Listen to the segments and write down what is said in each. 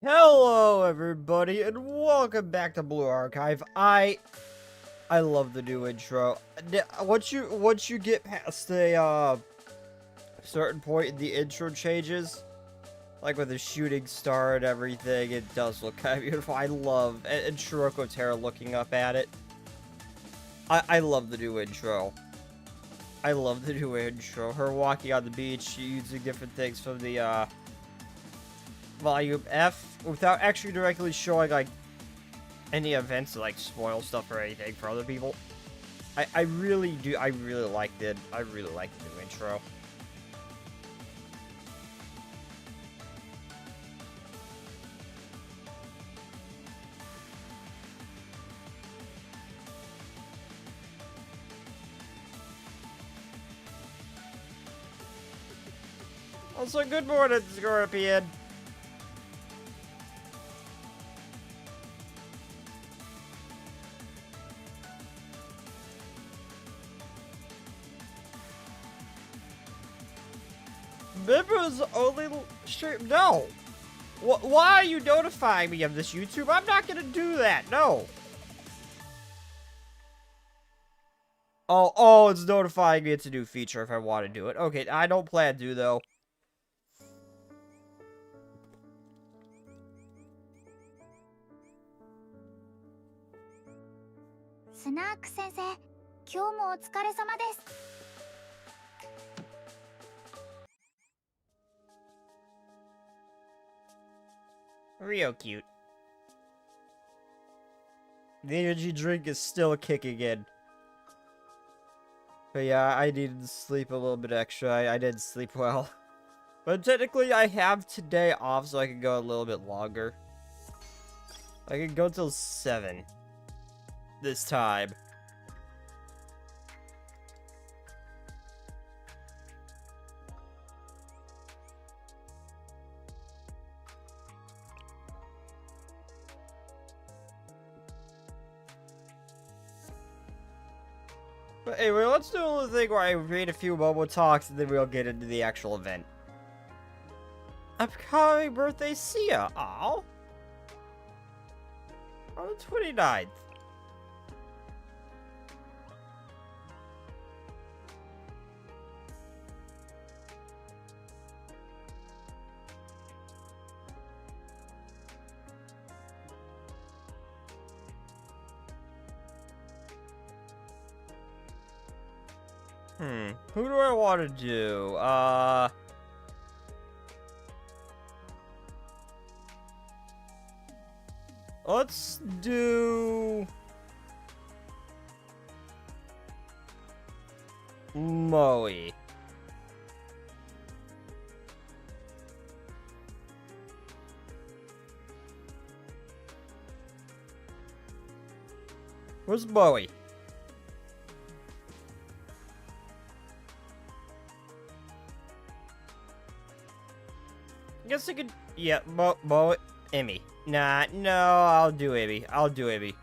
Hello, everybody, and welcome back to Blue Archive. I love the new intro. Once you get past a certain point in the intro changes, like with the shooting star and everything, it does look kind of beautiful. I love and Shiroko Terra looking up at it. I love the new intro. I love the new intro. Her walking on the beach, using different things from the volume F without actually directly showing like any events to like spoil stuff or anything for other people. I really liked it. I really like the new intro. Also, good morning, Scorpion. Members only stream. No. Why are you notifying me of this, YouTube? I'm not gonna do that. No. Oh, it's notifying me it's a new feature if I want to do it. Okay, I don't plan to though. Snack 先生、今日もお疲れ様です。Real cute. The energy drink is still kicking in. But yeah, I needed to sleep a little bit extra. I didn't sleep well. But technically, I have today off so I can go a little bit longer. I can go till 7. This time. But anyway, let's do a little thing where I read a few Momo talks and then we'll get into the actual event. Upcoming birthday, Sia. Aw. On the 29th. Who do I want to do? Let's do Moe. Where's Moe? I guess I could, yeah, Moe, Emmy. Nah, no, I'll do Emmy. I'll do Emmy.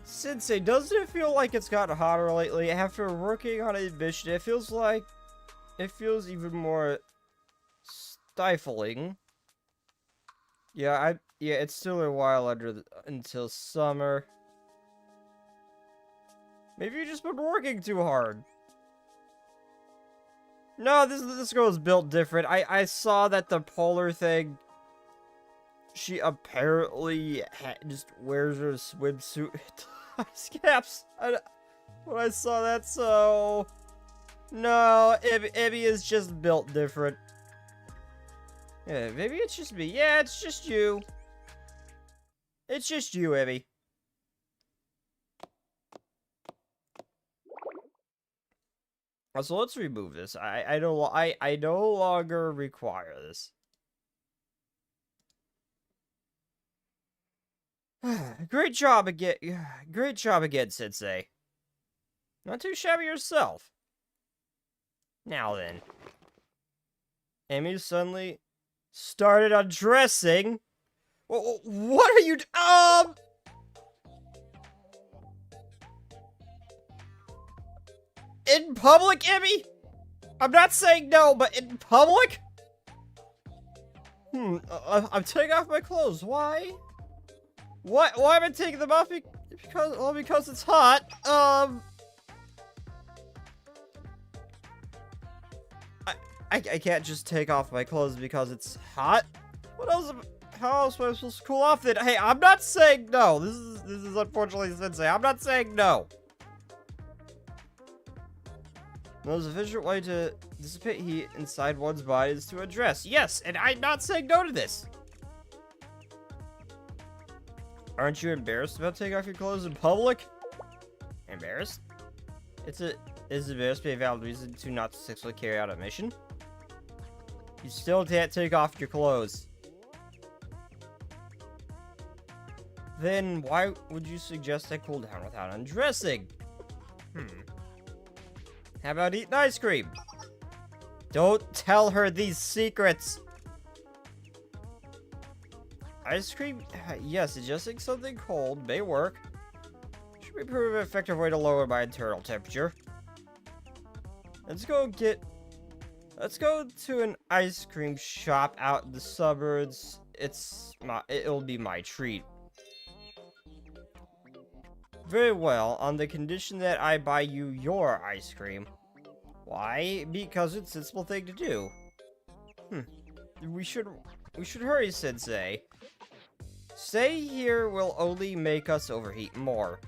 Sensei, doesn't it feel like it's gotten hotter lately? After working on Ambition, it feels even more stifling. Yeah, it's still a while until summer. Maybe you've just been working too hard. No, this girl is built different. I saw that the polar thing. She apparently just wears her swimsuit ice caps. When I saw that, so no, Ibby is just built different. Yeah, maybe it's just me. Yeah, it's just you. It's just you, Ibby. So let's remove this. I no longer require this. Great job again. Great job again, Sensei. Not too shabby yourself. Now then. Amy suddenly started undressing. What are you in public, Emmy? I'm not saying no, but in public? I'm taking off my clothes. Why? Why am I taking them off? Because it's hot. I can't just take off my clothes because it's hot. What else? How else am I supposed to cool off then? Hey, I'm not saying no. This is unfortunately Sensei. I'm not saying no. The most efficient way to dissipate heat inside one's body is to undress. Yes, and I'm not saying no to this. Aren't you embarrassed about taking off your clothes in public? Embarrassed? Is embarrassed be a valid reason to not successfully carry out a mission? You still can't take off your clothes. Then why would you suggest I cool down without undressing? How about eating ice cream? Don't tell her these secrets. Ice cream? Yes, adjusting something cold may work. Should be prove an effective way to lower my internal temperature. Let's go to an ice cream shop out in the suburbs. It'll be my treat. Very well, on the condition that I buy you your ice cream. Why? Because it's a sensible thing to do. We should hurry, Sensei. Stay here will only make us overheat more.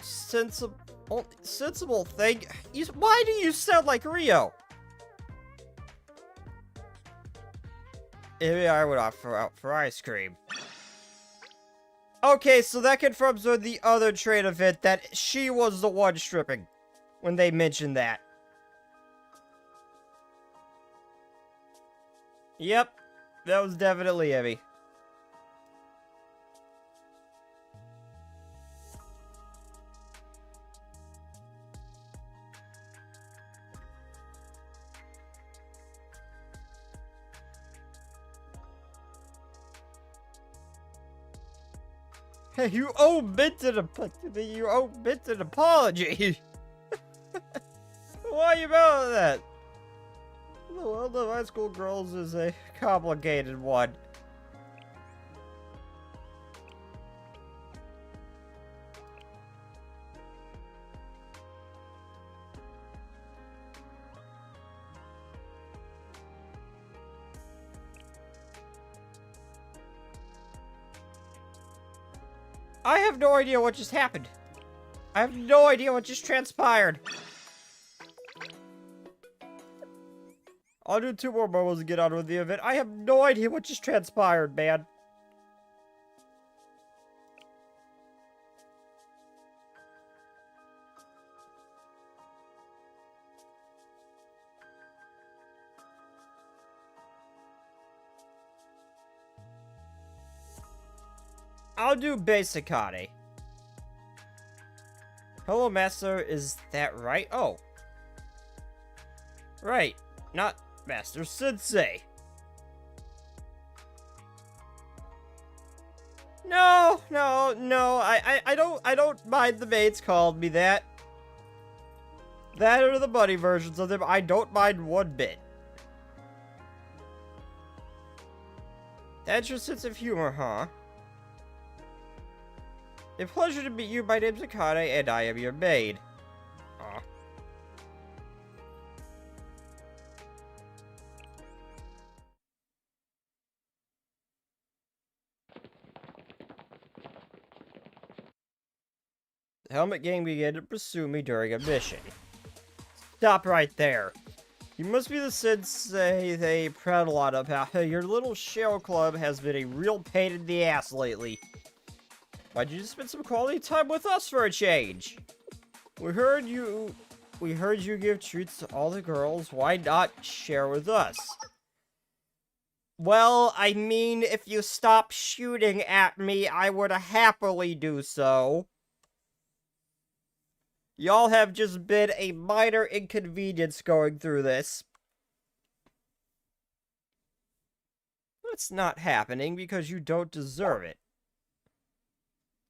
Sensible thing? Why do you sound like Rio? Maybe I would offer out for ice cream. Okay, so that confirms with the other train of it that she was the one stripping when they mentioned that. Yep, that was definitely Emmy. Hey, you omitted an apology. Why are you mad at that? The world of high school girls is a complicated one. I have no idea what just happened. I have no idea what just transpired. I'll do 2 more moments to get on with the event. I have no idea what just transpired, man. I'll do basic Kane. Hello, Master. Is that right? Oh. Right. Not Master Sensei. No. I don't mind the mates called me that. That or the buddy versions of them. I don't mind one bit. That's your sense of humor, huh? A pleasure to meet you. My name's Akane, and I am your maid. Aw. The Helmet Gang began to pursue me during a mission. Stop right there. You must be the sensei they proud a lot about. Your little shell club has been a real pain in the ass lately. Why'd you spend some quality time with us for a change? We heard you give treats to all the girls. Why not share with us? Well, I mean, if you stop shooting at me, I would happily do so. Y'all have just been a minor inconvenience going through this. It's not happening because you don't deserve it.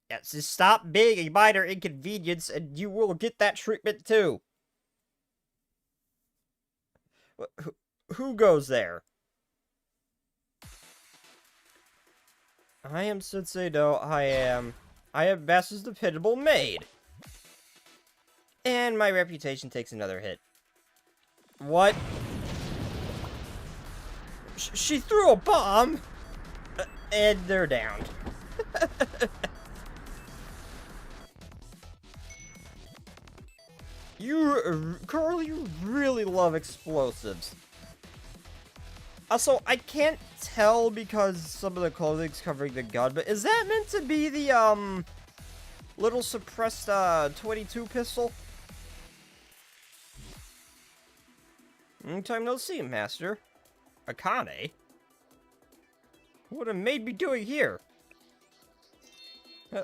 Yes, just stop being a minor inconvenience and you will get that treatment too. Who goes there? I am Sensei Do. I am Master's dependable maid. And my reputation takes another hit. What? She threw a bomb! And they're downed. Carl, you really love explosives. Also, I can't tell because some of the clothing's covering the gun, but is that meant to be the, little suppressed, 22 pistol? Time no see, Master. Akane? What a maid be doing here?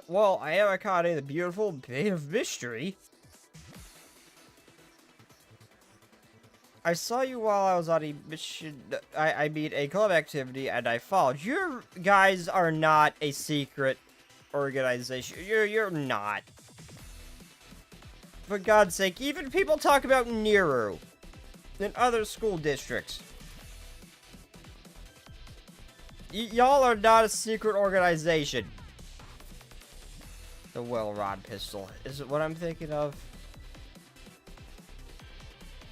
Well, I am Akane, the beautiful maid of mystery. I saw you while I was on a mission, I mean a club activity, and I followed. You guys are not a secret organization. You're not. For God's sake, even people talk about Niru in other school districts. Y'all are not a secret organization. The well-rod pistol. Is it what I'm thinking of?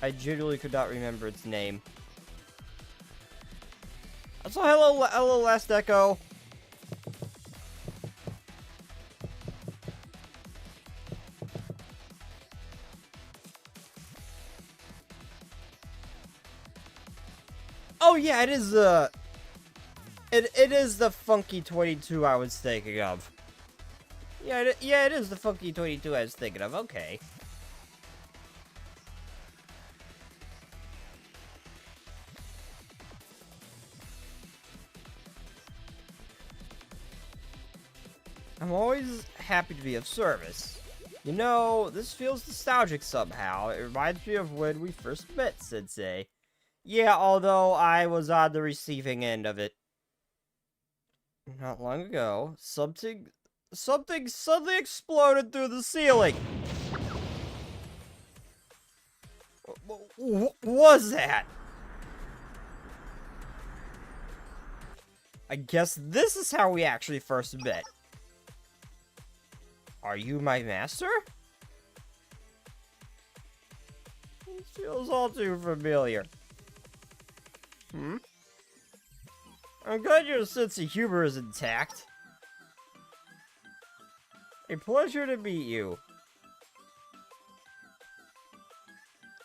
I genuinely could not remember its name. So hello, Last Echo. Oh yeah, it is it is the funky 22 I was thinking of. Yeah, it is the funky 22 I was thinking of. Okay. I'm always happy to be of service. You know, this feels nostalgic somehow. It reminds me of when we first met, Sensei. Yeah, although I was on the receiving end of it. Not long ago, something suddenly exploded through the ceiling. What was that? I guess this is how we actually first met. Are you my master? It feels all too familiar. I'm glad your sense of humor is intact. A pleasure to meet you.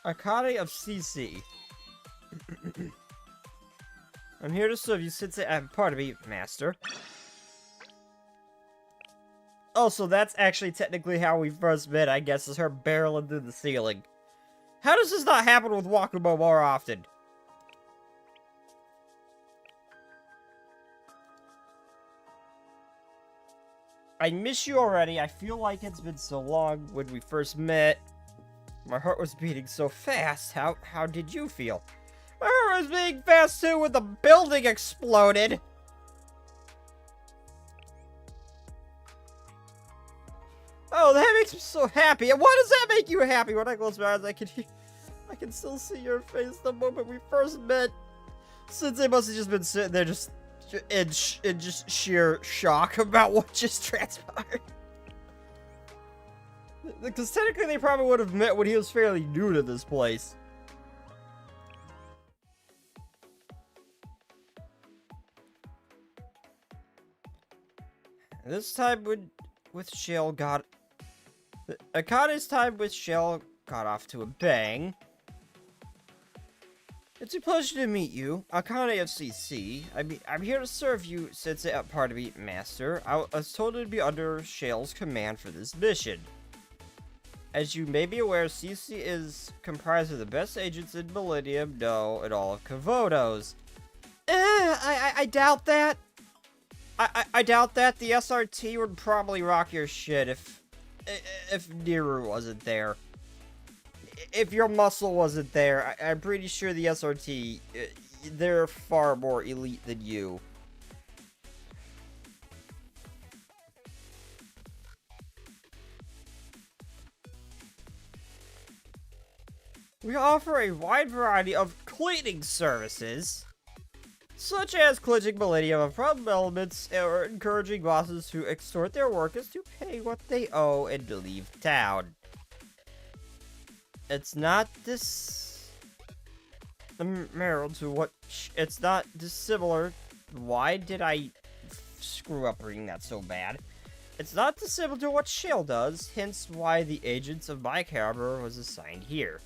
Akane of CC. I'm here to serve you, Sensei. Pardon me, Master. Oh, so that's actually technically how we first met, I guess, is her barreling through the ceiling. How does this not happen with Wakumo more often? I miss you already. I feel like it's been so long when we first met. My heart was beating so fast. How did you feel? My heart was beating fast too when the building exploded. Oh, that makes me so happy. And why does that make you happy? When I close my eyes, I can still see your face the moment we first met. Sensei must have just been sitting there just in just sheer shock about what just transpired. Because technically they probably would have met when he was fairly new to this place. This time with Shell got... Akane's time with Shell got off to a bang. It's a pleasure to meet you, Akane of CC. I'm here to serve you, Sensei, pardon me, Master. I was told to be under Shell's command for this mission. As you may be aware, CC is comprised of the best agents in Millennium, No, and all of Kavoto's. I doubt that. I doubt that. The SRT would probably rock your shit if Niru wasn't there. If your muscle wasn't there, I'm pretty sure the SRT, they're far more elite than you. We offer a wide variety of cleaning services. such as clinching millennium of problem elements or encouraging bosses to extort their workers to pay what they owe and to leave town. It's not this to what it's not dissimilar. Why did I screw up reading that so bad? It's not dissimilar to what Shale does, hence why the agents of my caliber was assigned here.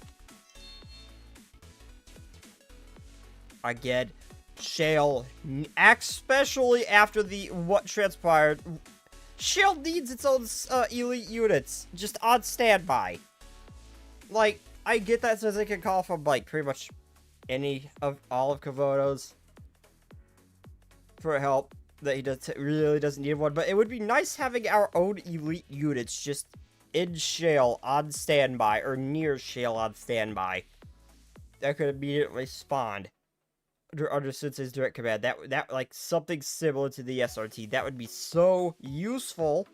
Again, Shale, especially after what transpired, Shale needs its own elite units, just on standby. Like, I get that says they can call from, like, pretty much all of Kavoto's for help, that he really doesn't need one, but it would be nice having our own elite units just in Shale on standby, or near Shale on standby, that could immediately respond under Sensei's direct command. That like something similar to the SRT. That would be so useful.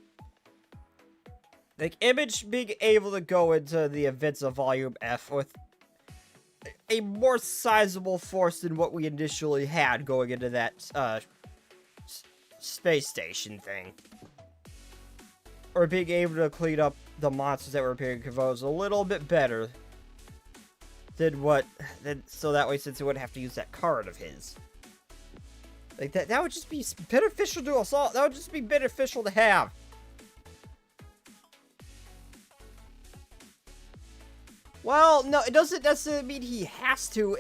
Like Image being able to go into the events of Volume F with a more sizable force than what we initially had going into that space station thing, or being able to clean up the monsters that were appearing in Kavo's a little bit better so that way Sensei wouldn't have to use that card of his. Like that would just be beneficial to us all. That would just be beneficial to have. Well, no, it doesn't necessarily mean he has to.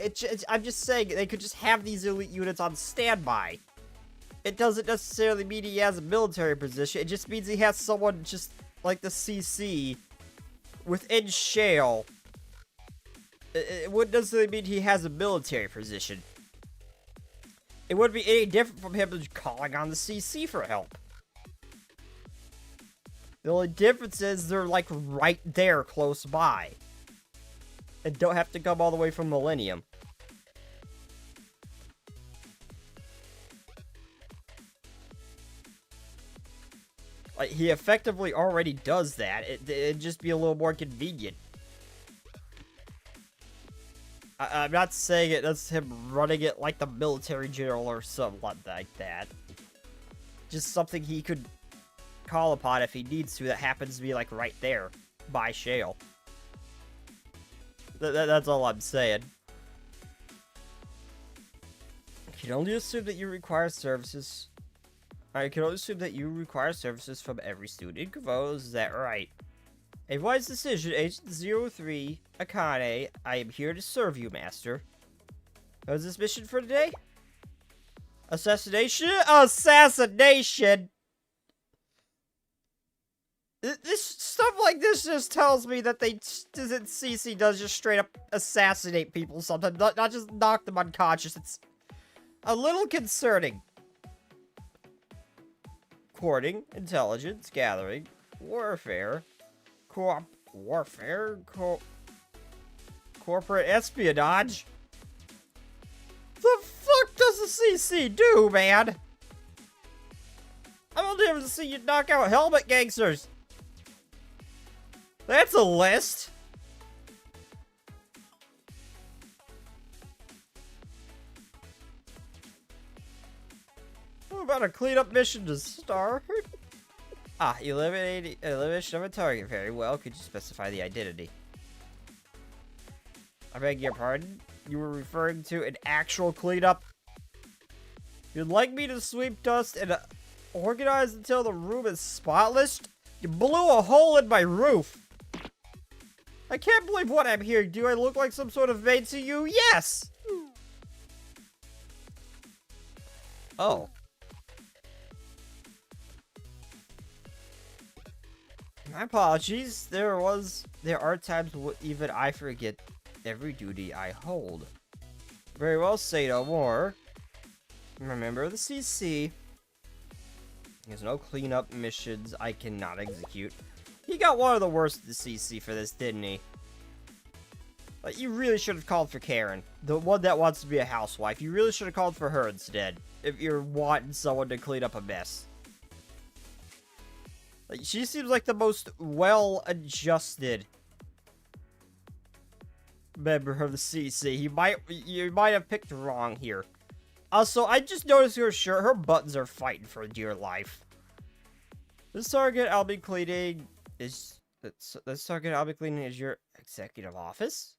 I'm just saying they could just have these elite units on standby. It doesn't necessarily mean he has a military position. It just means he has someone just like the CC within Shale. It wouldn't necessarily mean he has a military position. It wouldn't be any different from him just calling on the CC for help. The only difference is they're like right there close by. And don't have to come all the way from Millennium. Like, he effectively already does that. It'd just be a little more convenient. I'm not saying that's him running it like the military general or something like that. Just something he could call upon if he needs to that happens to be like right there by Shale. That's all I'm saying. I can only assume that you require services. I can only assume that you require services from every student in Kavo. Is that right? A wise decision, Agent 03 Akane. I am here to serve you, Master. What is this mission for today? Assassination? Assassination! This stuff like this just tells me that CC does just straight up assassinate people sometimes, not just knock them unconscious. It's a little concerning. Courting, intelligence, gathering, warfare, corporate espionage. The fuck does the CC do, man? I'm only able to see you knock out helmet gangsters. That's a list. What about a cleanup mission to start? Elimination of a target. Very well. Could you specify the identity? I beg your pardon? You were referring to an actual cleanup? You'd like me to sweep dust and organize until the room is spotless? You blew a hole in my roof. I can't believe what I'm hearing. Do I look like some sort of maid to you? Yes! Oh. My apologies. There are times even I forget every duty I hold. Very well, say no more. Remember the CC. There's no cleanup missions I cannot execute. He got one of the worst of the CC for this, didn't he? Like, you really should have called for Karen. The one that wants to be a housewife. You really should have called for her instead. If you're wanting someone to clean up a mess. Like, she seems like the most well-adjusted member of the CC. You might have picked wrong here. Also, I just noticed her shirt. Her buttons are fighting for dear life. This target I'll be cleaning is your executive office.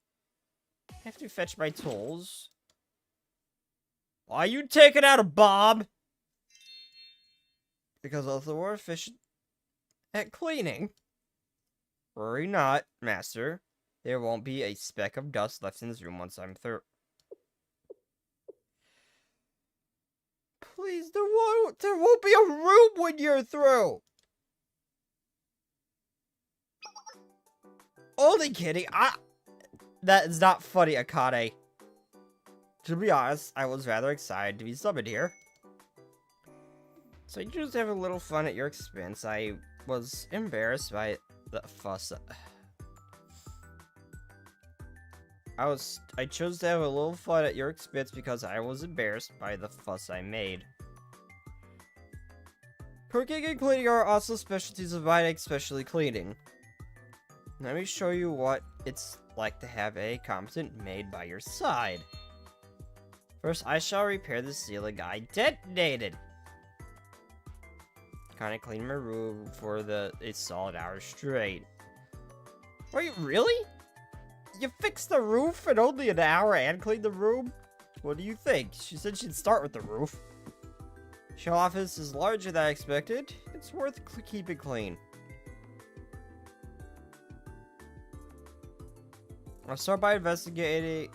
I have to fetch my tools. Why are you taking out a bomb? Because of the more efficient at cleaning. Worry not, master. There won't be a speck of dust left in this room once I'm through. Please, there won't be a room when you're through. Only kidding. That is not funny, Akane. To be honest, I was rather excited to be summoned here. So you just have a little fun at your expense. I was embarrassed by the fuss. I chose to have a little fun at your expense because I was embarrassed by the fuss I made. Cooking and cleaning are also specialties of mine, especially cleaning. Let me show you what it's like to have a competent maid by your side. First, I shall repair the ceiling I detonated. Kinda clean my room for a solid hour straight. Wait, really? You fixed the roof in only an hour and cleaned the room? What do you think? She said she'd start with the roof. Show office is larger than I expected. It's worth keeping clean. I'll start by investigating,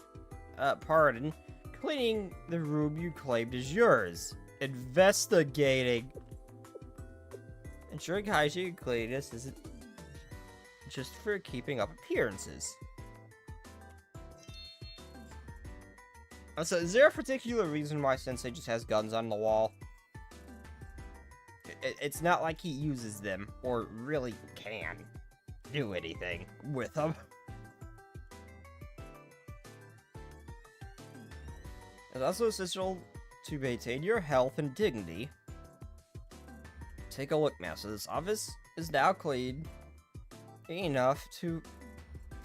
cleaning the room you claimed is yours. Investigating. Ensuring hygiene and cleanliness isn't just for keeping up appearances. So, is there a particular reason why Sensei just has guns on the wall? It's not like he uses them, or really can do anything with them. It's also essential to maintain your health and dignity. Take a look, Master. This office is now clean enough to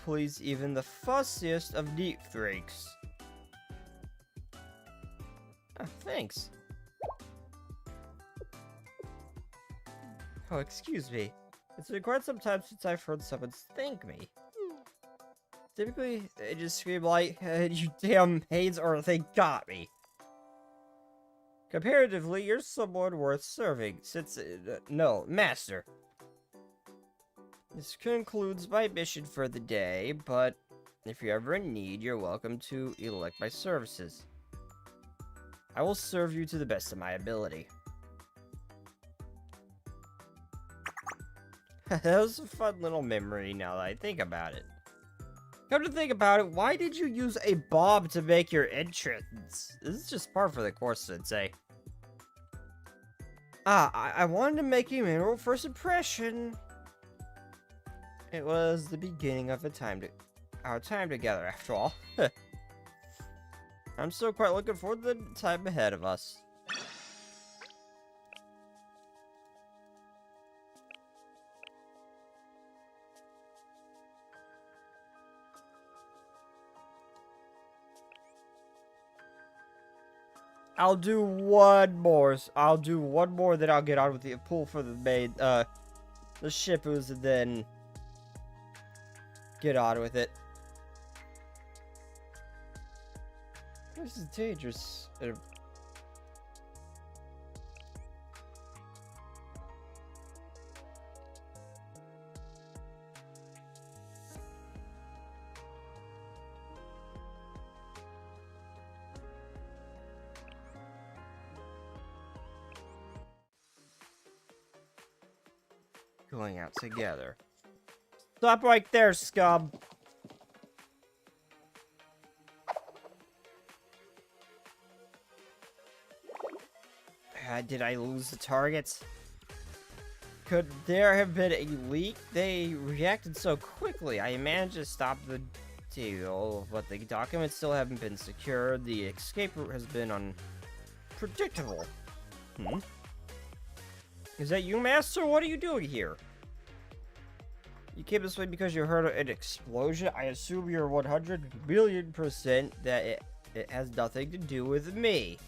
please even the fussiest of neat freaks. Oh, thanks. Oh, excuse me. It's been quite some time since I've heard someone thank me. Typically, they just scream like, you damn maids, or they got me. Comparatively, you're someone worth serving, since, no, master. This concludes my mission for the day, but if you're ever in need, you're welcome to elect my services. I will serve you to the best of my ability. That was a fun little memory now that I think about it. Come to think about it, why did you use a bomb to make your entrance? This is just par for the course, Sensei. I wanted to make a memorable first impression. It was the beginning of our time together, after all. I'm still quite looking forward to the time ahead of us. I'll do one more. Then I'll get on with the pool for the maid, the shippus, and then get on with it. This is dangerous. Going out together. Stop right there, scum. Did I lose the targets? Could there have been a leak? They reacted so quickly. I managed to stop the deal, but the documents still haven't been secured. The escape route has been unpredictable. Is that you, Master? What are you doing here? You came this way because you heard an explosion? I assume you're 100 million% that it has nothing to do with me.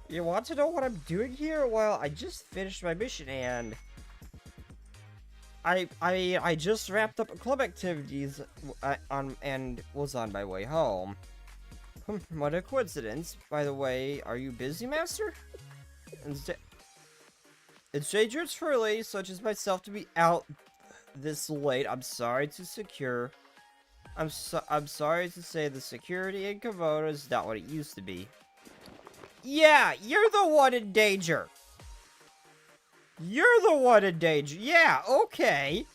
You want to know what I'm doing here? Well, I just finished my mission and I just wrapped up club activities and was on my way home. What a coincidence. By the way, are you busy, Master? It's dangerous for a lady such as myself to be out this late. I'm sorry to say the security in Komodo is not what it used to be. Yeah, you're the one in danger. You're the one in danger. Yeah, okay.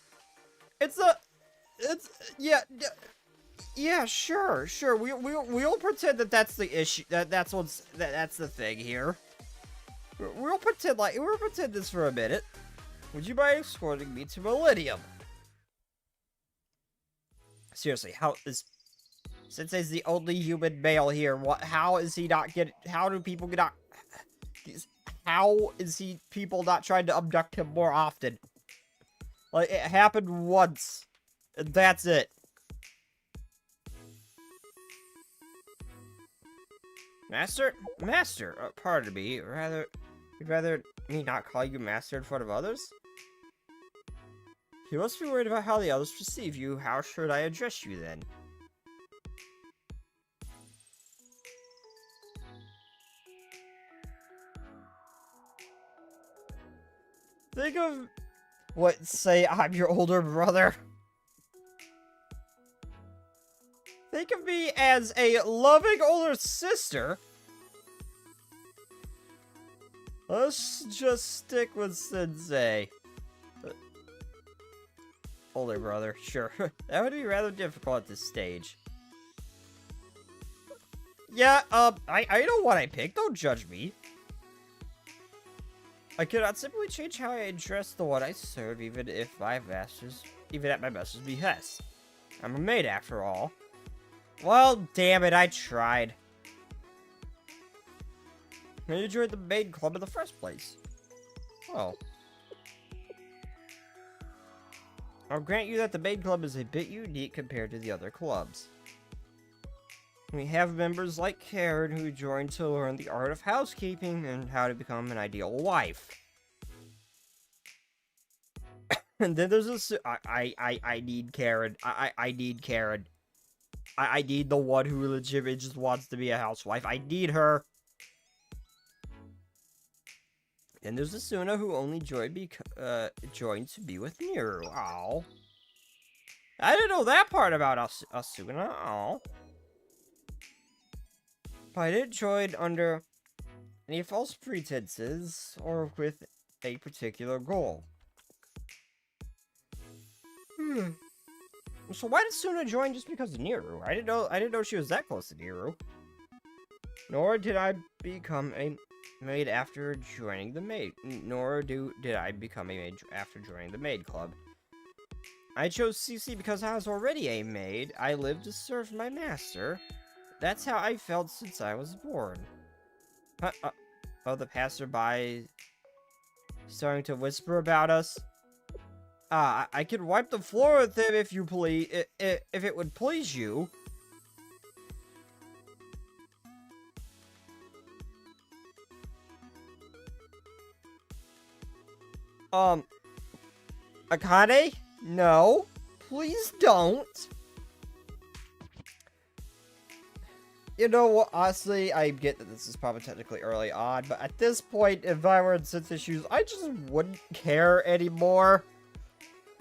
Yeah, sure. We'll pretend that that's the issue. That's the thing here. We'll pretend this for a minute. Would you mind escorting me to Millennium? Seriously, Sensei's the only human male here. How is he not how do people not, how is people not trying to abduct him more often? Like, it happened once, and that's it. Master, pardon me, you'd rather me not call you Master in front of others? You must be worried about how the others perceive you. How should I address you then? Think of say I'm your older brother. Think of me as a loving older sister. Let's just stick with Sensei. Older brother, sure. That would be rather difficult at this stage. Yeah, I know what I picked. Don't judge me. I cannot simply change how I address the one I serve, even at my master's behest. I'm a maid after all. Well, damn it, I tried. I joined the maid club in the first place. Oh. I'll grant you that the maid club is a bit unique compared to the other clubs. We have members like Karen who join to learn the art of housekeeping and how to become an ideal wife. And then there's I need Karen. I need Karen. I need the one who legitimately just wants to be a housewife. I need her. And there's Asuna who only joined to be with Miru. Aw. I didn't know that part about Asuna. Aw. But I didn't join under any false pretenses or with a particular goal. So why did Suna join just because of Niru? I didn't know she was that close to Niru. Nor did I become a maid after joining the maid. Did I become a maid after joining the maid club. I chose CC because I was already a maid. I lived to serve my master. That's how I felt since I was born. The passerby starting to whisper about us. I could wipe the floor with him if you please, if it would please you. Akane? No. Please don't. You know what, honestly, I get that this is probably technically early on, but at this point, if I were in Sensei shoes, I just wouldn't care anymore.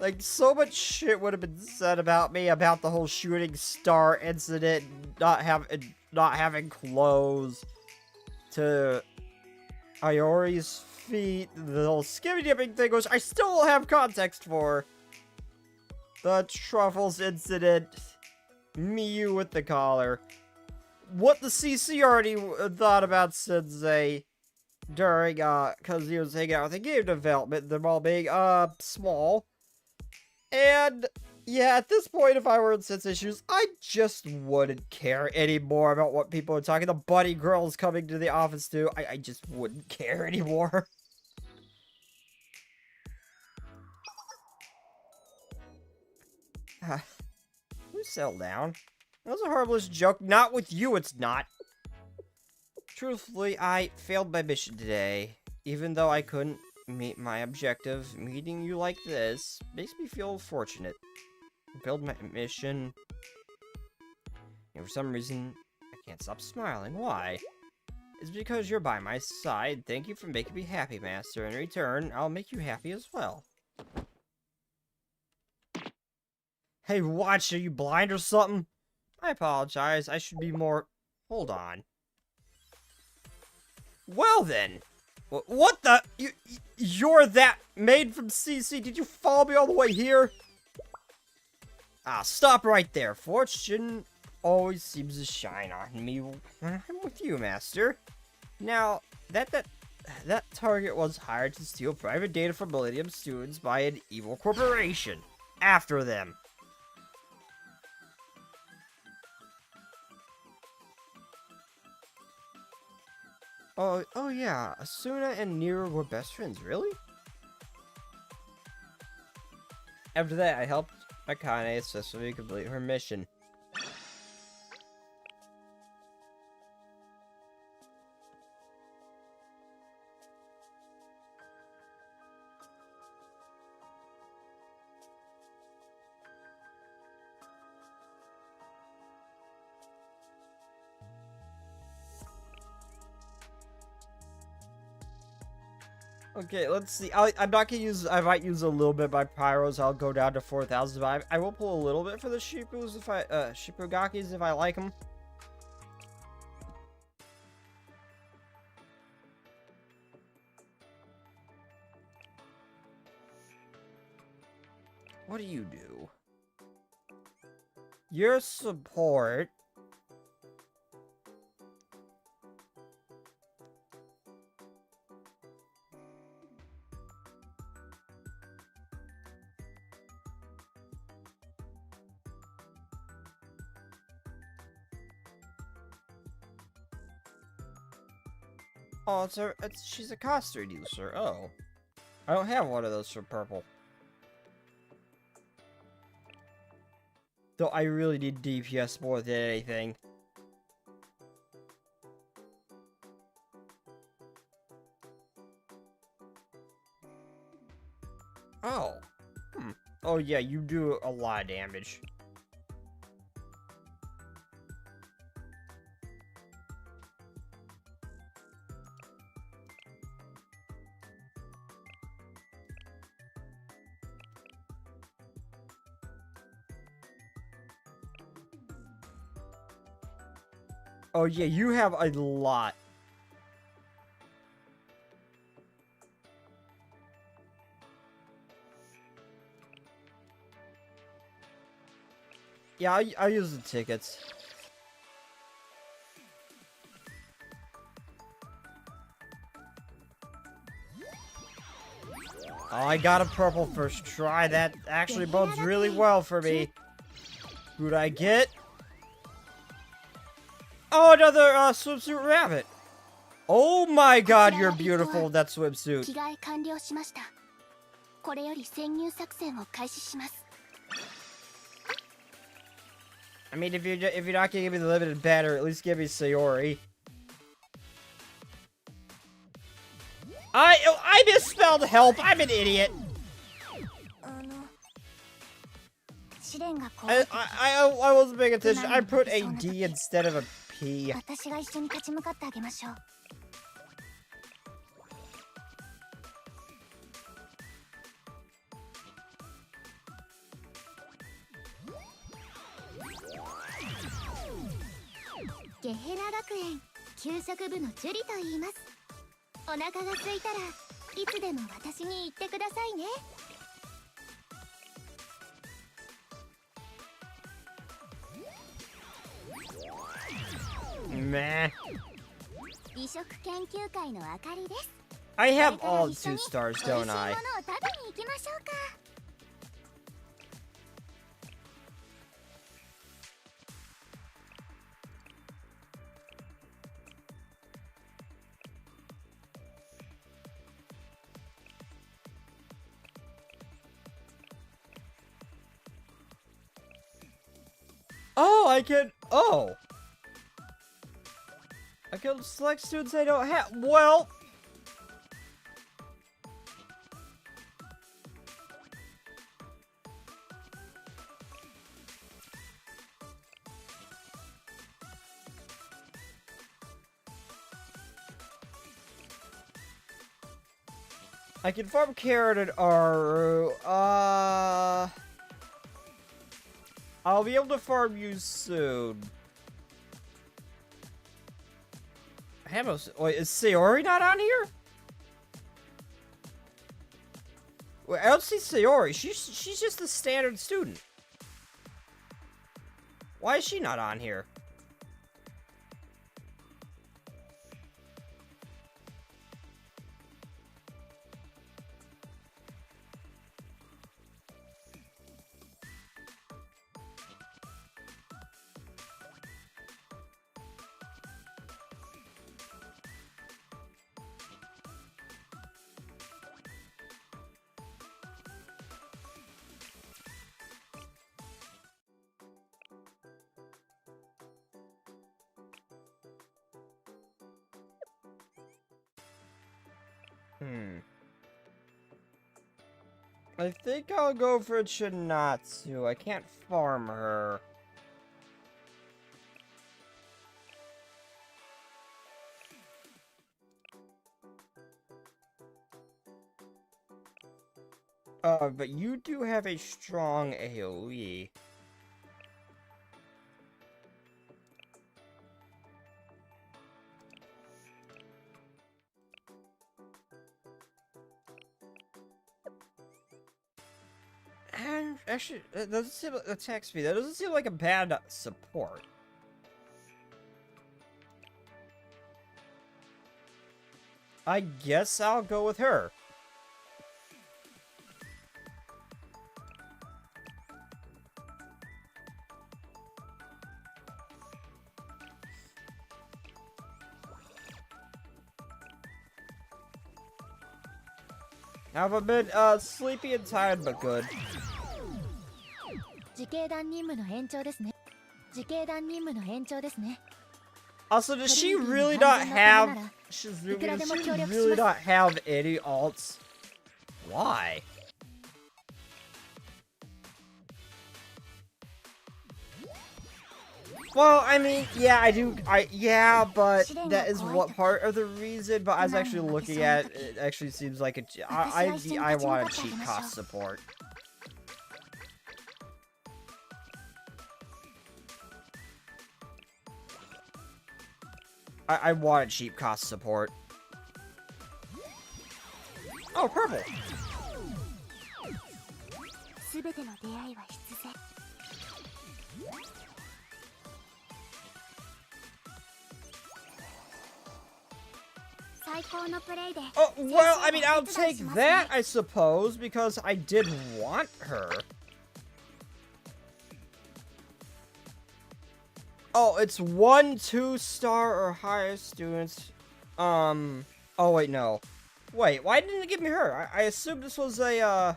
Like, so much shit would have been said about me, about the whole shooting star incident, not having clothes, to Iori's feet, the whole skimmy dipping thing, which I still don't have context for. The Truffles incident, Miyu with the collar. What the CC already thought about Sensei during, cause he was hanging out with the game development, them all being, small. And, yeah, at this point, if I were in Sensei shoes, I just wouldn't care anymore about what people are talking. The bunny girls coming to the office, too. I just wouldn't care anymore. You settle down. That was a harmless joke. Not with you, it's not. Truthfully, I failed my mission today. Even though I couldn't meet my objective, meeting you like this makes me feel fortunate. I failed my mission, and for some reason, I can't stop smiling. Why? It's because you're by my side. Thank you for making me happy, Master. In return, I'll make you happy as well. Hey, watch, are you blind or something? I apologize. I should be more... Hold on. Well then. What the? You're that maid from CC. Did you follow me all the way here? Ah, stop right there. Fortune always seems to shine on me when I'm with you, Master. Now, that target was hired to steal private data from Millennium students by an evil corporation. After them. Oh yeah, Asuna and Nero were best friends, really? After that, I helped Akane successfully complete her mission. Okay, let's see. I'm not gonna use. I might use a little bit by pyros. I'll go down to 4,005. I will pull a little bit for the Shippus if I Shippugakis if I like them. What do you do? Your support. Oh, she's a costume user. Oh. I don't have one of those for purple. Though I really need DPS more than anything. Oh. Oh yeah, you do a lot of damage. Oh yeah, you have a lot. Yeah, I use the tickets. Oh, I got a purple first try. That actually bodes really well for me. Who'd I get? Oh, another swimsuit rabbit. Oh my god, you're beautiful in that swimsuit. I mean, if you're not gonna give me the limited banner, at least give me Sayori. I misspelled help. I'm an idiot. I wasn't paying attention. I put a D instead of a P. Meh. I have all 2 stars, don't I? Oh, I can... Oh! I can select students I don't have. Well, I can farm Carrot and Aru. I'll be able to farm you soon. Wait, is Sayori not on here? Wait, I don't see Sayori. She's just a standard student. Why is she not on here? I think I'll go for Chinatsu. I can't farm her. But you do have a strong AoE. And actually, that doesn't seem like attack speed. That doesn't seem like a bad support. I guess I'll go with her. I've been sleepy and tired, but good. 自警団任務の延長ですね。自警団任務の延長ですね。 Also, does she really not have... Does she really not have any alts? Why? Well, I mean, yeah, I do, yeah, but that is what part of the reason, but I was actually looking at it, it actually seems like I want a cheap cost support. I want a cheap cost support. Oh, purple! すべての出会いは必然。 Oh, well, I mean, I'll take that, I suppose, because I did want her. Oh, it's 1 2-star or higher students. Oh, wait, no. Wait, why didn't it give me her? I assumed this was a,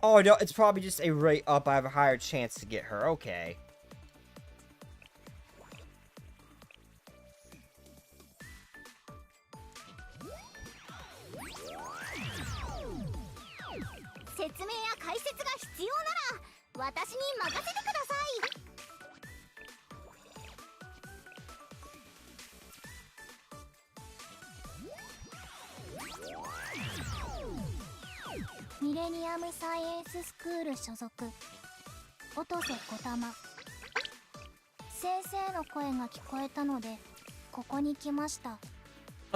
Oh, no, it's probably just a rate up. I have a higher chance to get her. Okay.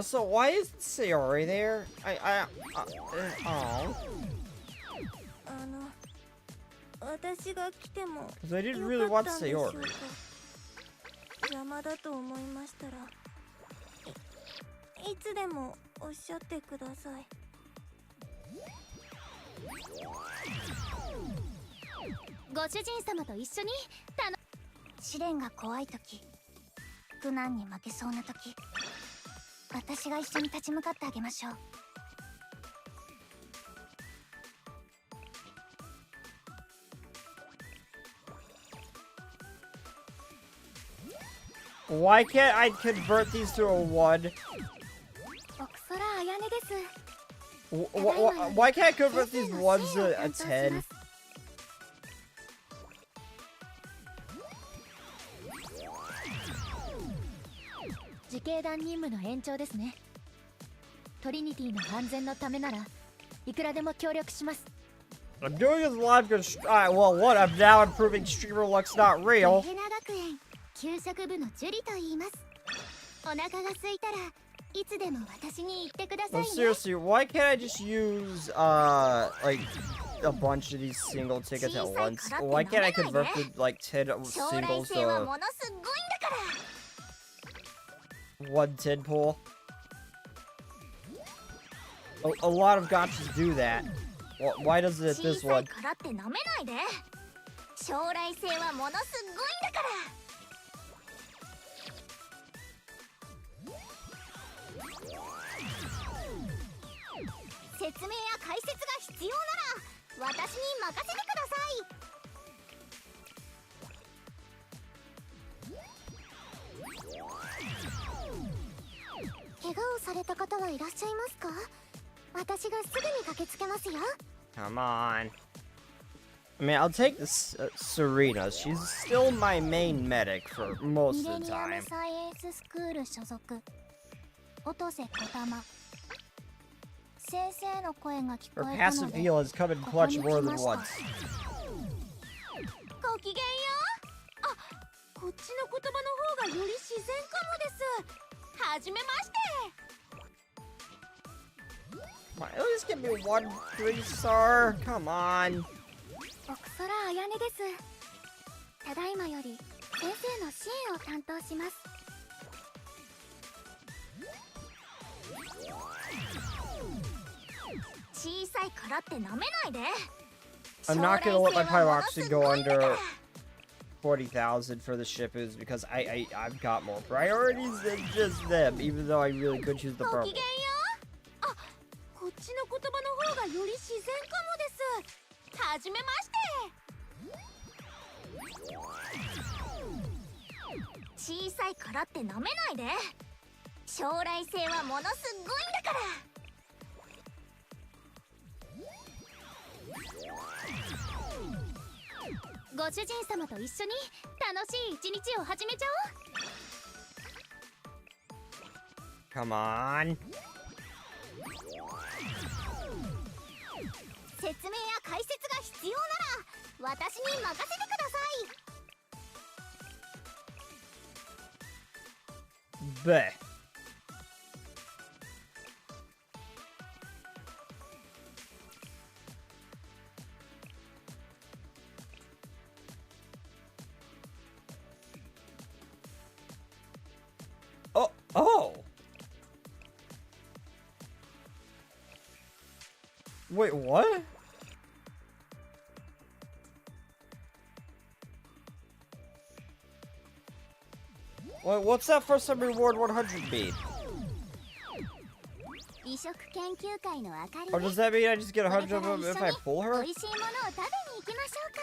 So why is Sayori there? Oh. Because I didn't really want Sayori. Why can't I convert these to a 1? 奥空あやねです。 Why can't I convert these 1s to a 10? 自警団任務の延長ですね。トリニティの安全のためならいくらでも協力します。 I'm doing this live because, well, what? I'm now improving streamer luck's not real. ヘナ学園給食部のジュリと言います。お腹が空いたらいつでも私に言ってください No, ね。 seriously, why can't I just use, like, a bunch of these single tickets at once? Why can't I convert the, like, 10 singles 将来性は to ものすごいんだから。 1 tin pool? A lot of gotchas do that. Well, why does it at this 小さ one? いからって舐めないで。将来性はものすごいんだから。説明や解説が必要なら私に任せてください。怪我をされた方はいらっしゃいますか？私がすぐに駆けつけますよ。 Come on. I mean, I'll take this Serena. She's still my main medic for ミ most レ of the ニアム time. サイエンススクール所属音瀬小玉。先生の声が聞こ Her えたの passive で heal has come in clutch more than once. ごきげんよう。あ、こっちの言葉の方がより自然かもです。はじめまして。 Come on, at least give me 1 3-star. Come on. 奥空あやねです。ただいまより先生の支援を担当します。 小さいからって舐めないで。 I'm not gonna let my pyroxy go under 40,000 for the Shippus because I've got more priorities than just them, even though I really could choose the ご purple. きげんよう。あ、こっちの言葉の方がより自然かもです。はじめまして。 小さいからって舐めないで。将来性はものすごいんだから。 ご主人様と一緒に楽しい一日を始めちゃおう。 Come on. 説明や解説が必要なら私に任せてください。 Bleh. Oh! Wait, what? What's that first time reward 100 mean? 美食研究会の明かり Or で does that mean I just get これ 100 か of ら them 一緒 if I に pull her? 美味しいものを食べに行きましょうか。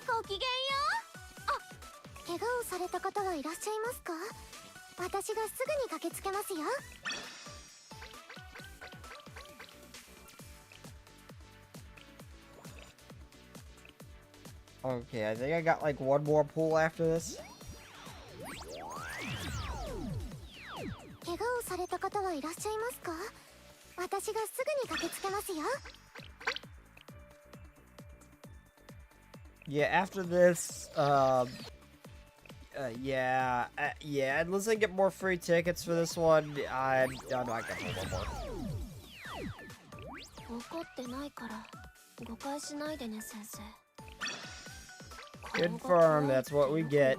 ごきげんよう。あ、怪我をされた方はいらっしゃいますか？私がすぐに駆けつけますよ。 Okay, I think I got like one more pull after this. 怪我をされた方はいらっしゃいますか？私がすぐに駆けつけますよ。 Yeah, after this, yeah, unless I get more free tickets for this one, I'm not gonna pull one more. 怒ってないから誤解しないでね、先生。 Confirm, that's what we get.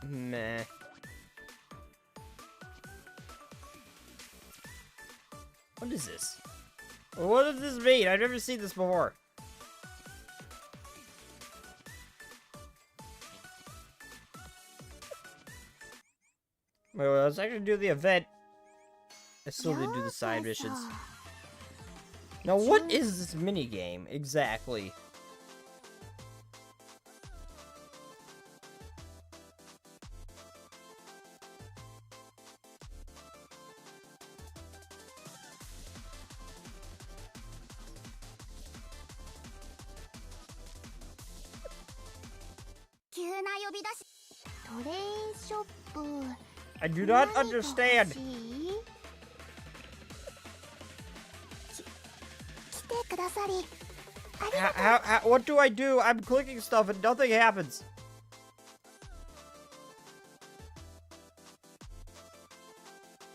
Meh. What is this? What does this mean? I've never seen this before. Wait, let's actually do the event. I still did do the side missions. Now, what is this mini game exactly? I do not understand. What do I do? I'm clicking stuff and nothing happens.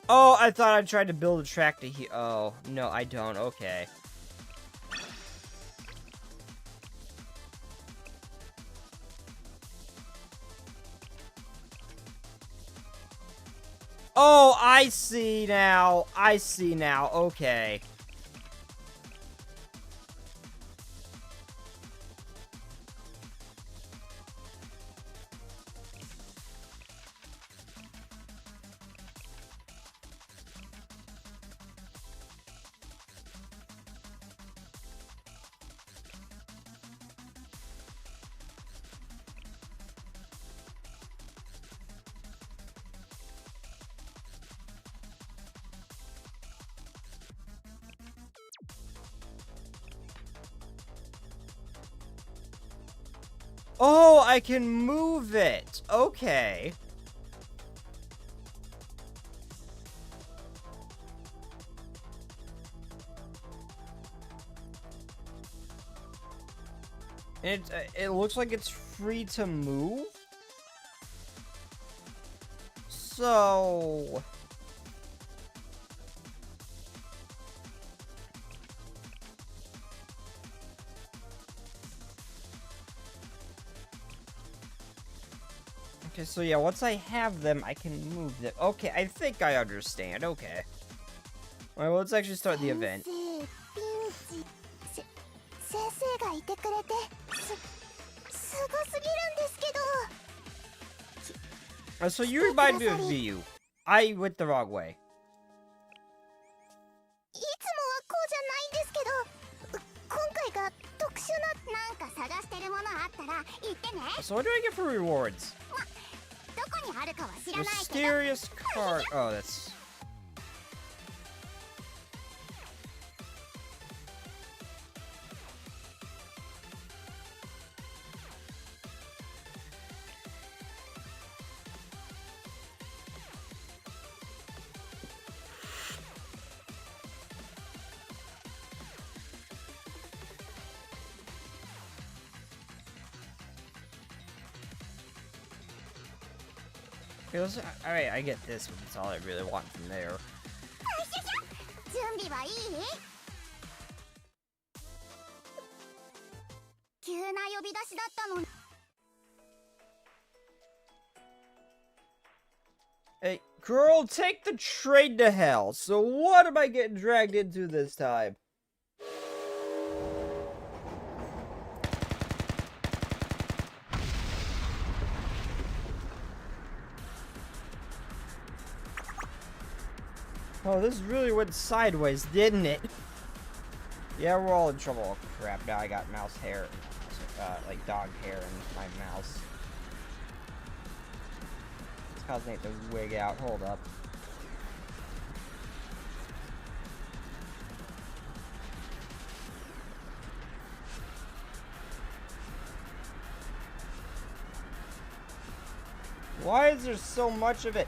Oh, I thought I tried to build a track to here. Oh, no, I don't. Okay. Oh, I see now. I see now. Okay. Oh, I can move it. Okay. It looks like it's free to move. So... Okay, so yeah, once I have them, I can move them. Okay, I think I understand. Okay. Alright, well, let's actually start the event. So you remind me of VU. I went the wrong way. So what do I get for rewards? Mysterious card. Oh, that's... Alright, I get this, but that's all I really want from there. Hey, girl, take the train to hell. So what am I getting dragged into this time? Oh, this really went sideways, didn't it? Yeah, we're all in trouble. Oh, crap, now I got mouse hair, like dog hair in my mouse. It's causing it to wig out. Hold up. Why is there so much of it?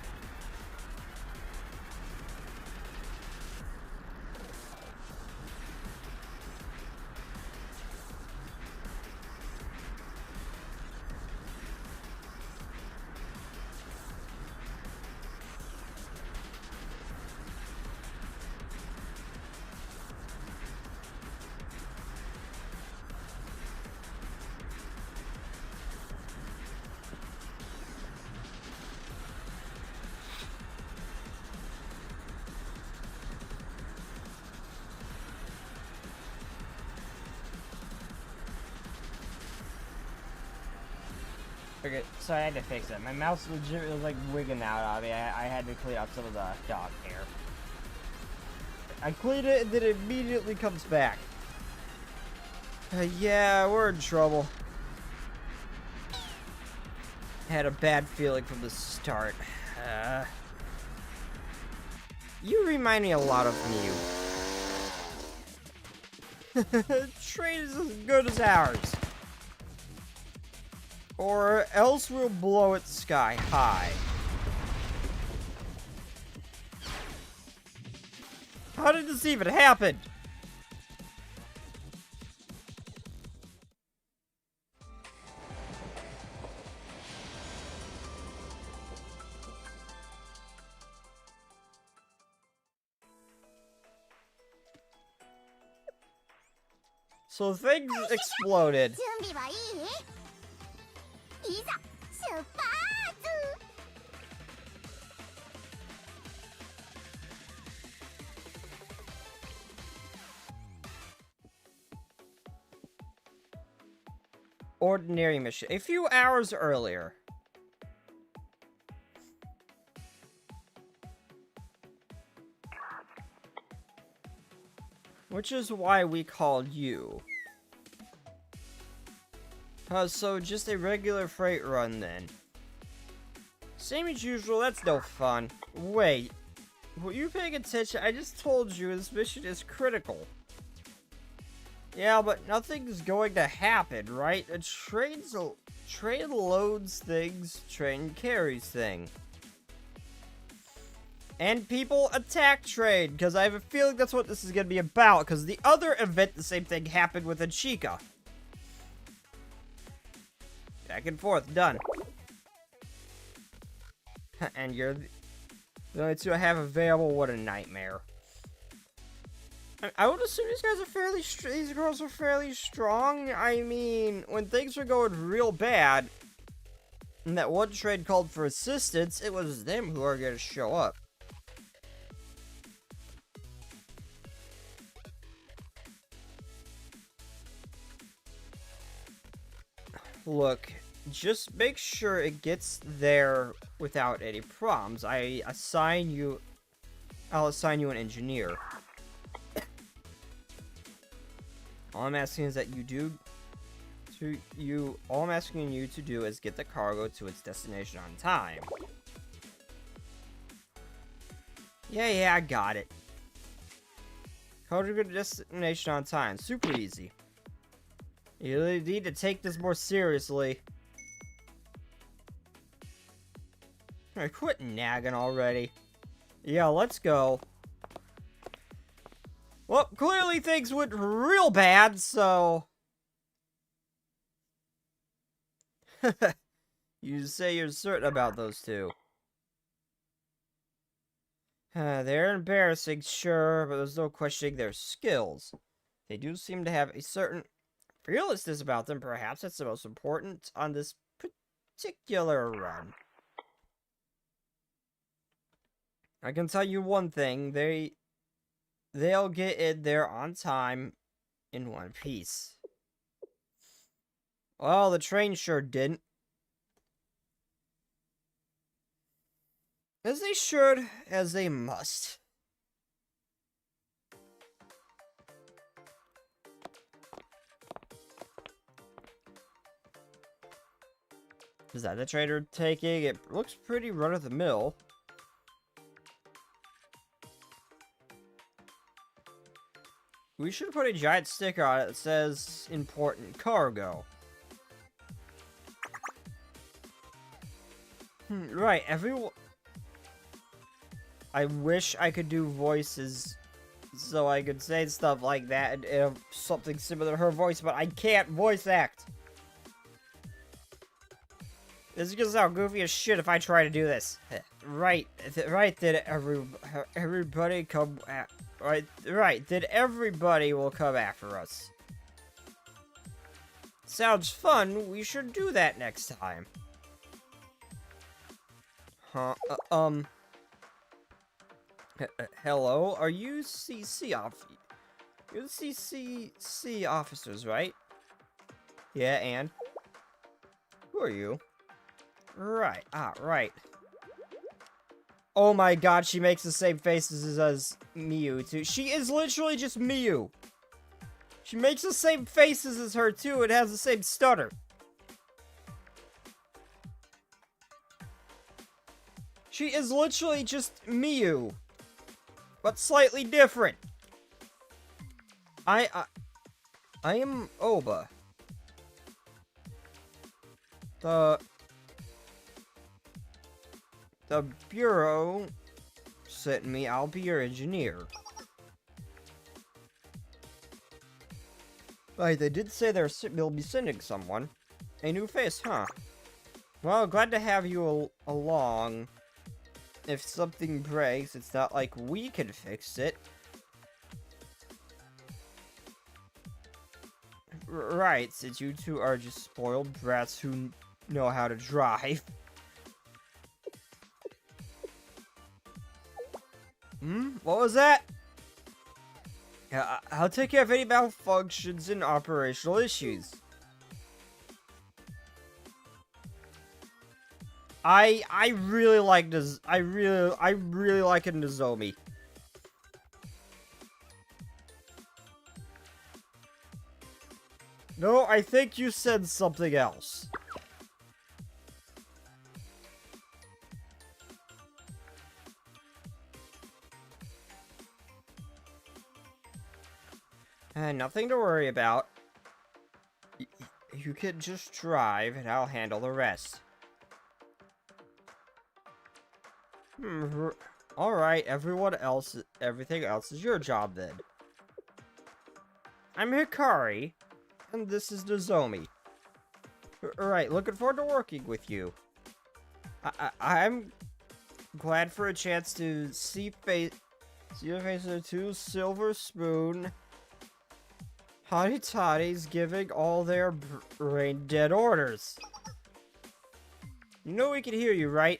Okay, so I had to fix it. My mouse legit was like wigging out of me. I had to clean up some of the dog hair. I cleaned it and then it immediately comes back. Yeah, we're in trouble. Had a bad feeling from the start. You remind me a lot of Mew. Trade is as good as ours. Or else we'll blow it sky high. How did this even happen? So things exploded. Ordinary mission. A few hours earlier. Which is why we called you. So just a regular freight run then. Same as usual, that's no fun. Wait, were you paying attention? I just told you this mission is critical. Yeah, but nothing's going to happen, right? A train loads things, train carries things. And people attack train, because I have a feeling that's what this is going to be about, because the other event, the same thing happened with Chica. Back and forth, done. And you're the only two I have available. What a nightmare. I would assume these guys are these girls are fairly strong. I mean, when things were going real bad, and that one train called for assistance, it was them who are going to show up. Look, just make sure it gets there without any problems. I'll assign you an engineer. All I'm asking is that all I'm asking you to do is get the cargo to its destination on time. Yeah, I got it. Cargo to destination on time. Super easy. You really need to take this more seriously. Alright, quit nagging already. Yeah, let's go. Well, clearly things went real bad, so... You say you're certain about those two. They're embarrassing, sure, but there's no questioning their skills. They do seem to have a certain fearlessness about them. Perhaps that's the most important on this particular run. I can tell you one thing, they'll get in there on time in one piece. Well, the train sure didn't. As they should, as they must. Is that the trader taking? It looks pretty run-of-the-mill. We should put a giant sticker on it that says important cargo. Right, everyone... I wish I could do voices so I could say stuff like that and something similar to her voice, but I can't voice act. This is gonna sound goofy as shit if I try to do this. Right, did everybody come at... Right, did everybody will come after us. Sounds fun, we should do that next time. Huh, hello, are you You're the CCC officers, right? Yeah, and? Who are you? Right. Ah, right. Oh my god, she makes the same faces as Miyu, too. She is literally just Miyu. She makes the same faces as her, too. It has the same stutter. She is literally just Miyu, but slightly different. I am Oba. The Bureau sent me. I'll be your engineer. Right, they did say they'll be sending someone. A new face, huh? Well, glad to have you along. If something breaks, it's not like we can fix it. Right, since you two are just spoiled brats who know how to drive. What was that? Yeah, I'll take care of any malfunctions and operational issues. I really like this. I really like a Nozomi. No, I think you said something else. Nothing to worry about. You can just drive, and I'll handle the rest. Alright, everything else is your job then. I'm Hikari, and this is Nozomi. Alright, looking forward to working with you. I'm glad for a chance to see your face of two silver spoon hottie toddies giving all their brain dead orders. You know we can hear you, right?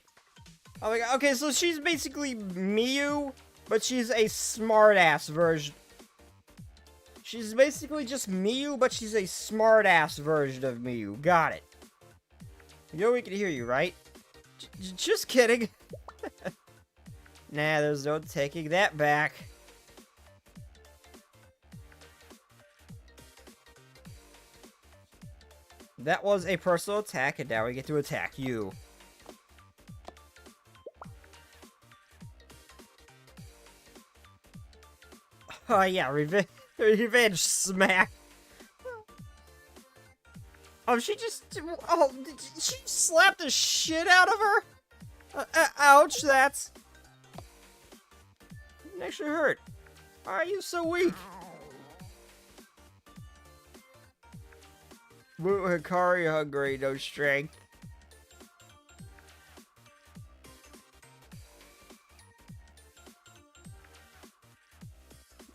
Oh my god, okay, so she's basically Miyu, but she's a smart-ass version. She's basically just Miyu, but she's a smart-ass version of Miyu. Got it. You know we can hear you, right? Just kidding. Nah, there's no taking that back. That was a personal attack, and now we get to attack you. Oh yeah, revenge smack. Oh, she did she slap the shit out of her? Ouch, that's... It actually hurt. Why are you so weak? Woo, Hikari hungry, no strength.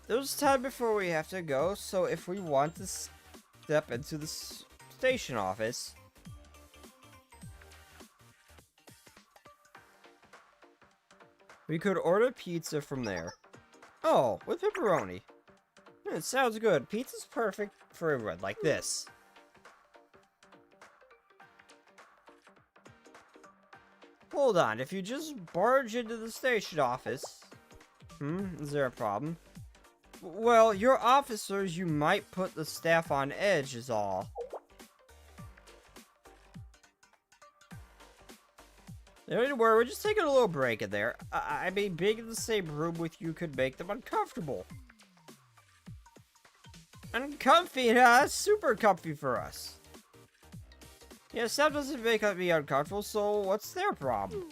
There's time before we have to go, so if we want to step into the station office... We could order pizza from there. Oh, with pepperoni. It sounds good. Pizza's perfect for everyone like this. Hold on, if you just barge into the station office... is there a problem? Well, your officers, you might put the staff on edge is all. Don't worry, we're just taking a little break in there. I mean, being in the same room with you could make them uncomfortable. Uncomfy, huh? Super comfy for us. Yeah, Sam doesn't make me uncomfortable, so what's their problem?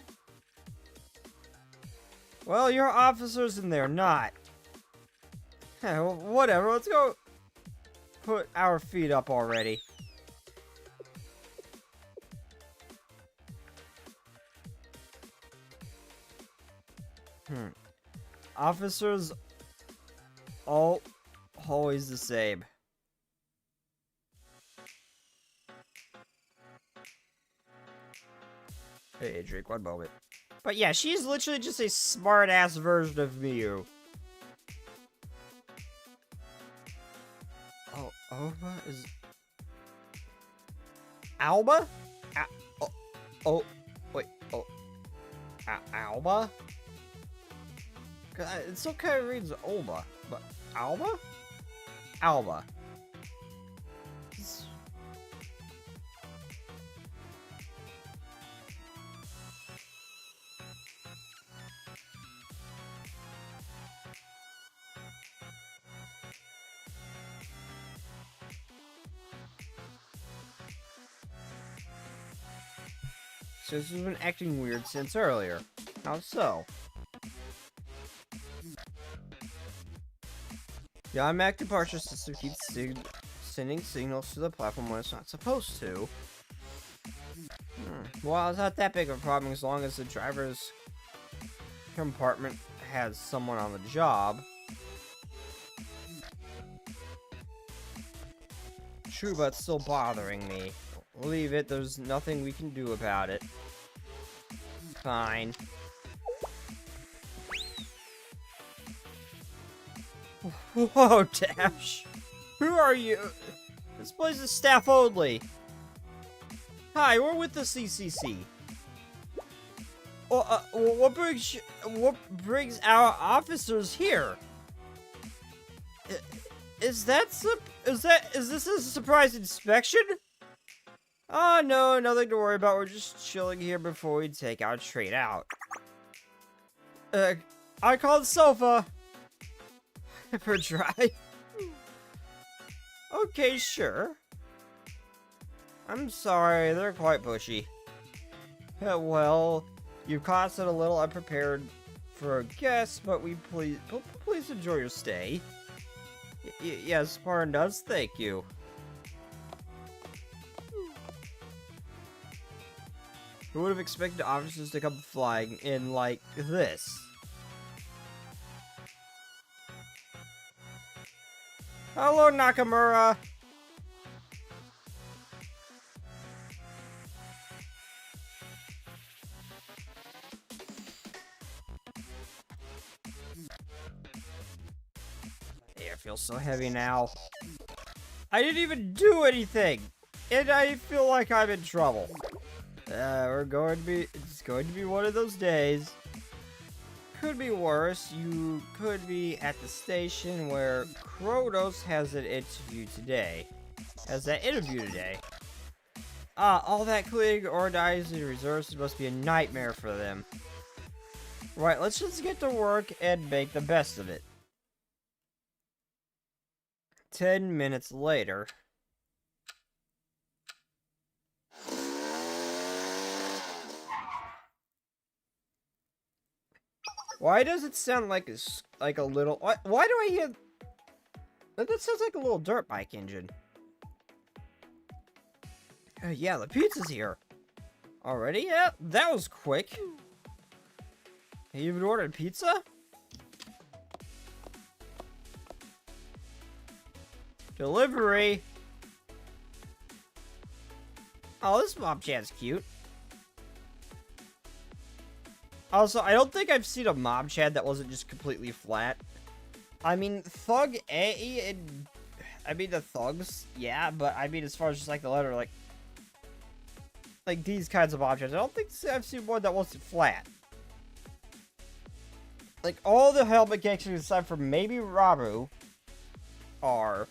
Well, your officers and they're not. Well, whatever, let's go put our feet up already. Officers, always the same. Hey, Drake, one moment. But yeah, she's literally just a smart-ass version of Miyu. Oh, Alba is... Alba? Alba? It still kind of reads Olba, but Alba? Alba. So this has been acting weird since earlier. How so? The automatic departure system keeps sending signals to the platform when it's not supposed to. Well, it's not that big of a problem as long as the driver's compartment has someone on the job. True, but it's still bothering me. Leave it, there's nothing we can do about it. Fine. Whoa, Dash! Who are you? This place is staff only. Hi, we're with the CCC. Well, what brings our officers here? Is this a surprise inspection? Oh no, nothing to worry about. We're just chilling here before we take our train out. I called sofa for drive. Okay, sure. I'm sorry, they're quite pushy. Well, you cost it a little unprepared for a guest, but please enjoy your stay. Yes, pardon us, thank you. Who would have expected officers to come flying in like this? Hello, Nakamura! Air feels so heavy now. I didn't even do anything! And I feel like I'm in trouble. It's going to be one of those days. Could be worse. You could be at the station where Kronos has an interview today. All that cleaning, organizing, resources must be a nightmare for them. Right, let's just get to work and make the best of it. 10 minutes later. Why does it sound like a little... Why do I hear... That sounds like a little dirt bike engine. Yeah, the pizza's here. Already? Yeah, that was quick. You even ordered pizza? Delivery. Oh, this Mob Chat's cute. Also, I don't think I've seen a Mob Chat that wasn't just completely flat. I mean, Thug A and... I mean, the Thugs, yeah, but I mean, as far as just, like, the letter, like these kinds of objects, I don't think I've seen one that wasn't flat. Like, all the helmet gangsters, aside from maybe Rabu, are...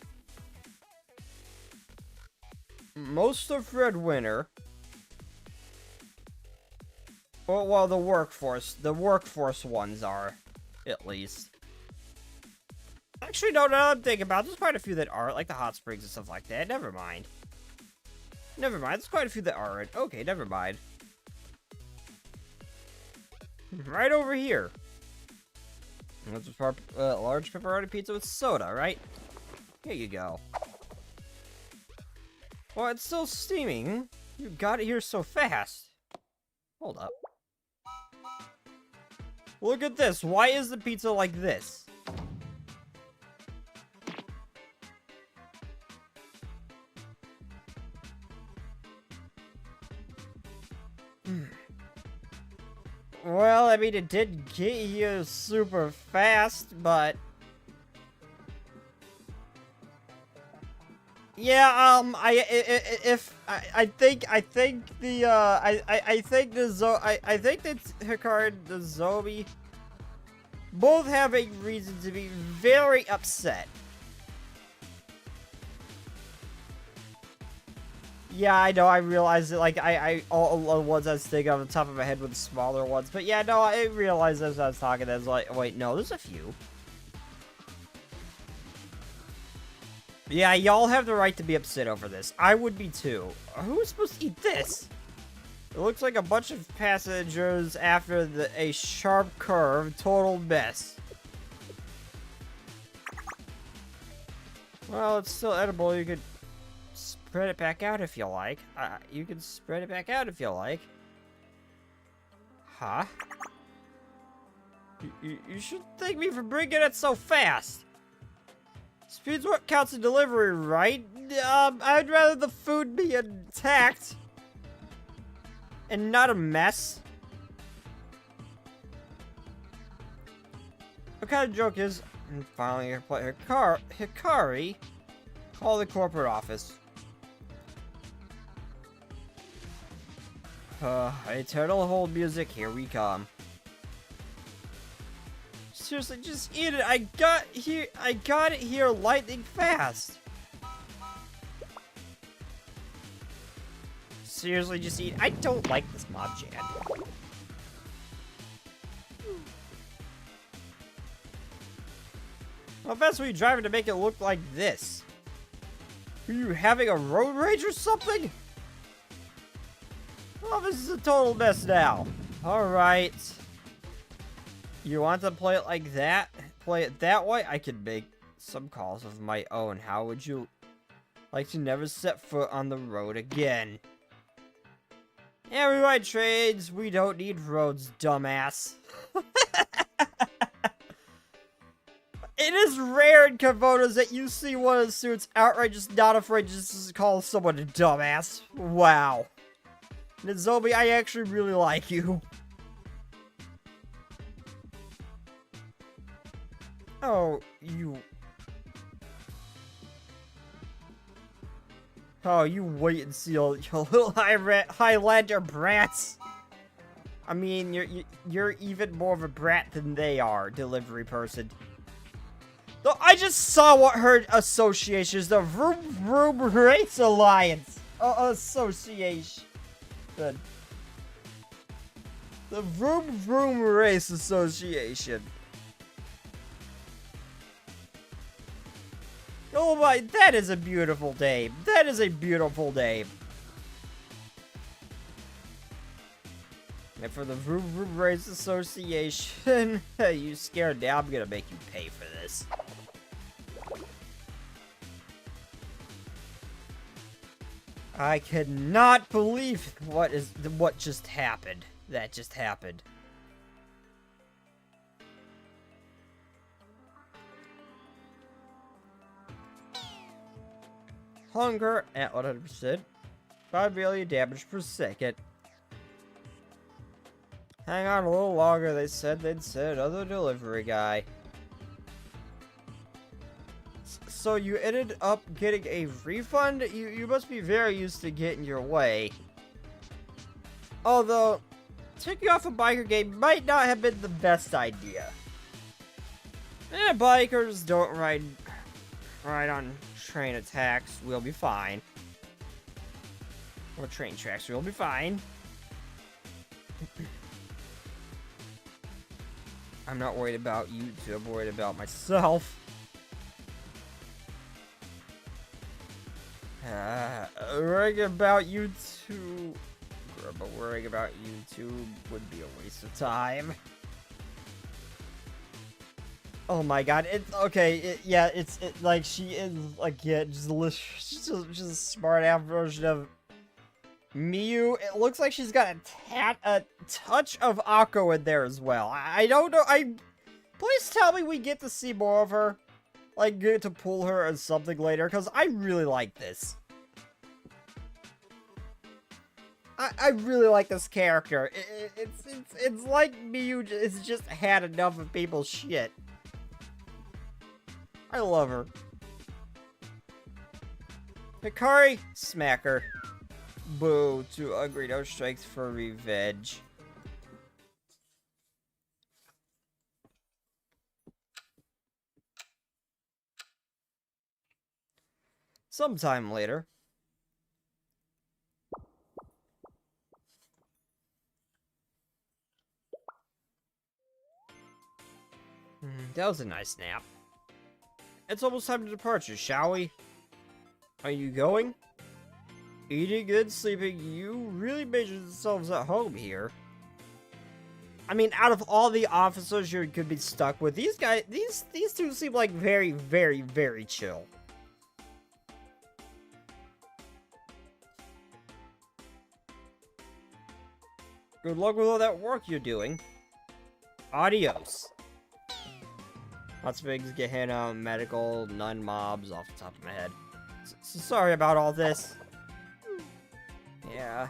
most of Red Winter... Well, the workforce ones are, at least. Actually, no, now that I'm thinking about it, there's quite a few that aren't, like the hot springs and stuff like that. Never mind. There's quite a few that aren't. Okay, never mind. Right over here. That's a large pepperoni pizza with soda, right? Here you go. Well, it's still steaming. You got it here so fast. Hold up. Look at this. Why is the pizza like this? Well, I mean, it did get here super fast, but... Yeah, I think that Hikari and the Zombie both have a reason to be very upset. Yeah, I know, I realized it, like, all the ones I was thinking on the top of my head were the smaller ones, but yeah, no, I realized as I was talking, I was like, wait, no, there's a few. Yeah, y'all have the right to be upset over this. I would be too. Who's supposed to eat this? It looks like a bunch of passengers after a sharp curve. Total mess. Well, it's still edible. You could spread it back out if you like. You can spread it back out if you like. Huh? You should thank me for bringing it so fast. Speed's what counts in delivery, right? I'd rather the food be intact and not a mess. What kind of joke is, finally gonna play Hikari, call the corporate office. Eternal hold music, here we come. Seriously, just eat it. I got it here lightning fast. Seriously, just eat. I don't like this mob chat. How fast were you driving to make it look like this? Are you having a road rage or something? Well, this is a total mess now. Alright. You want to play it like that? Play it that way? I could make some calls of my own. How would you like to never set foot on the road again? Yeah, we ride trains. We don't need roads, dumbass. It is rare in Kavonas that you see one of the suits outright just not afraid just to call someone a dumbass. Wow. Nizomi, I actually really like you. Oh, you wait and see your little Highlander brats. I mean, you're even more of a brat than they are, delivery person. Though I just saw what her association is, the Vroom Vroom Race Alliance Association. The Vroom Vroom Race Association. Oh my, that is a beautiful name. That is a beautiful name. And for the Vroom Vroom Race Association, you scared now? I'm gonna make you pay for this. I cannot believe what just happened. That just happened. Hunger at 100%. 5 billion damage per second. Hang on a little longer, they said they'd send another delivery guy. So you ended up getting a refund? You must be very used to getting your way. Although, taking off a biker game might not have been the best idea. Bikers don't ride on train attacks. We'll be fine. Or train tracks. We'll be fine. I'm not worried about you two. I'm worried about myself. Worrying about you two, but worrying about you two would be a waste of time. Oh my god, it's okay. It's like she is like she's just a smart ass version of Miyu. It looks like she's got a touch of Akko in there as well. I don't know. Please tell me we get to see more of her. Like, get to pull her as something later, because I really like this. I really like this character. It's like Miyu has just had enough of people's shit. I love her. Hikari, smacker. Boo, too ugly, no strength for revenge. Sometime later. That was a nice nap. It's almost time to departure, shall we? Are you going? Eating and sleeping, you really made yourselves at home here. I mean, out of all the officers you could be stuck with, these guys, these two seem like very, very, very chill. Good luck with all that work you're doing. Adios. Lots of things get handed out, medical, none mobs off the top of my head. So sorry about all this. Yeah.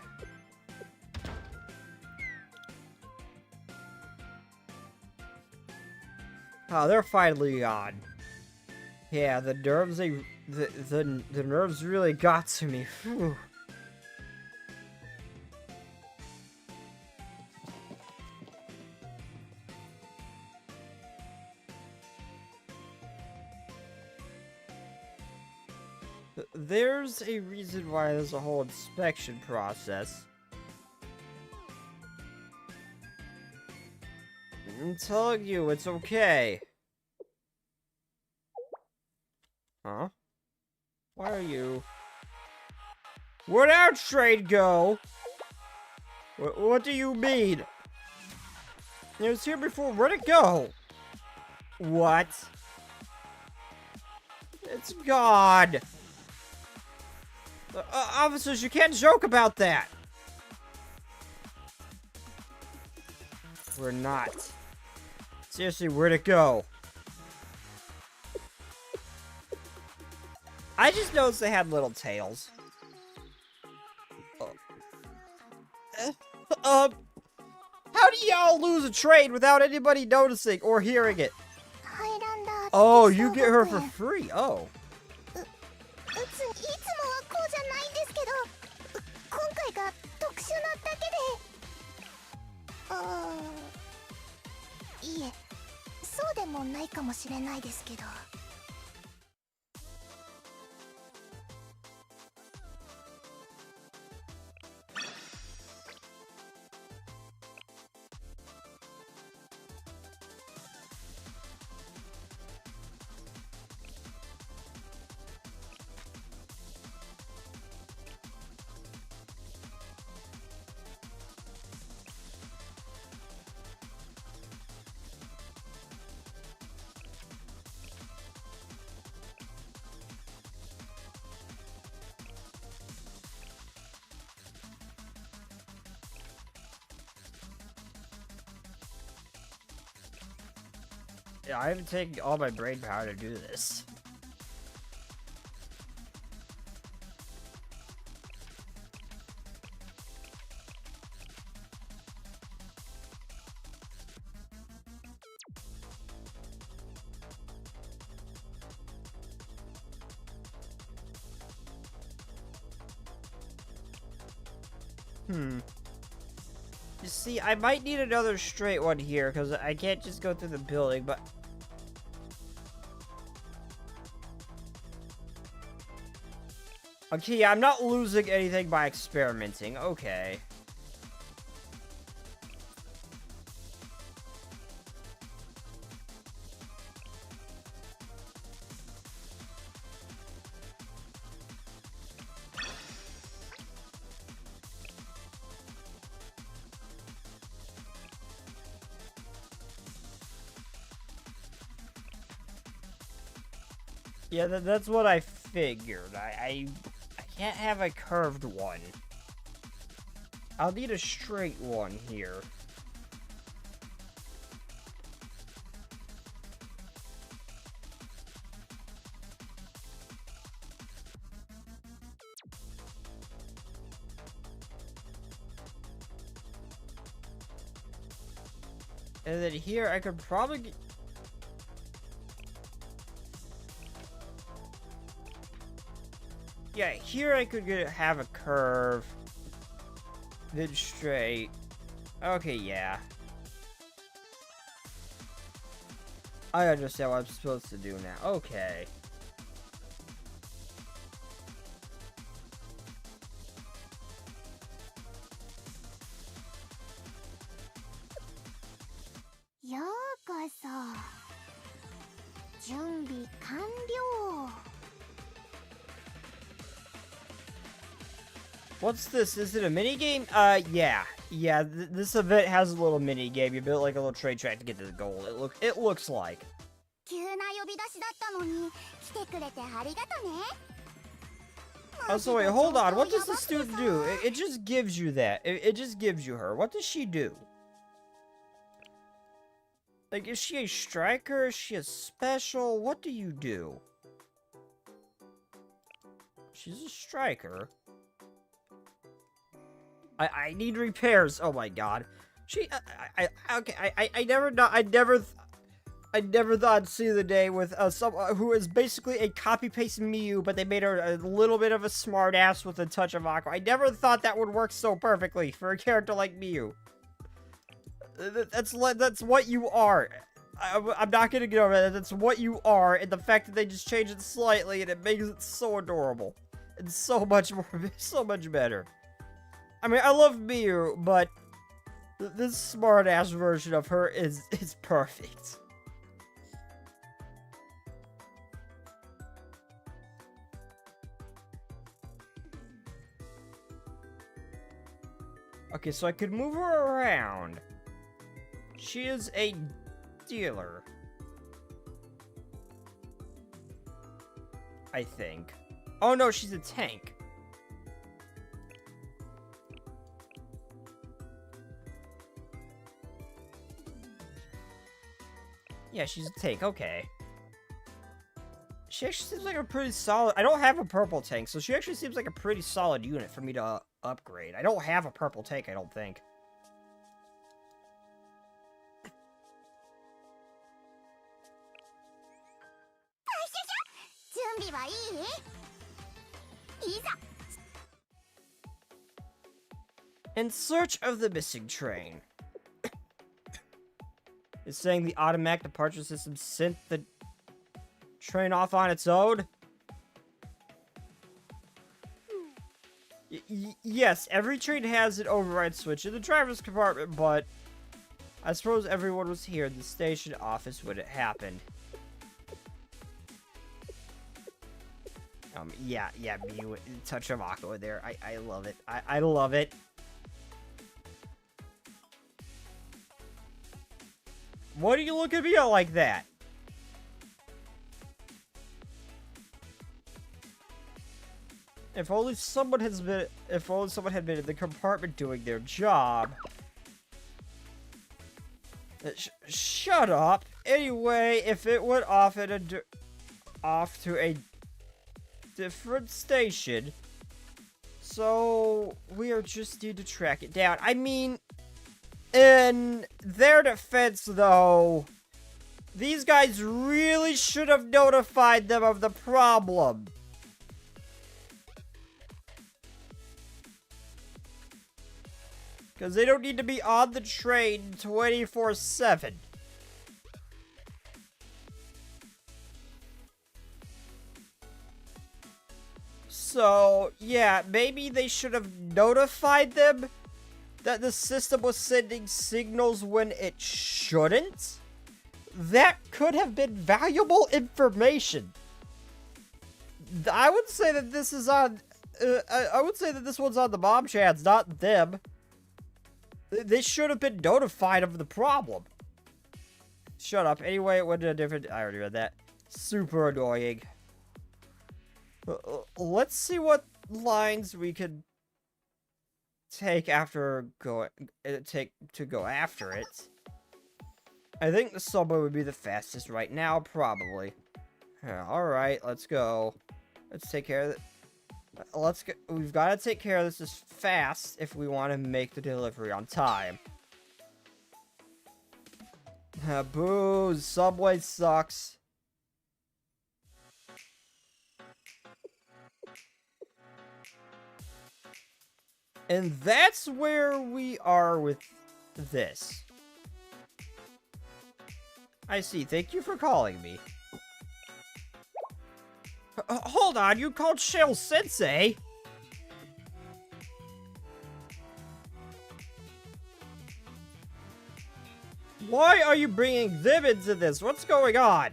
Oh, they're finally gone. Yeah, the nerves, the nerves really got to me. Whew. There's a reason why there's a whole inspection process. I'm telling you, it's okay. Huh? Why are you? Where'd our trade go? What do you mean? It was here before, where'd it go? What? It's gone. Officers, you can't joke about that. We're not. Seriously, where'd it go? I just noticed they had little tails. How do y'all lose a trade without anybody noticing or hearing it? Highlander. Oh, you get her for free. Oh. Yeah, I haven't taken all my brain power to do this. You see, I might need another straight one here, because I can't just go through the building, but... Okay, yeah, I'm not losing anything by experimenting. Okay. Yeah, that's what I figured. I can't have a curved one. I'll need a straight one here. And then here I could probably get... Yeah, here I could have a curve. Then straight. Okay, yeah. I understand what I'm supposed to do now. Okay. What's this? Is it a mini game? Yeah. Yeah, this event has a little mini game. You build like a little train track to get to the goal. It looks like. 急な呼び出しだったのに来てくれてありがとね。 Oh, so wait, hold on. What does this dude do? It just gives you that. It just gives you her. What does she do? Like, is she a striker? Is she a special? What do you do? She's a striker. I need repairs. Oh my god. She, I never thought I'd see the day with someone who is basically a copy-paste Miyu, but they made her a little bit of a smartass with a touch of Aqua. I never thought that would work so perfectly for a character like Miyu. That's what you are. I'm not gonna get over that. That's what you are, and the fact that they just changed it slightly and it makes it so adorable and so much more, so much better. I mean, I love Miyu, but this smart-ass version of her is perfect. Okay, so I could move her around. She is a dealer. I think. Oh no, she's a tank. Yeah, she's a tank, okay. She actually seems like a pretty solid... I don't have a purple tank, so she actually seems like a pretty solid unit for me to upgrade. I don't have a purple tank, I don't think. In search of the missing train. It's saying the automatic departure system sent the train off on its own? Yes, every train has an override switch in the driver's compartment, but I suppose everyone was here in the station office when it happened. Yeah, Miyu, touch of Aqua there. I love it. I love it. What do you look at me like that? If only someone had been in the compartment doing their job. Shut up. Anyway, if it went off off to a different station, so we are just need to track it down. I mean, in their defense, though, these guys really should have notified them of the problem. Because they don't need to be on the train 24/7. So, yeah, maybe they should have notified them that the system was sending signals when it shouldn't. That could have been valuable information. I would say that this is on... I would say that this one's on the mom chats, not them. They should have been notified of the problem. Shut up. Anyway, it went to a different... I already read that. Super annoying. Let's see what lines we could take after go after it. I think the subway would be the fastest right now, probably. Yeah, all right, let's go. Let's take care of it. Let's go. We've got to take care of this as fast if we want to make the delivery on time. Boo! Subway sucks. And that's where we are with this. I see. Thank you for calling me. Hold on, you called Shell Sensei? Why are you bringing them into this? What's going on?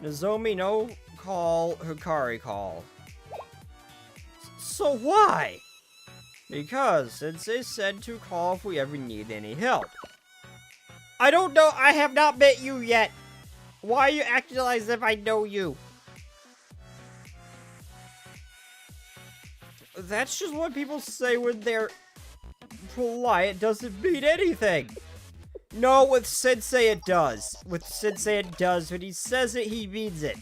Nozomi no call, Hikari call. So why? Because Sensei said to call if we ever need any help. I don't know, I have not met you yet. Why are you acting as if I know you? That's just what people say when they're polite. It doesn't mean anything. No, with Sensei it does. With Sensei it does. When he says it, he means it.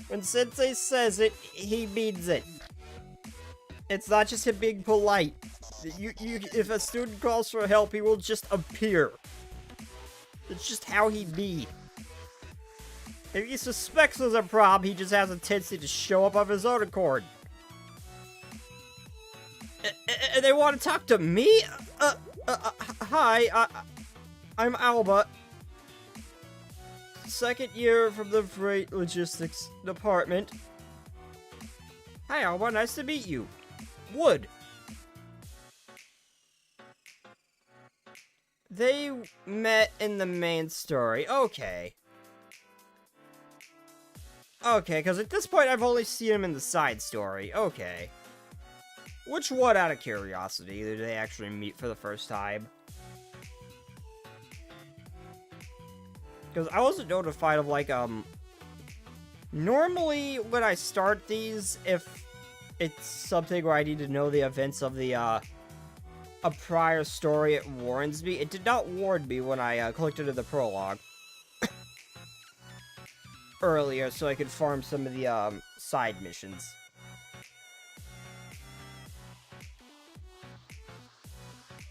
When Sensei says it, he means it. It's not just him being polite. If a student calls for help, he will just appear. It's just how he be. If he suspects there's a problem, he just has a tendency to show up of his own accord. And they want to talk to me? Hi, I'm Alba. Second year from the Freight Logistics Department. Hi, Alba, nice to meet you. Wood. They met in the main story. Okay. Okay, because at this point I've only seen him in the side story. Okay. Which one, out of curiosity, did they actually meet for the first time? Because I wasn't notified of, like, normally when I start these, if it's something where I need to know the events of the, a prior story, it warns me. It did not warn me when I, clicked into the prologue. Earlier, so I could farm some of the, side missions.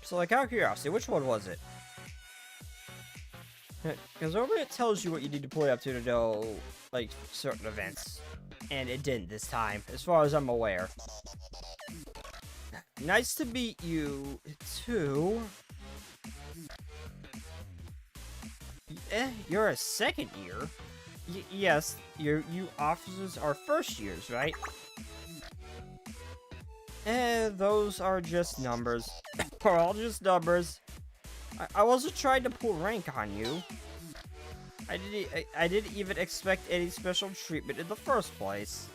So, like, out of curiosity, which one was it? Because over it tells you what you need to play up to know, like, certain events. And it didn't this time, as far as I'm aware. Nice to meet you, too. You're a second year? Yes, you officers are first years, right? Those are just numbers. Are all just numbers. I wasn't trying to pull rank on you. I didn't even expect any special treatment in the first place.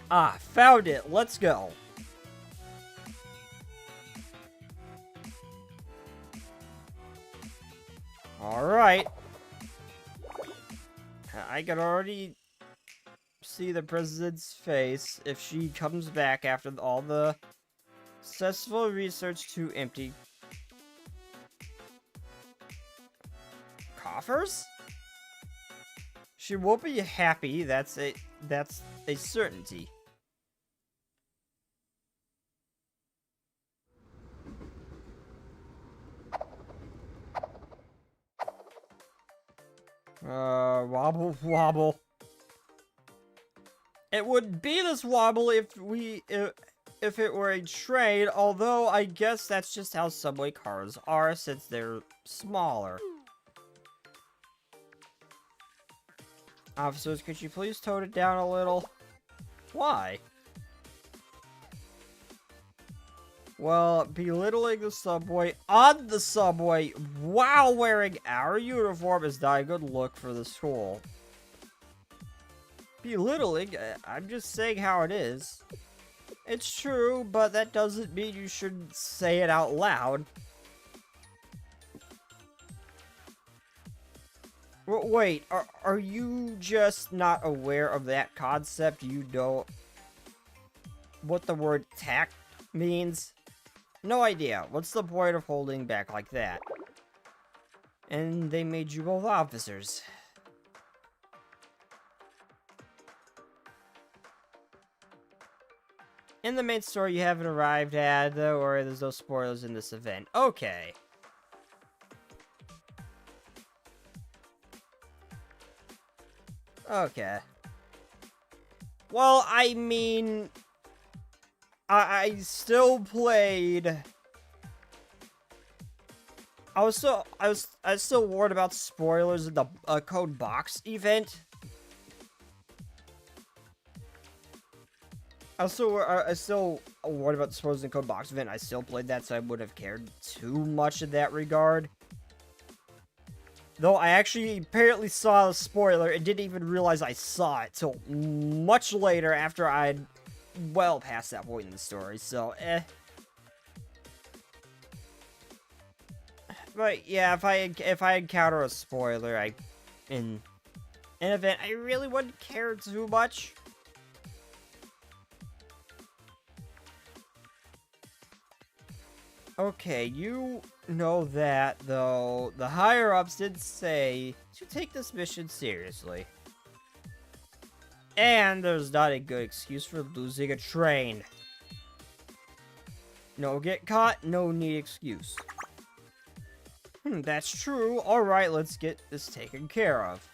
Ah, found it. Let's go. Alright. I can already see the president's face if she comes back after all the successful research to empty coffers? She won't be happy, that's a certainty. Wobble wobble. It would be this wobble if it were a train, although I guess that's just how subway cars are since they're smaller. Officers, could you please tone it down a little? Why? Well, belittling the subway on the subway while wearing our uniform is not a good look for the school. Belittling? I'm just saying how it is. It's true, but that doesn't mean you shouldn't say it out loud. Wait, are you just not aware of that concept? You know what the word tact means? No idea. What's the point of holding back like that? And they made you both officers. In the main story you haven't arrived at, though, or there's no spoilers in this event. Okay. Okay. Well, I mean, I still played. I was still worried about spoilers in the Code Box event. I was still worried about the spoilers in the Code Box event. I still played that, so I wouldn't have cared too much in that regard. Though I actually apparently saw a spoiler and didn't even realize I saw it till much later after I'd well past that point in the story, so But yeah, if I encounter a spoiler in an event, I really wouldn't care too much. Okay, you know that, though, the higher-ups did say to take this mission seriously. And there's not a good excuse for losing a train. No get caught, no need excuse. That's true. Alright, let's get this taken care of.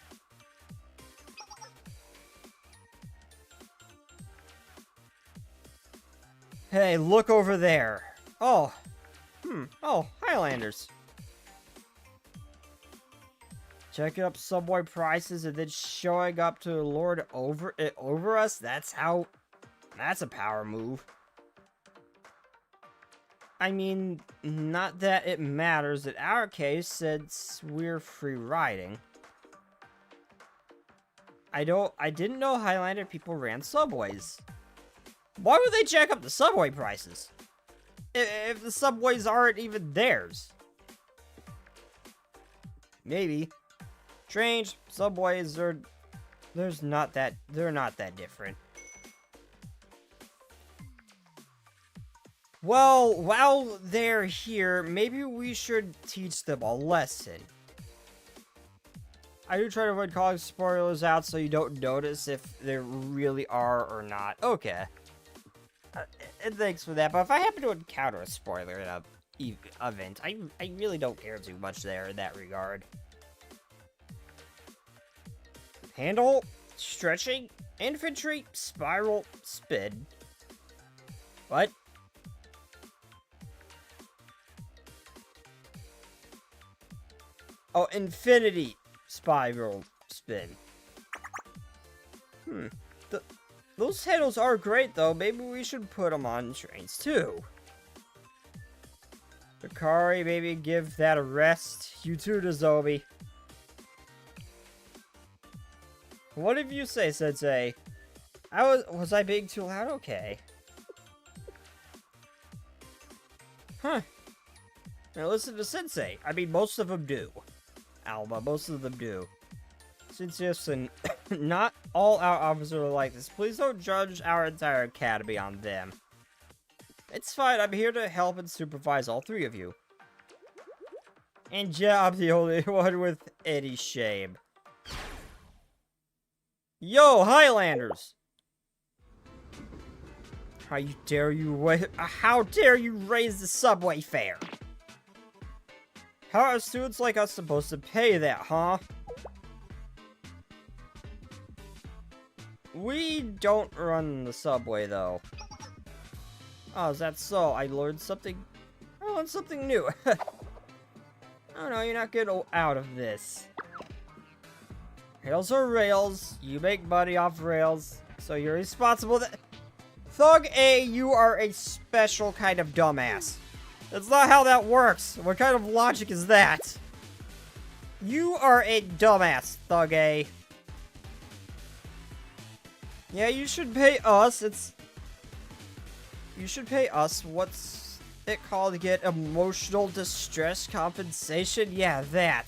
Hey, look over there. Oh. Oh, Highlanders. Checking up subway prices and then showing up to lord over us? That's a power move. I mean, not that it matters in our case, since we're free riding. I didn't know Highlander people ran subways. Why would they jack up the subway prices? If the subways aren't even theirs. Maybe. Trains, subways, they're not that different. Well, while they're here, maybe we should teach them a lesson. I do try to avoid calling spoilers out so you don't notice if they really are or not. Okay. And thanks for that, but if I happen to encounter a spoiler in a event, I really don't care too much there in that regard. Handle, stretching, infantry, spiral, spin. What? Oh, infinity, spiral, spin. Those handles are great, though. Maybe we should put them on trains, too. Hikari, maybe give that a rest. You too, Nozomi. What did you say, Sensei? Was I being too loud? Okay. Huh. Now listen to Sensei. I mean, most of them do. Alba, most of them do. Since listen, not all our officers are like this. Please don't judge our entire academy on them. It's fine, I'm here to help and supervise all three of you. And yeah, I'm the only one with any shame. Yo, Highlanders! How dare you raise the subway fare? How are students like us supposed to pay that, huh? We don't run the subway, though. Oh, is that so? I learned something new. Oh no, you're not getting out of this. Rails are rails. You make money off rails, so you're responsible. Thug A, you are a special kind of dumbass. That's not how that works. What kind of logic is that? You are a dumbass, Thug A. Yeah, you should pay us. You should pay us. What's it called to get emotional distress compensation? Yeah, that.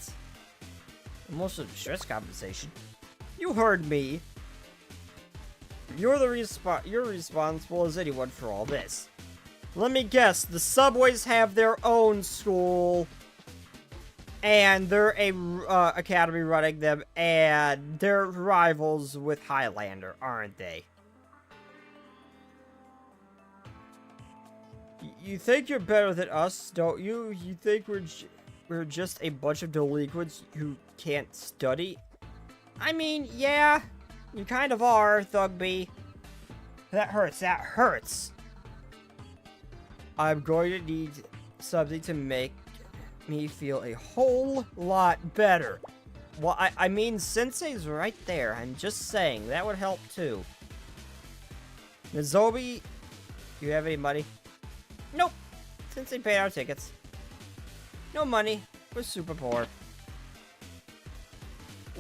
Emotional distress compensation? You heard me. You're responsible as anyone for all this. Let me guess, the subways have their own school, and they're a academy running them, and they're rivals with Highlander, aren't they? You think you're better than us, don't you? You think we're just a bunch of delinquents who can't study? I mean, yeah, you kind of are, Thugby. That hurts, that hurts. I'm going to need something to make me feel a whole lot better. Well, I mean, Sensei's right there. I'm just saying, that would help too. Nozomi, do you have any money? Nope. Sensei paid our tickets. No money. We're super poor.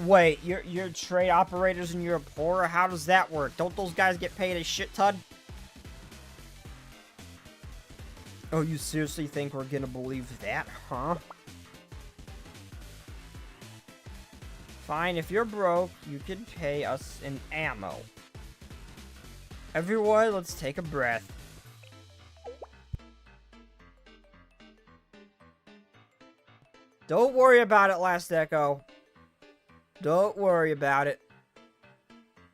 Wait, you're trade operators and you're poor? How does that work? Don't those guys get paid a shit ton? Oh, you seriously think we're gonna believe that, huh? Fine, if you're broke, you can pay us in ammo. Everyone, let's take a breath. Don't worry about it, Last Echo. Don't worry about it.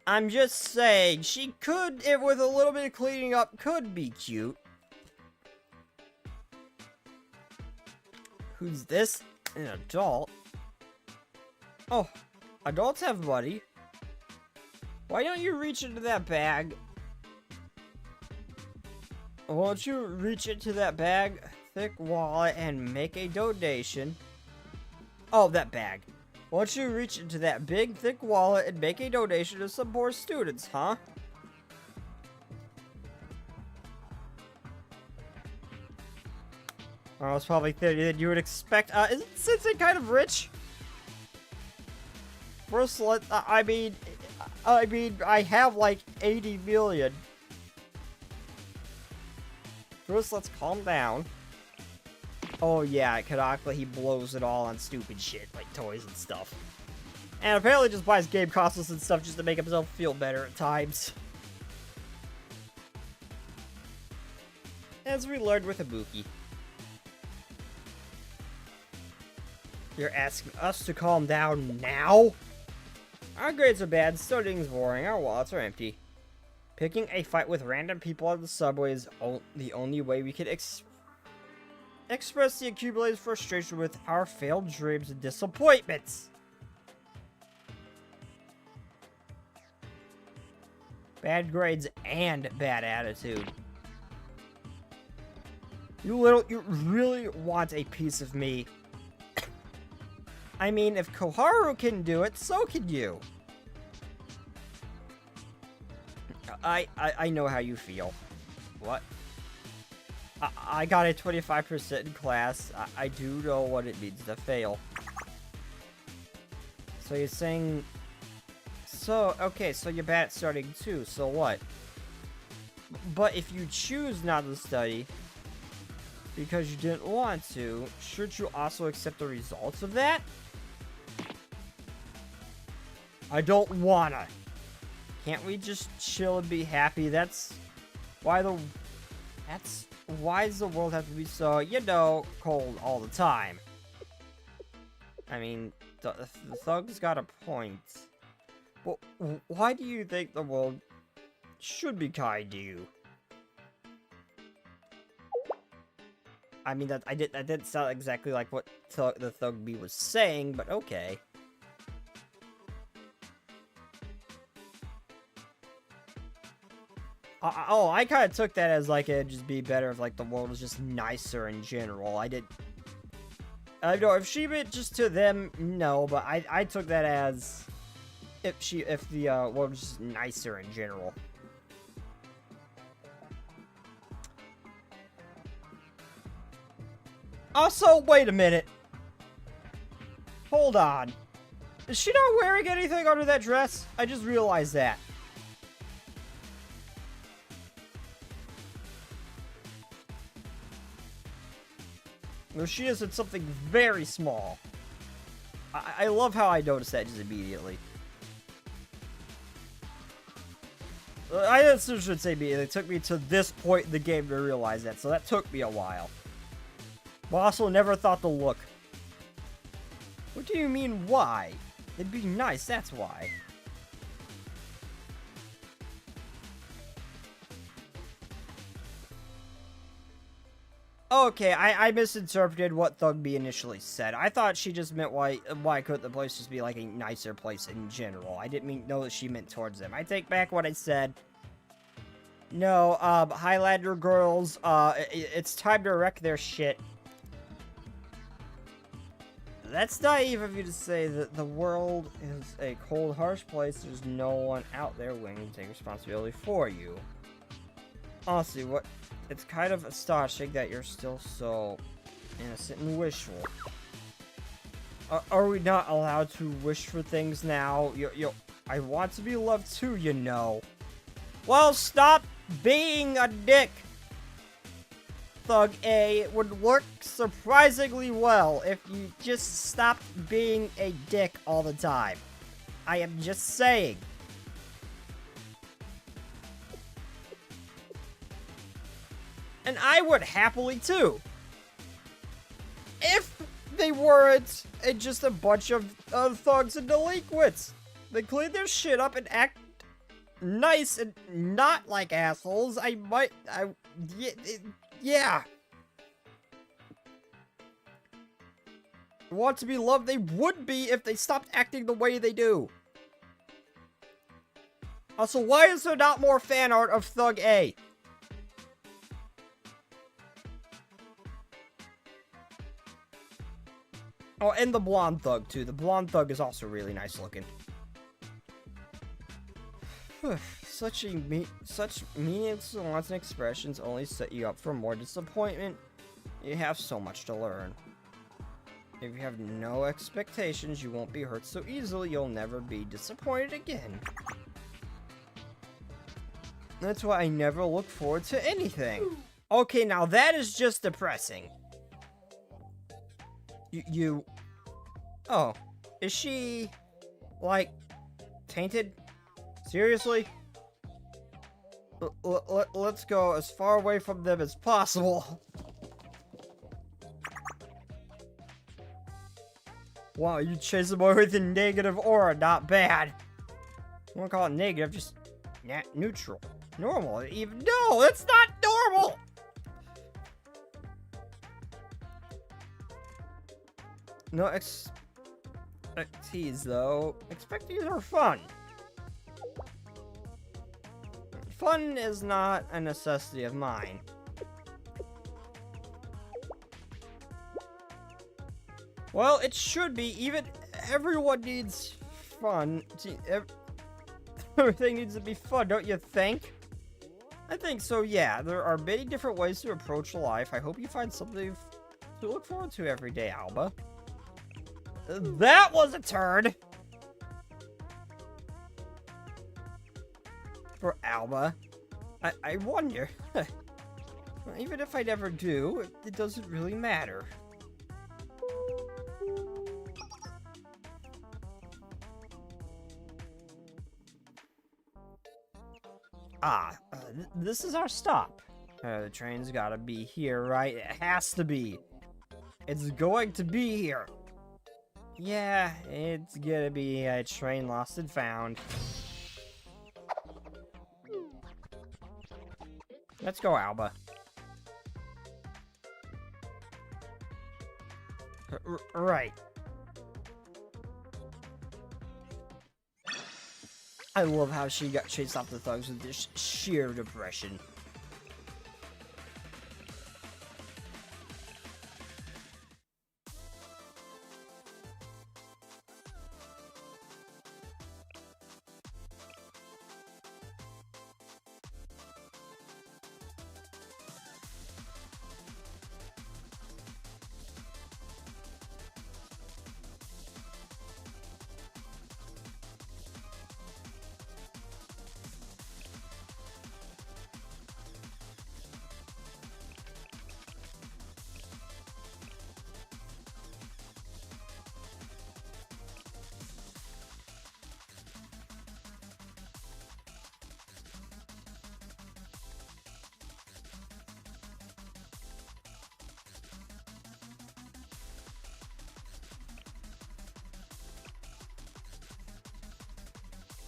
I'm just saying, she could, with a little bit of cleaning up, could be cute. Who's this? An adult? Oh, adults have money. Why don't you reach into that bag? Won't you reach into that bag, thick wallet, and make a donation? Oh, that bag. Won't you reach into that big, thick wallet and make a donation to some poor students, huh? I was probably thinking that you would expect. Isn't Sensei kind of rich? First, I mean, I have like 80 million. First, let's calm down. Oh yeah, Kadakla, he blows it all on stupid shit, like toys and stuff. And apparently just buys game consoles and stuff just to make himself feel better at times. As we learned with Ibuki. You're asking us to calm down now? Our grades are bad, studying's boring, our wallets are empty. Picking a fight with random people on the subway is the only way we can express the accumulated frustration with our failed dreams and disappointments. Bad grades and bad attitude. You really want a piece of me. I mean, if Koharu can do it, so can you. I know how you feel. What? I got a 25% in class. I do know what it means to fail. So you're saying... So, okay, so you're bad at studying too, so what? But if you choose not to study because you didn't want to, shouldn't you also accept the results of that? I don't wanna. Can't we just chill and be happy? That's why does the world have to be so, you know, cold all the time? I mean, the thug's got a point. Well, why do you think the world should be kind to you? I mean, that didn't sound exactly like what the Thugby was saying, but okay. Oh, I kind of took that as like it'd just be better if like the world was just nicer in general. I know if she meant just to them, no, but I took that as if the world was just nicer in general. Also, wait a minute. Hold on. Is she not wearing anything under that dress? I just realized that. No, she is in something very small. I love how I noticed that just immediately. I should say immediately. It took me to this point in the game to realize that, so that took me a while. But also never thought to look. What do you mean, why? It'd be nice, that's why. Okay, I misinterpreted what Thug B initially said. I thought she just meant why couldn't the place just be like a nicer place in general. I didn't know that she meant towards them. I take back what I said. No, Highlander girls, it's time to wreck their shit. That's naive of you to say that the world is a cold, harsh place. There's no one out there willing to take responsibility for you. Honestly, it's kind of astonishing that you're still so innocent and wishful. Are we not allowed to wish for things now? I want to be loved too, you know. Well, stop being a dick. Thug A, it would work surprisingly well if you just stopped being a dick all the time. I am just saying. And I would happily too. If they weren't just a bunch of thugs and delinquents. They clean their shit up and act nice and not like assholes. Yeah. Want to be loved, they would be if they stopped acting the way they do. Also, why is there not more fan art of Thug A? Oh, and the blonde thug, too. The blonde thug is also really nice looking. Such meaningless wants and expressions only set you up for more disappointment. You have so much to learn. If you have no expectations, you won't be hurt so easily. You'll never be disappointed again. That's why I never look forward to anything. Okay, now that is just depressing. Oh, is she, like, tainted? Seriously? Let's go as far away from them as possible. Wow, you chase them away with a negative aura, not bad. I won't call it negative, just neutral. Normal, even, no, that's not normal! No expectees, though. Expectees are fun. Fun is not a necessity of mine. Well, it should be. Even everyone needs fun. Everything needs to be fun, don't you think? I think so, yeah. There are many different ways to approach life. I hope you find something to look forward to every day, Alba. That was a turn! For Alba. I wonder. Even if I never do, it doesn't really matter. This is our stop. The train's gotta be here, right? It has to be. It's going to be here. Yeah, it's gonna be a train lost and found. Let's go, Alba. Right. I love how she got chased off the thugs with this sheer depression.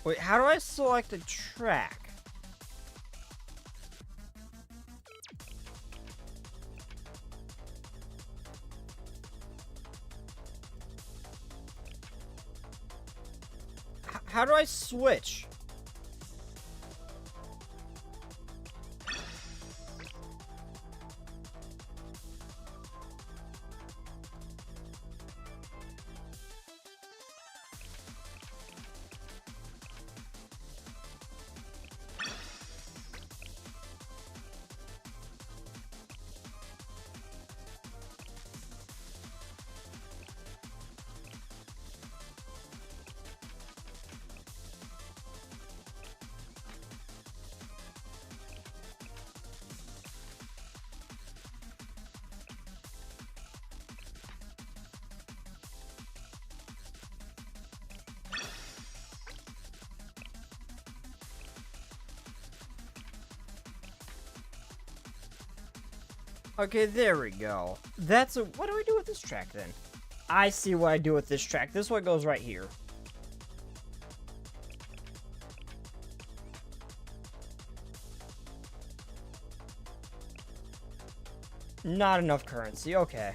Wait, how do I select a track? How do I switch? Okay, there we go. That's a... What do I do with this track, then? I see what I do with this track. This one goes right here. Not enough currency. Okay.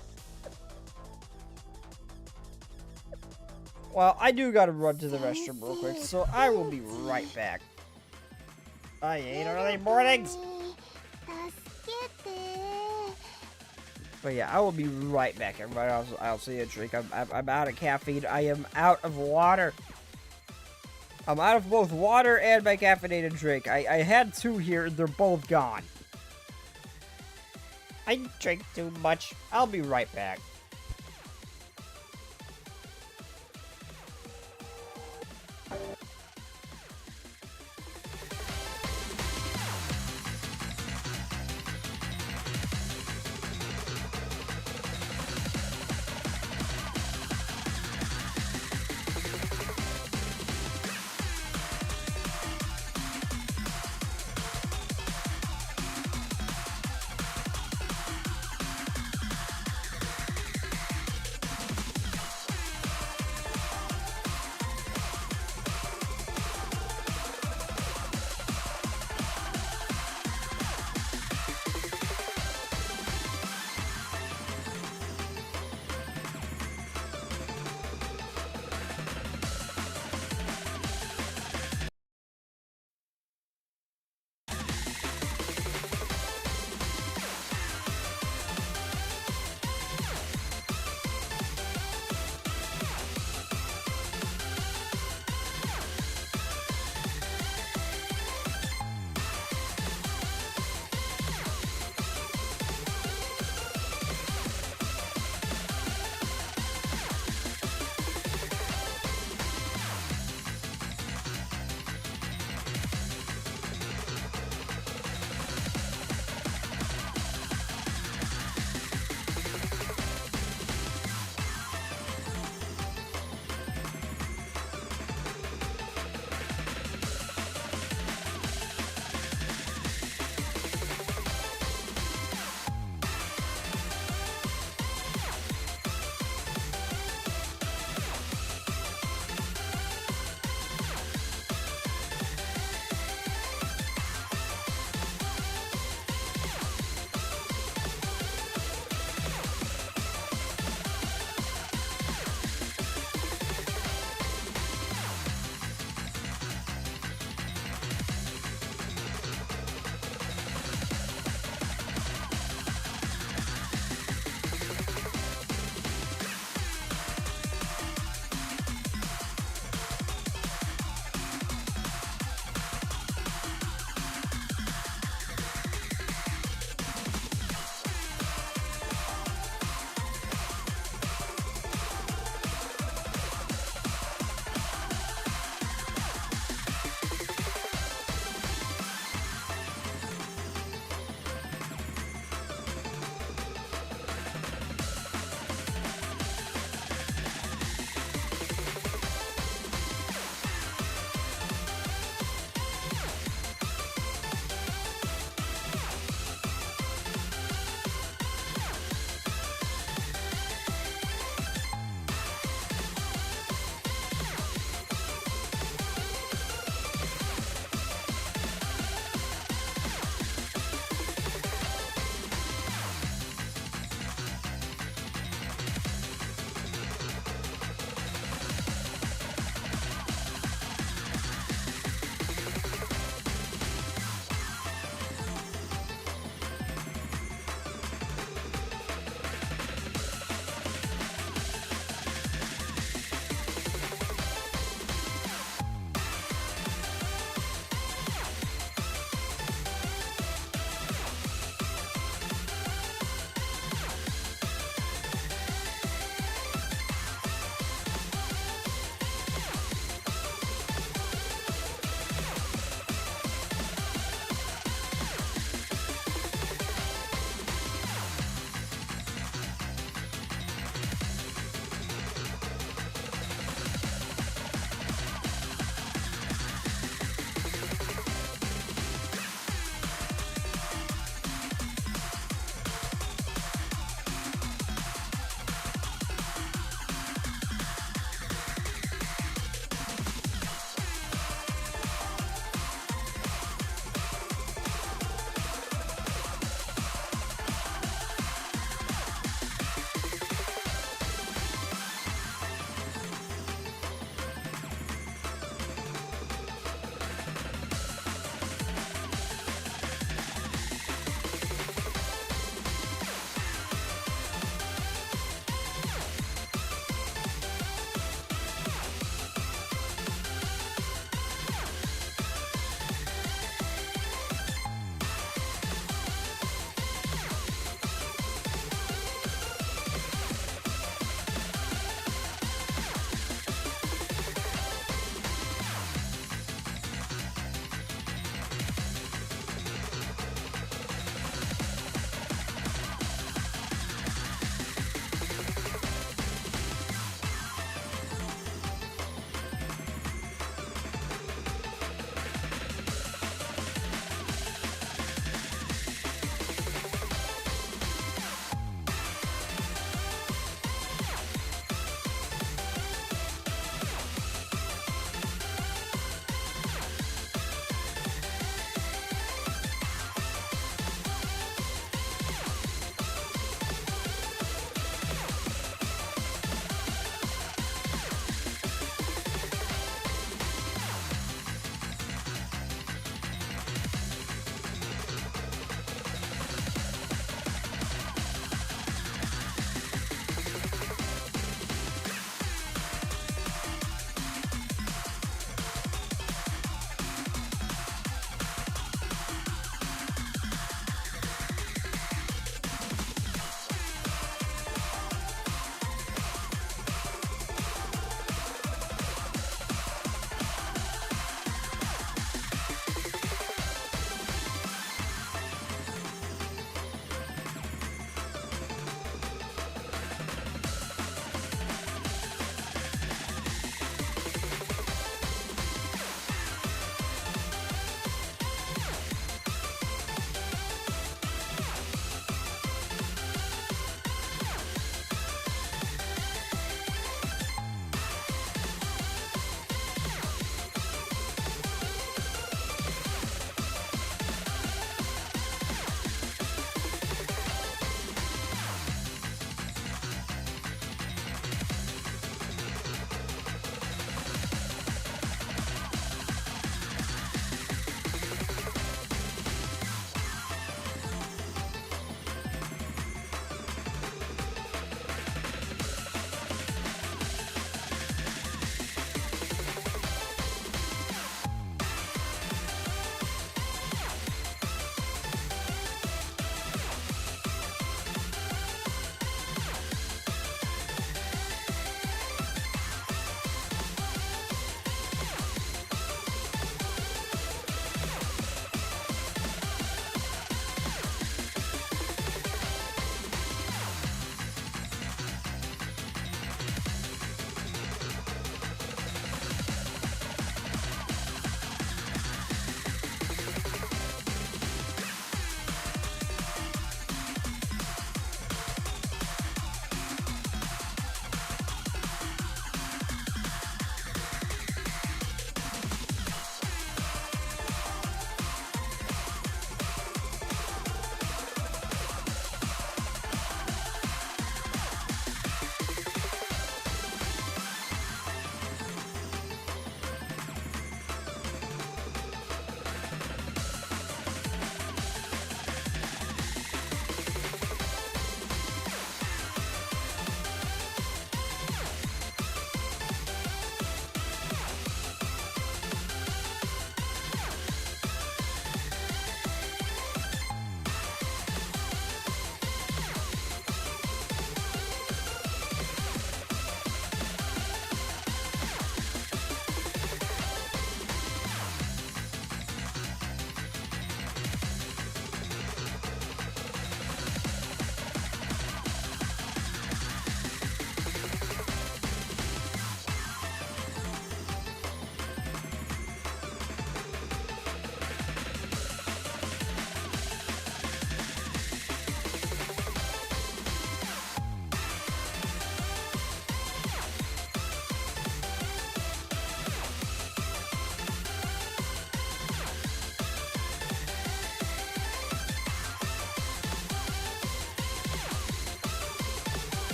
Well, I do gotta run to the restroom real quick, so I will be right back. I hate early mornings! But yeah, I will be right back, everybody. I'll see you a drink. I'm out of caffeine. I am out of water. I'm out of both water and my caffeinated drink. I had 2 here. They're both gone. I drink too much. I'll be right back.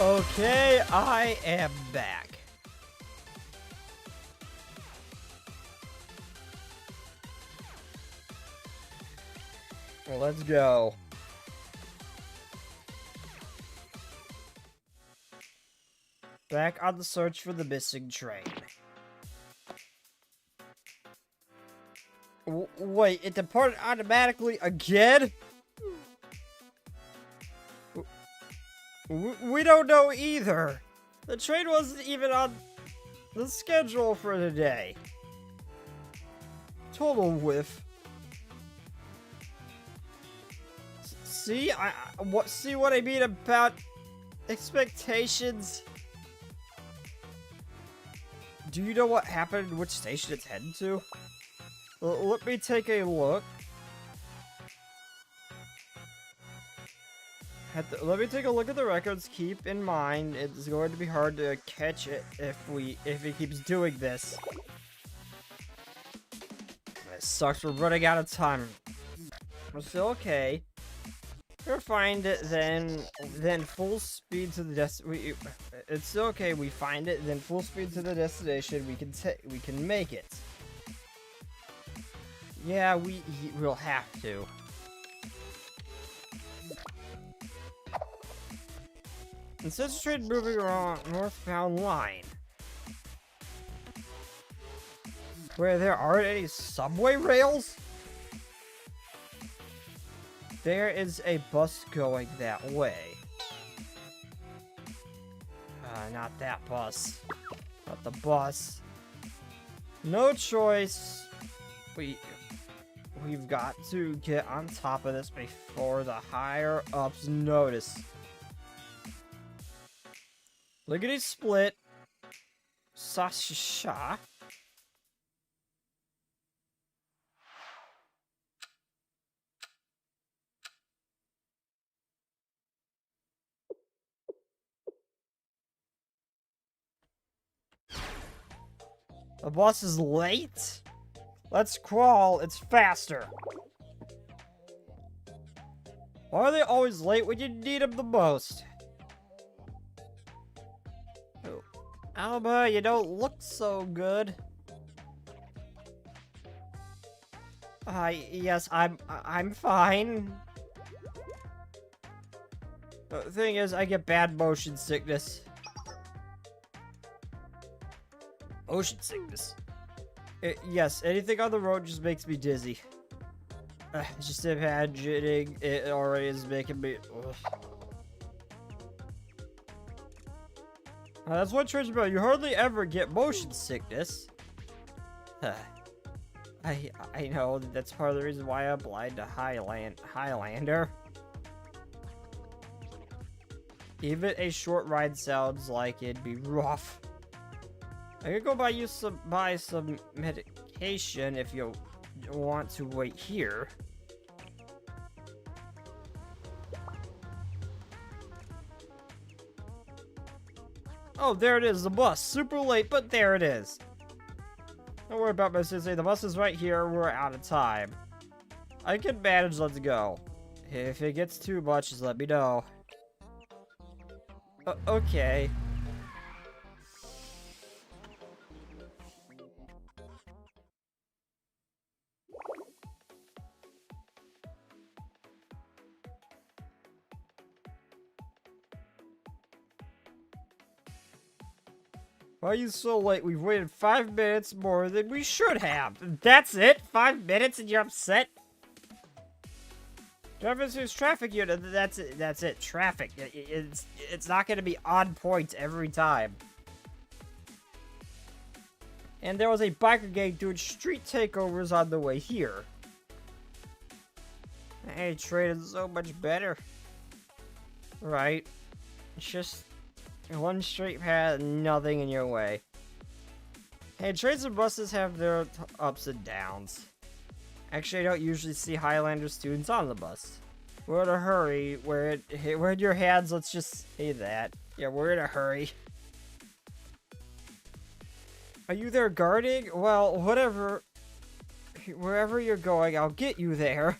Okay, I am back. Well, let's go. Back on the search for the missing train. Wait, it departed automatically again? We don't know either. The train wasn't even on the schedule for today. Total whiff. See, see what I mean about expectations? Do you know what happened and which station it's heading to? Let me take a look. Let me take a look at the records. Keep in mind, it's going to be hard to catch it if he keeps doing this. It sucks. We're running out of time. We're still okay. We'll find it, then full speed to the it's still okay. We find it, then full speed to the destination. We can make it. Yeah, we'll have to. And since the train moving around northbound line, where there aren't any subway rails, there is a bus going that way. Not that bus. Not the bus. No choice. We've got to get on top of this before the higher ups notice. Lickety split. Sasha. The bus is late? Let's crawl, it's faster. Why are they always late when you need them the most? Oh. Alba, you don't look so good. Yes, I'm fine. The thing is, I get bad motion sickness. Motion sickness. Yes, anything on the road just makes me dizzy. Just imagining it already is making me... that's what trains about. You hardly ever get motion sickness. I know that's part of the reason why I applied to Highlander. Even a short ride sounds like it'd be rough. I could go buy some medication if you want to wait here. Oh, there it is, the bus. Super late, but there it is. Don't worry about my sensei. The bus is right here. We're out of time. I can manage. Let's go. If it gets too much, just let me know. Okay. Why are you so late? We've waited 5 minutes more than we should have. That's it? 5 minutes and you're upset? Driver's traffic unit. That's it. That's it. Traffic. It's not going to be on point every time. And there was a biker gang doing street takeovers on the way here. Hey, train is so much better. Right. It's just one straight path, nothing in your way. Hey, trains and buses have their ups and downs. Actually, I don't usually see Highlander students on the bus. We're in a hurry. We're in your hands, let's just say that. Yeah, we're in a hurry. Are you there guarding? Well, whatever. Wherever you're going, I'll get you there.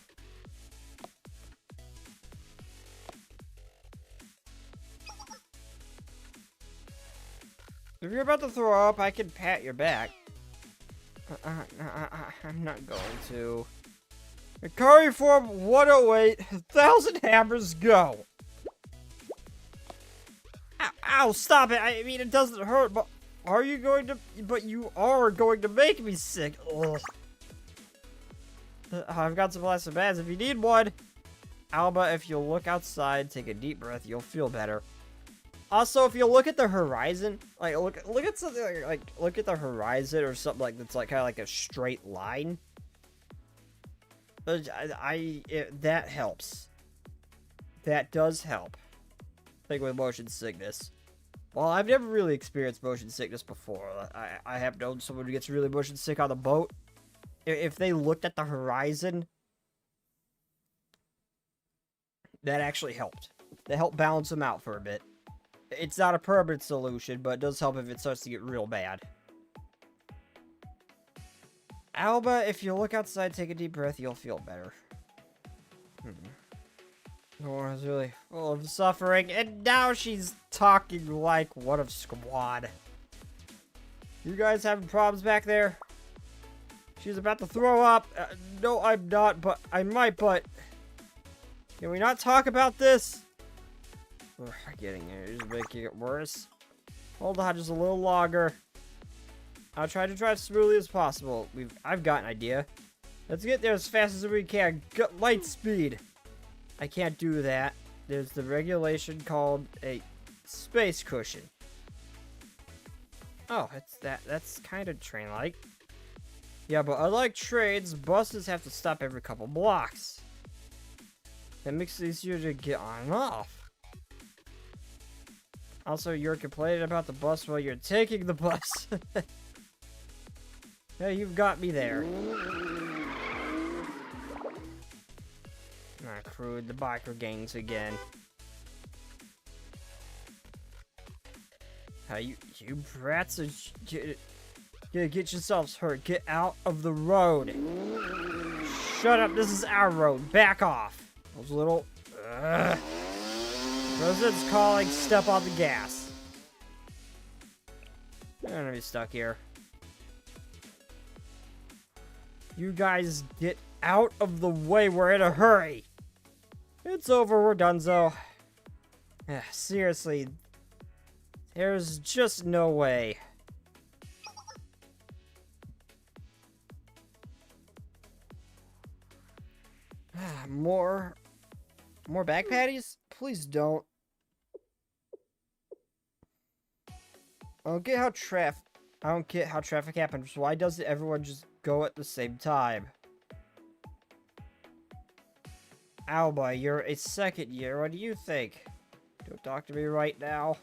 If you're about to throw up, I can pat your back. I'm not going to. Curry form 108, 1,000 hammers, go! Ow, ow, stop it! I mean, it doesn't hurt, but are you going to... But you are going to make me sick. Ugh. I've got some less bads if you need one. Alba, if you look outside, take a deep breath, you'll feel better. Also, if you look at the horizon, like look at something like look at the horizon or something like that's like kind of like a straight line. That helps. That does help. Like with motion sickness. Well, I've never really experienced motion sickness before. I have known someone who gets really motion sick on the boat. If they looked at the horizon, that actually helped. That helped balance them out for a bit. It's not a permanent solution, but it does help if it starts to get real bad. Alba, if you look outside, take a deep breath, you'll feel better. Nora's really full of suffering, and now she's talking like one of Squad. You guys having problems back there? She's about to throw up. No, I'm not, but I might, but... Can we not talk about this? We're getting it. It's making it worse. Hold on just a little longer. I'll try to drive smoothly as possible. I've got an idea. Let's get there as fast as we can. Light speed. I can't do that. There's the regulation called a space cushion. Oh, that's kind of train-like. Yeah, but unlike trains, buses have to stop every couple blocks. That makes it easier to get on and off. Also, you're complaining about the bus while you're taking the bus. Yeah, you've got me there. I crewed the biker gangs again. You brats are get yourselves hurt. Get out of the road. Shut up, this is our road. Back off. Those little... President's calling, step on the gas. I'm gonna be stuck here. You guys get out of the way, we're in a hurry. It's over, we're donezo. Seriously. There's just no way. More back patties? Please don't. I don't get how traffic happens. Why doesn't everyone just go at the same time? Alba, you're a second year. What do you think? Don't talk to me right now.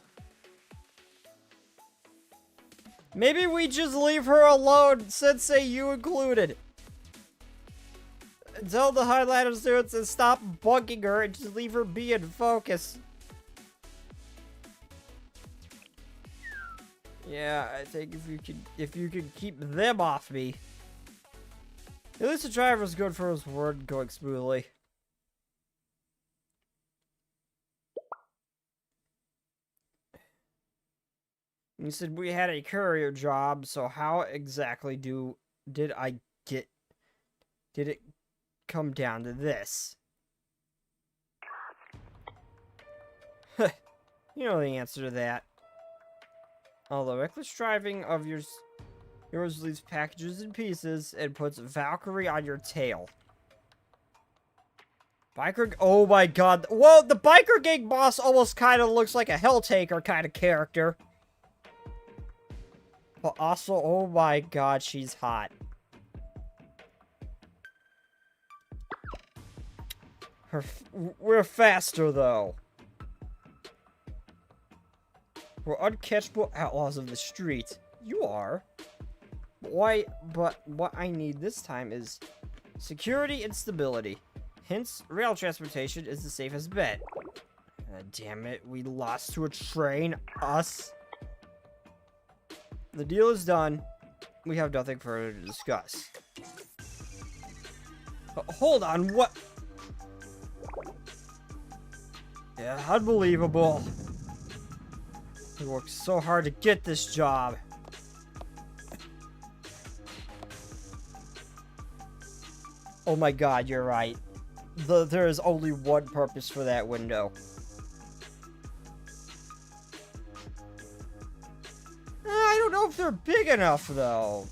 Maybe we just leave her alone, Sensei, you included. Tell the Highlander students to stop bugging her and just leave her be in focus. Yeah, I think if you could keep them off me. At least the driver's good for his word going smoothly. You said we had a courier job, so how exactly did it come down to this? You know the answer to that. Although reckless driving of yours leaves packages in pieces and puts Valkyrie on your tail. Oh my god. Whoa, the biker gang boss almost kind of looks like a Helltaker kind of character. But also, oh my god, she's hot. We're faster, though. We're uncatchable outlaws of the street. You are. But what I need this time is security and stability. Hence, rail transportation is the safest bet. Damn it, we lost to a train. Us. The deal is done. We have nothing further to discuss. Hold on, what? Yeah, unbelievable. I worked so hard to get this job. Oh my god, you're right. There is only one purpose for that window. I don't know if they're big enough, though.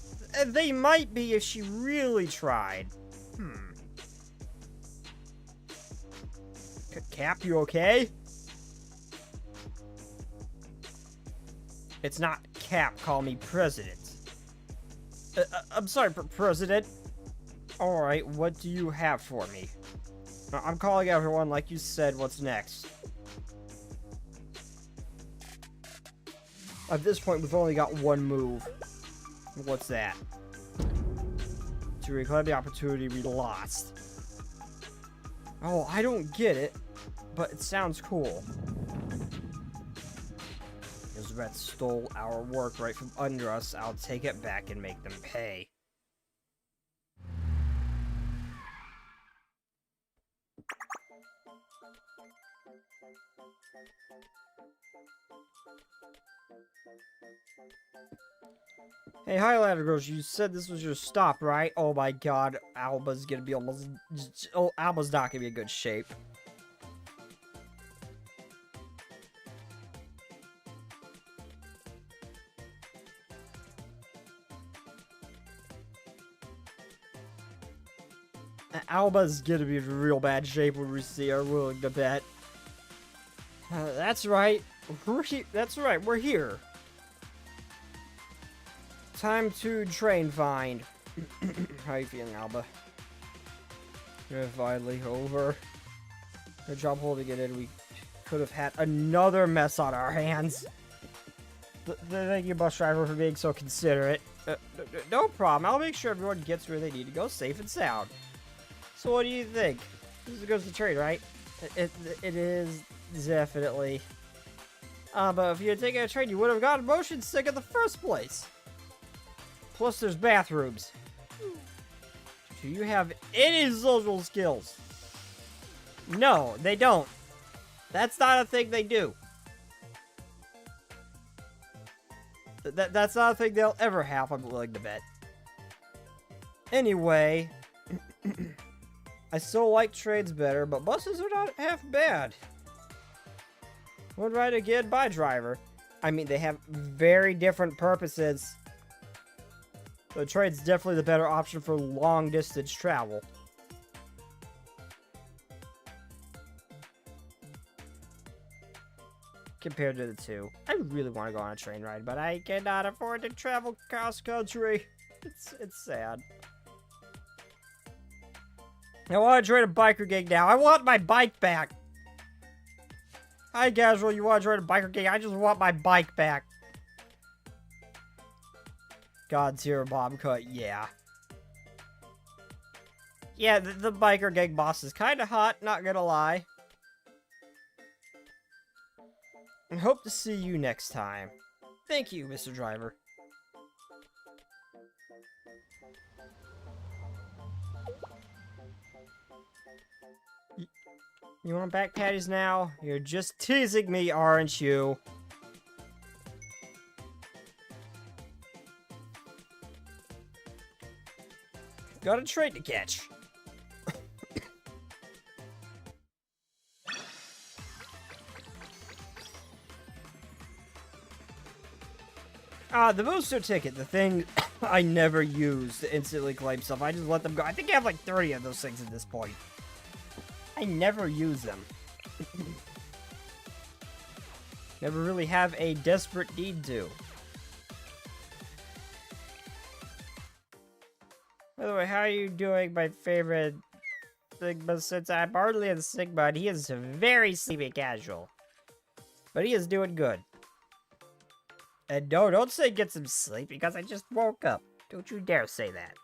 They might be if she really tried. Cap, you okay? It's not Cap, call me President. I'm sorry, President. Alright, what do you have for me? I'm calling everyone like you said, what's next? At this point, we've only got one move. What's that? To reclaim the opportunity we lost. Oh, I don't get it, but it sounds cool. Those rats stole our work right from under us. I'll take it back and make them pay. Hey, Highlander girls, you said this was your stop, right? Oh my god, Alba's gonna be almost... Oh, Alba's not gonna be in good shape. Alba's gonna be in real bad shape when we see her, willing to bet. That's right. That's right, we're here. Time to train find. How you feeling, Alba? You're finally over. Good job holding it in. We could have had another mess on our hands. Thank you, bus driver, for being so considerate. No problem. I'll make sure everyone gets where they need to go safe and sound. So what do you think? This goes to train, right? It is definitely. But if you had taken a train, you would have gotten motion sick in the first place. Plus, there's bathrooms. Do you have any social skills? No, they don't. That's not a thing they do. That's not a thing they'll ever have, I'm willing to bet. Anyway, I still like trains better, but buses are not half bad. One ride again, bye, driver. I mean, they have very different purposes. The train's definitely the better option for long-distance travel. Compared to the two. I really want to go on a train ride, but I cannot afford to travel cross-country. It's sad. I want to join a biker gang now. I want my bike back. Hi, Casual. You want to join a biker gang? I just want my bike back. God's here, Bob Cut. Yeah. Yeah, the biker gang boss is kind of hot, not gonna lie. And hope to see you next time. Thank you, Mr. Driver. You want back patties now? You're just teasing me, aren't you? Got a train to catch. The booster ticket, the thing I never use to instantly claim stuff. I just let them go. I think I have like 30 of those things at this point. I never use them. Never really have a desperate need to. By the way, how are you doing, my favorite Sigma? Since I'm hardly in Sigma, and he is very sleepy casual. But he is doing good. And no, don't say get some sleep, because I just woke up. Don't you dare say that.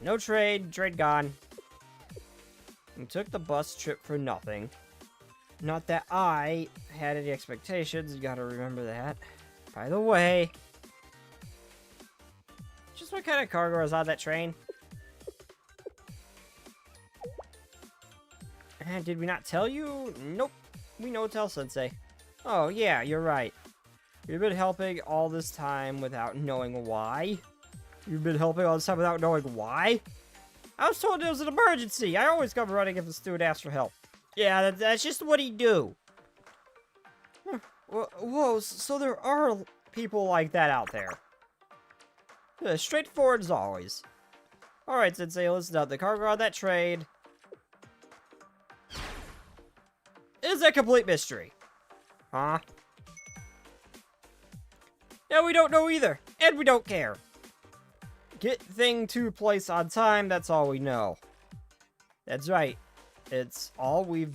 No trade gone. We took the bus trip for nothing. Not that I had any expectations, you gotta remember that. By the way, just what kind of cargo is on that train? Did we not tell you? Nope. We know tell Sensei. Oh, yeah, you're right. You've been helping all this time without knowing why? You've been helping all this time without knowing why? I was told it was an emergency. I always come running if the student asks for help. Yeah, that's just what he do. Whoa, so there are people like that out there. Straightforward as always. Alright, Sensei, listen up. The cargo on that train is a complete mystery. Huh? Yeah, we don't know either. And we don't care. Get thing to place on time, that's all we know. That's right. It's all we've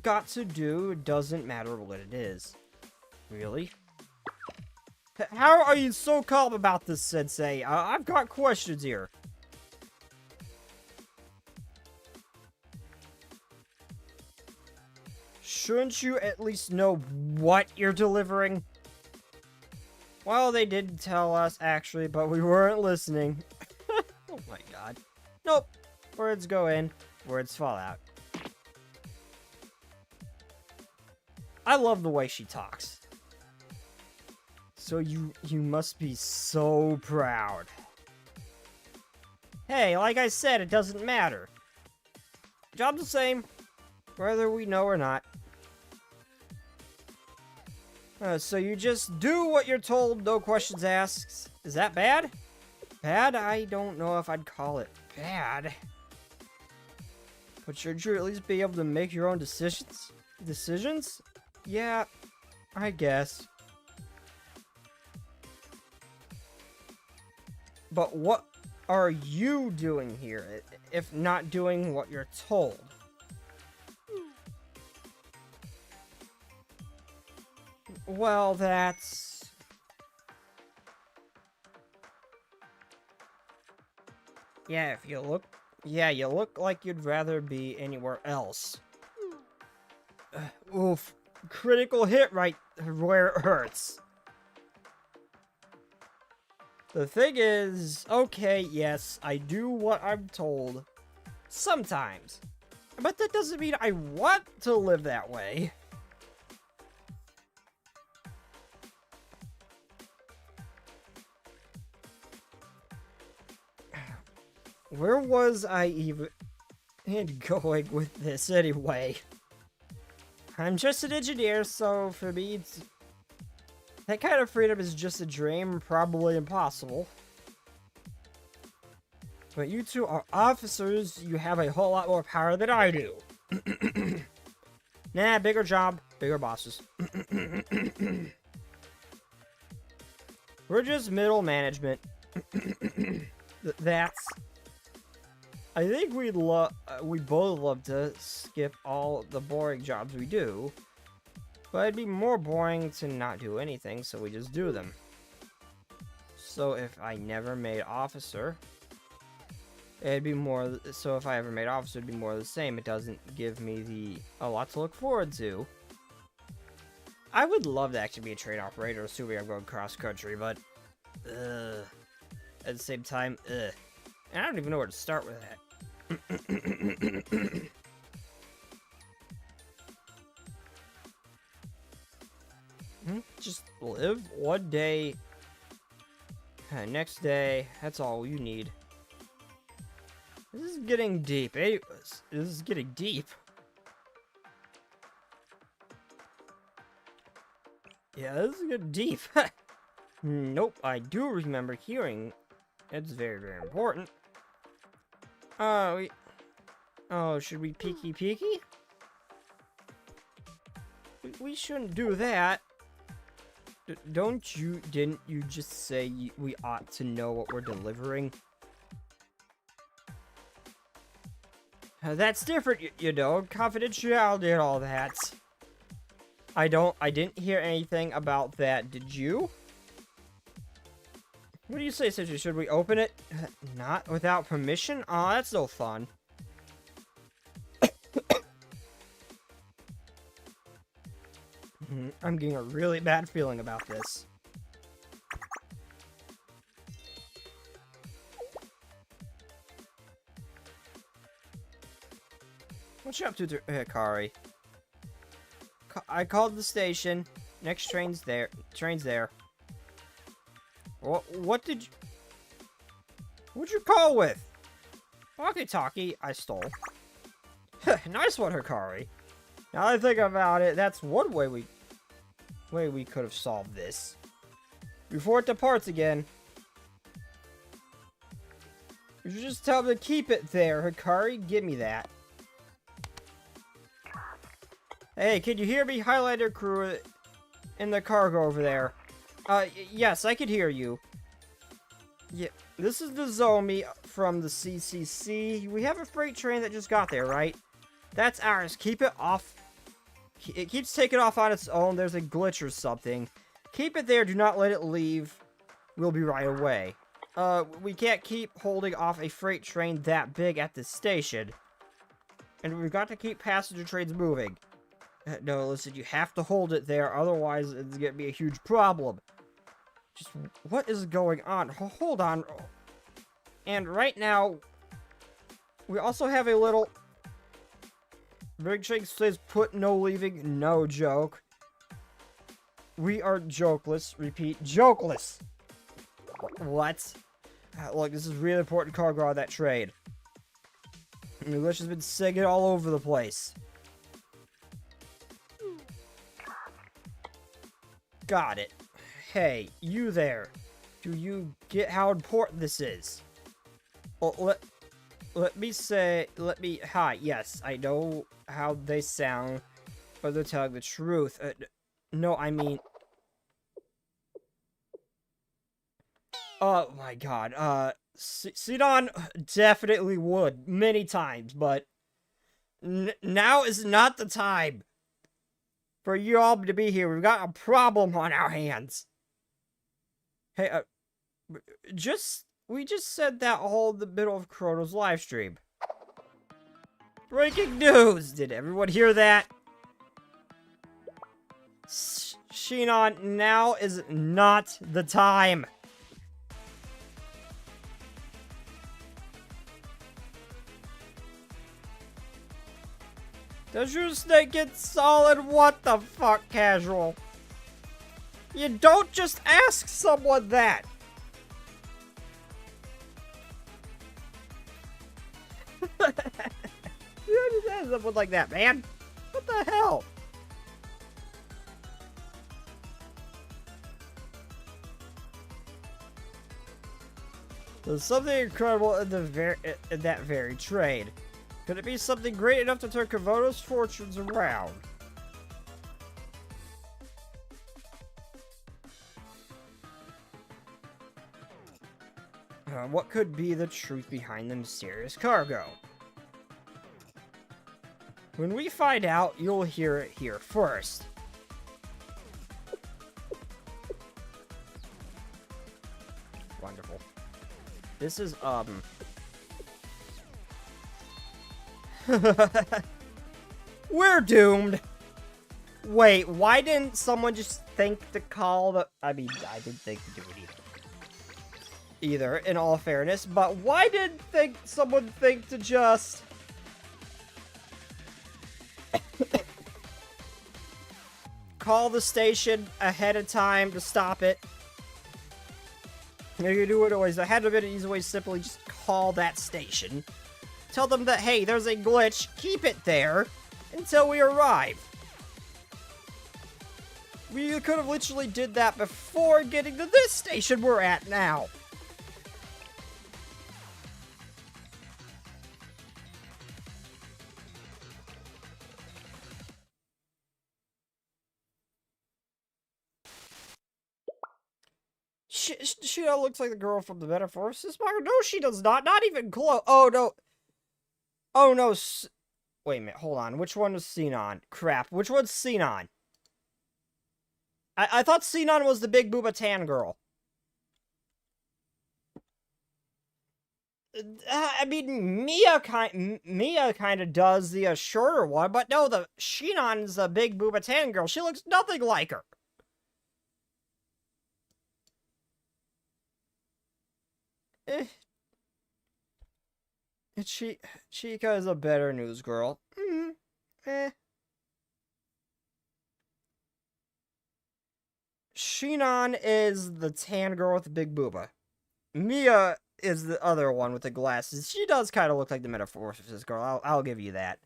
got to do. It doesn't matter what it is. Really? How are you so calm about this, Sensei? I've got questions here. Shouldn't you at least know what you're delivering? Well, they did tell us, actually, but we weren't listening. Oh my god. Nope. Words go in, words fall out. I love the way she talks. So you must be so proud. Hey, like I said, it doesn't matter. Job's the same, whether we know or not. So you just do what you're told, no questions asked. Is that bad? Bad? I don't know if I'd call it bad. But should you at least be able to make your own decisions? Decisions? Yeah, I guess. But what are you doing here, if not doing what you're told? Well, that's... Yeah, if you look... Yeah, you look like you'd rather be anywhere else. Oof. Critical hit right where it hurts. The thing is, okay, yes, I do what I'm told. Sometimes. But that doesn't mean I want to live that way. Where was I even going with this anyway? I'm just an engineer, so for me, that kind of freedom is just a dream, probably impossible. But you two are officers, you have a whole lot more power than I do. Nah, bigger job, bigger bosses. We're just middle management. That's... I think we both love to skip all the boring jobs we do, but it'd be more boring to not do anything, so we just do them. So if I never made officer, it'd be more. So if I ever made officer, it'd be more of the same. It doesn't give me a lot to look forward to. I would love to actually be a train operator, assuming I'm going cross country, but at the same time, and I don't even know where to start with that. Just live one day, next day, that's all you need. This is getting deep, eh? This is getting deep. Yeah, this is getting deep. Nope, I do remember hearing. It's very, very important. Oh, should we peeky? We shouldn't do that. Didn't you just say we ought to know what we're delivering? That's different, you know, confidentiality and all that. I didn't hear anything about that, did you? What do you say, Citrus? Should we open it? Not without permission? Aw, that's no fun. I'm getting a really bad feeling about this. What you up to, Hikari? I called the station. Next train's there. Train's there. What did you... What'd you call with? Walkie-talkie I stole. Nice one, Hikari. Now that I think about it, that's one way we could have solved this. Before it departs again. You should just tell them to keep it there, Hikari. Give me that. Hey, can you hear me? Highlander crew in the cargo over there. Yes, I can hear you. Yeah, this is the Zomi from the CCC. We have a freight train that just got there, right? That's ours. Keep it off. It keeps taking off on its own. There's a glitch or something. Keep it there. Do not let it leave. We'll be right away. We can't keep holding off a freight train that big at this station. And we've got to keep passenger trains moving. No, listen, you have to hold it there, otherwise it's gonna be a huge problem. Just, what is going on? Hold on. And right now, we also have a little... Big Shake says, put no leaving, no joke. We are jokeless. Repeat, jokeless. What? Look, this is really important cargo on that train. English has been singing all over the place. Got it. Hey, you there. Do you get how important this is? Well, hi, yes, I know how they sound, but they're telling the truth. No, I mean... Oh my god, Sidon definitely would, many times, but... now is not the time for you all to be here. We've got a problem on our hands. Hey, we just said that all in the middle of Chrono's live stream. Breaking news! Did everyone hear that? Shinon, now is not the time. Does your snake get solid? What the fuck, casual? You don't just ask someone that! You don't just ask someone like that, man! What the hell? There's something incredible in that very trade. Could it be something great enough to turn Komodo's fortunes around? What could be the truth behind the mysterious cargo? When we find out, you'll hear it here first. Wonderful. This is, we're doomed! Wait, why didn't someone just think to call the... I mean, I didn't think to do it either, in all fairness, but why did someone think to just... call the station ahead of time to stop it? You can do it always ahead of it, easy way, simply just call that station. Tell them that, hey, there's a glitch, keep it there until we arrive. We could have literally did that before getting to this station we're at now. She looks like the girl from the Metamorphosis manga. No, she does not. Not even close. Oh, no. Oh, no. Wait a minute. Hold on. Which one was Sinon? Crap. Which one's Sinon? I thought Sinon was the big booba tan girl. I mean, Mia kind of does the shorter one, but no, the Shinon's the big booba tan girl. She looks nothing like her. Chica is a better news girl. Eh. Shinon is the tan girl with the big booba. Mia is the other one with the glasses. She does kind of look like the Metamorphosis girl. I'll give you that.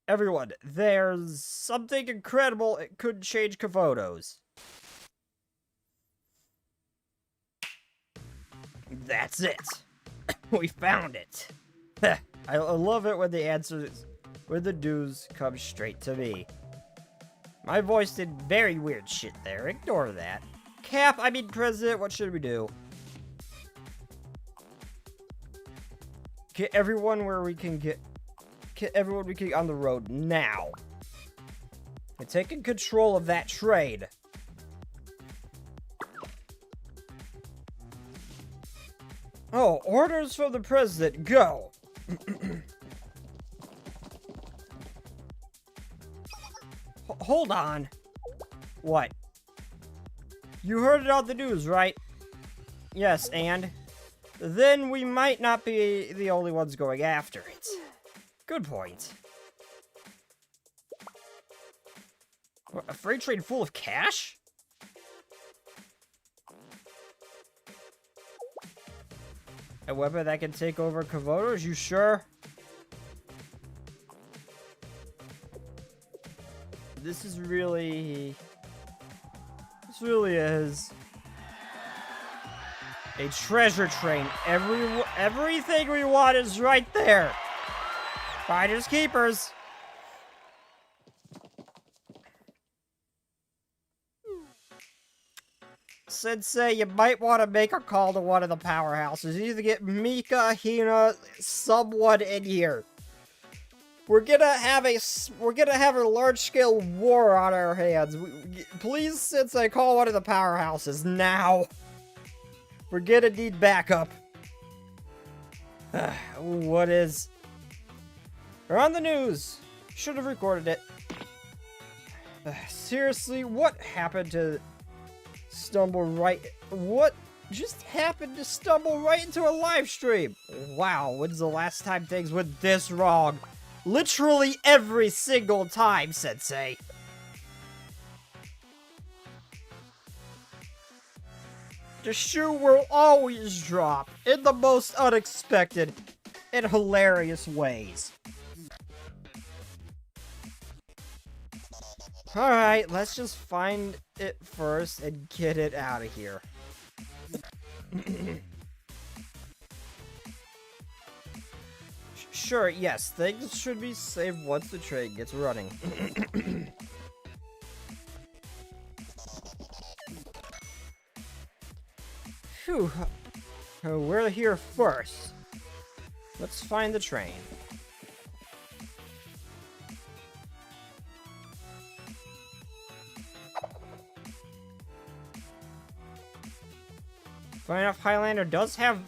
Everyone, there's something incredible. It could change Kavotos. That's it. We found it. I love it when the answers, when the news comes straight to me. My voice did very weird shit there. Ignore that. President, what should we do? Get everyone where we can get everyone we can get on the road now. We're taking control of that trade. Oh, orders from the president, go! Hold on. What? You heard it on the news, right? Yes, and? Then we might not be the only ones going after it. Good point. What, a freight train full of cash? A weapon that can take over Kavotos, you sure? This really is a treasure train. Everything we want is right there. Finders keepers. Sensei, you might want to make a call to one of the powerhouses. You either get Mika, Hina, someone in here. We're gonna have a large-scale war on our hands. Please, Sensei, call one of the powerhouses now. We're gonna need backup. What is? We're on the news. Should have recorded it. Seriously, what happened to stumble right? What just happened to stumble right into a live stream? Wow, when's the last time things went this wrong? Literally every single time, Sensei. The shoe will always drop in the most unexpected and hilarious ways. Alright, let's just find it first and get it out of here. Sure, yes, things should be saved once the train gets running. Phew. We're here first. Let's find the train. Funny enough, Highlander does have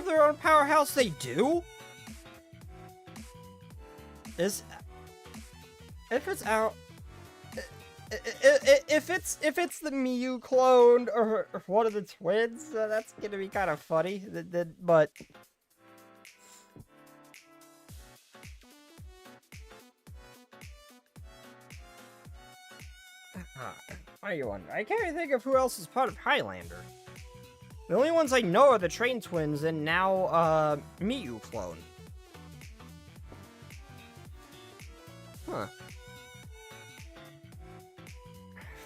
their own powerhouse. They do? If it's the Miyu clone or one of the twins, that's gonna be kind of funny. But what do you wonder? I can't even think of who else is part of Highlander. The only ones I know are the Train Twins and now Miyu clone. Huh.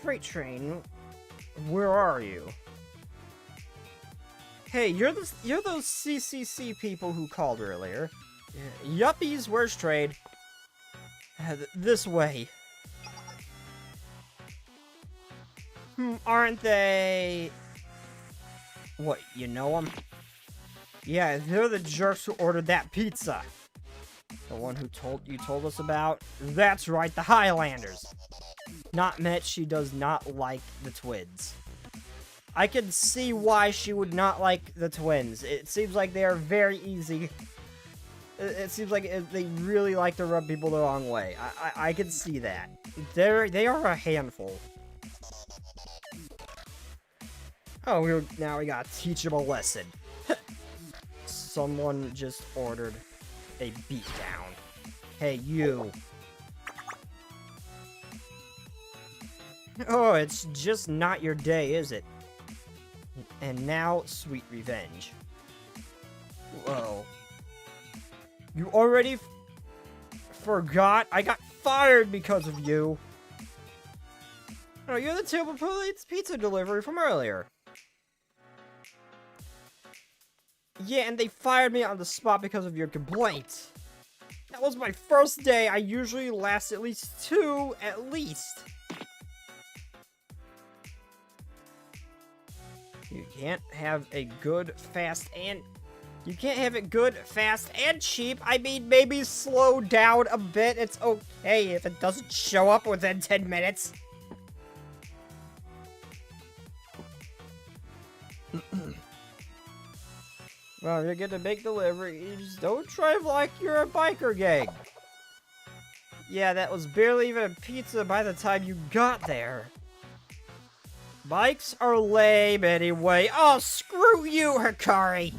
Freight train, where are you? Hey, you're those CCC people who called earlier. Yuppies, where's trade? This way. Aren't they? What, you know them? Yeah, they're the jerks who ordered that pizza. The one who told us about? That's right, the Highlanders. Not Met, she does not like the twins. I can see why she would not like the twins. It seems like they are very easy. It seems like they really like to rub people the wrong way. I can see that. They are a handful. Oh, now we gotta teach him a lesson. Someone just ordered a beatdown. Hey, you. Oh, it's just not your day, is it? And now, sweet revenge. Whoa. You already forgot? I got fired because of you. Oh, you're the Table Police pizza delivery from earlier. Yeah, and they fired me on the spot because of your complaints. That was my first day. I usually last at least 2, at least. You can't have a good, fast, and... You can't have it good, fast, and cheap. I mean, maybe slow down a bit. It's okay if it doesn't show up within 10 minutes. Well, you're gonna make deliveries. Don't drive like you're a biker gang. Yeah, that was barely even a pizza by the time you got there. Bikes are lame anyway. Oh, screw you, Hikari!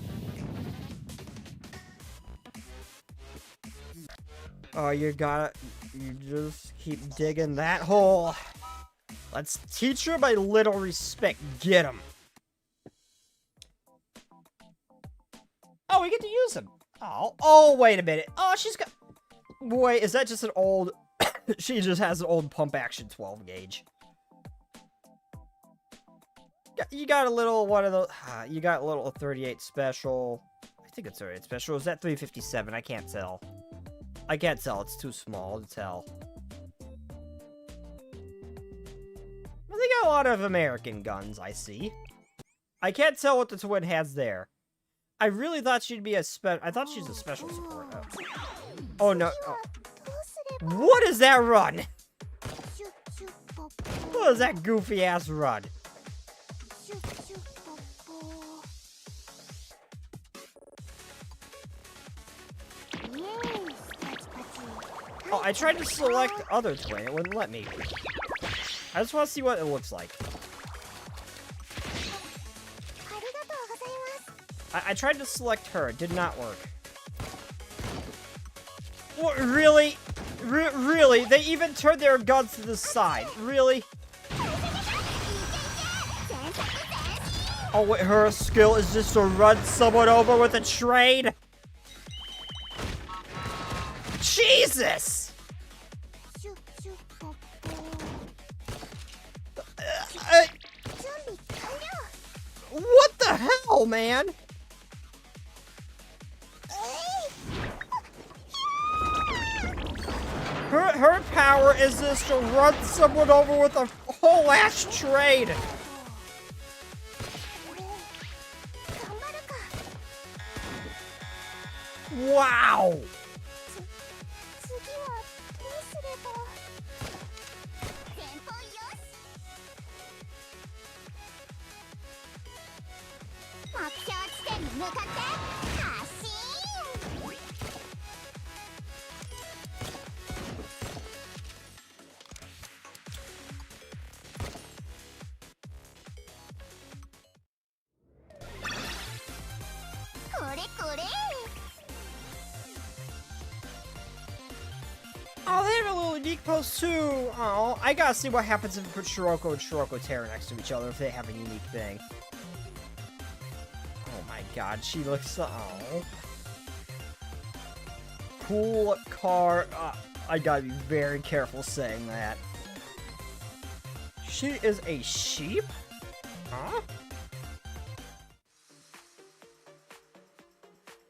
Oh, you just keep digging that hole. Let's teach her my little respect. Get him. Oh, we get to use him. Oh, wait a minute. Oh, she's got... Wait, is that just an old... She just has an old pump action 12 gauge. You got a little one of those... You got a little 38 special. I think it's 38 special. Is that 357? I can't tell. I can't tell. It's too small to tell. Well, they got a lot of American guns, I see. I can't tell what the twin has there. I really thought she'd be a I thought she's a special support. Oh no. Oh. What is that run? What is that goofy ass run? Oh, I tried to select other twin. It wouldn't let me. I just want to see what it looks like. I tried to select her. It did not work. What, really? Really? They even turned their guns to the side. Really? Oh, wait, her skill is just to run someone over with a train? Jesus! What the hell, man? Her power is just to run someone over with a whole ass train. Wow. Oh, they have a little unique pose too. Oh, I gotta see what happens if we put Shiroko and Shiroko Terra next to each other if they have a unique thing. Oh my god, she looks so... Oh. Cool car. I gotta be very careful saying that. She is a sheep? Huh?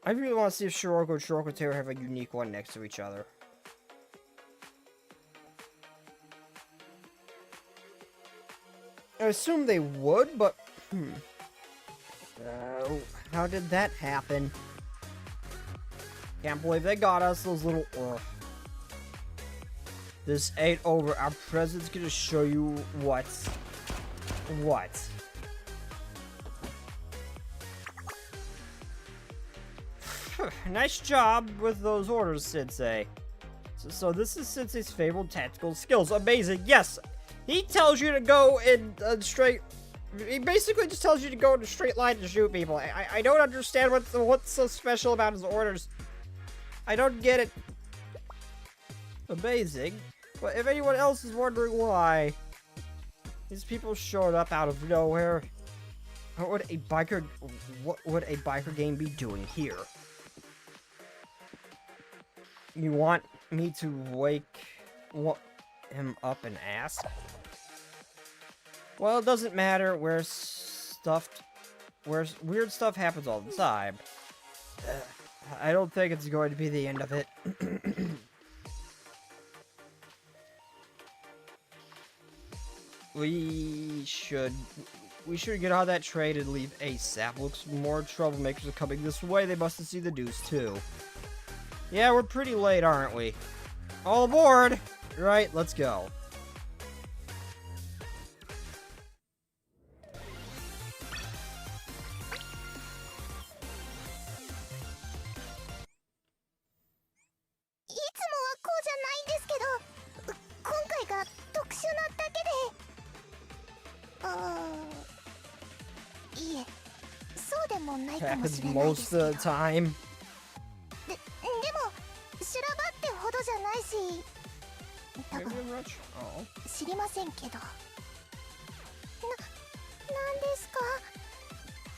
I really want to see if Shiroko and Shiroko Terra have a unique one next to each other. I assume they would, but... how did that happen? Can't believe they got us, those little... This ain't over. Our president's gonna show you what. What? Nice job with those orders, Sensei. So this is Sensei's fabled tactical skills. Amazing. Yes! He tells you to go in a straight... He basically just tells you to go in a straight line to shoot people. I don't understand what's so special about his orders. I don't get it. Amazing. But if anyone else is wondering why... These people showed up out of nowhere. What would a biker game be doing here? You want me to wake him up and ask? Well, it doesn't matter. Where weird stuff happens all the time. I don't think it's going to be the end of it. We should get on that train and leave ASAP. Looks more troublemakers are coming this way. They must have seen the news too. Yeah, we're pretty late, aren't we? All aboard! Right, let's go. Happens most of the time.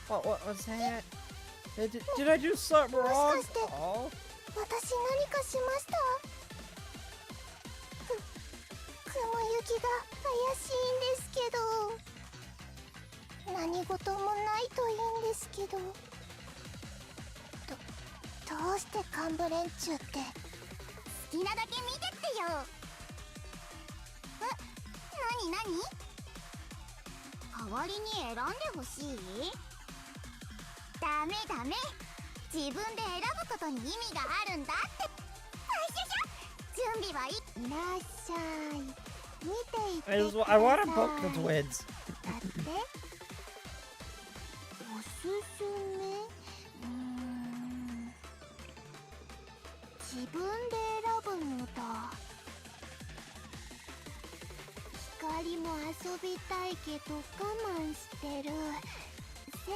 What was that? Did I do something wrong? Oh. 何事もないといいんですけど。どうして幹部連中って。好きなだけ見てってよ。何？代わりに選んでほしい？ダメ。自分で選ぶことに意味があるんだって。準備はいい？いらっしゃい。見ていてください。 I want to book the twins. だって。 おすすめ自分で選ぶのだ光も遊びたいけど我慢してる先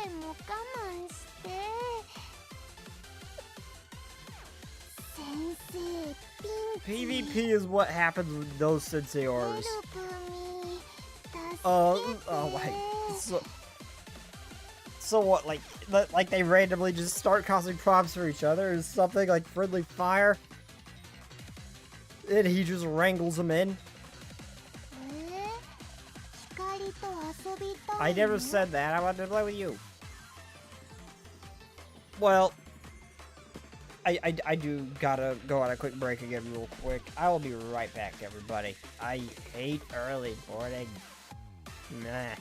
生も我慢して先生ピンチ PvP is what happens with those senseors. ヘルプミー助けて Oh my. So what, like they randomly just start causing problems for each other or something, like friendly fire? And he just wrangles them in? I never said that, I wanted to play with you. Well, I do gotta go on a quick break again real quick. I will be right back, everybody. I hate early morning. Nah.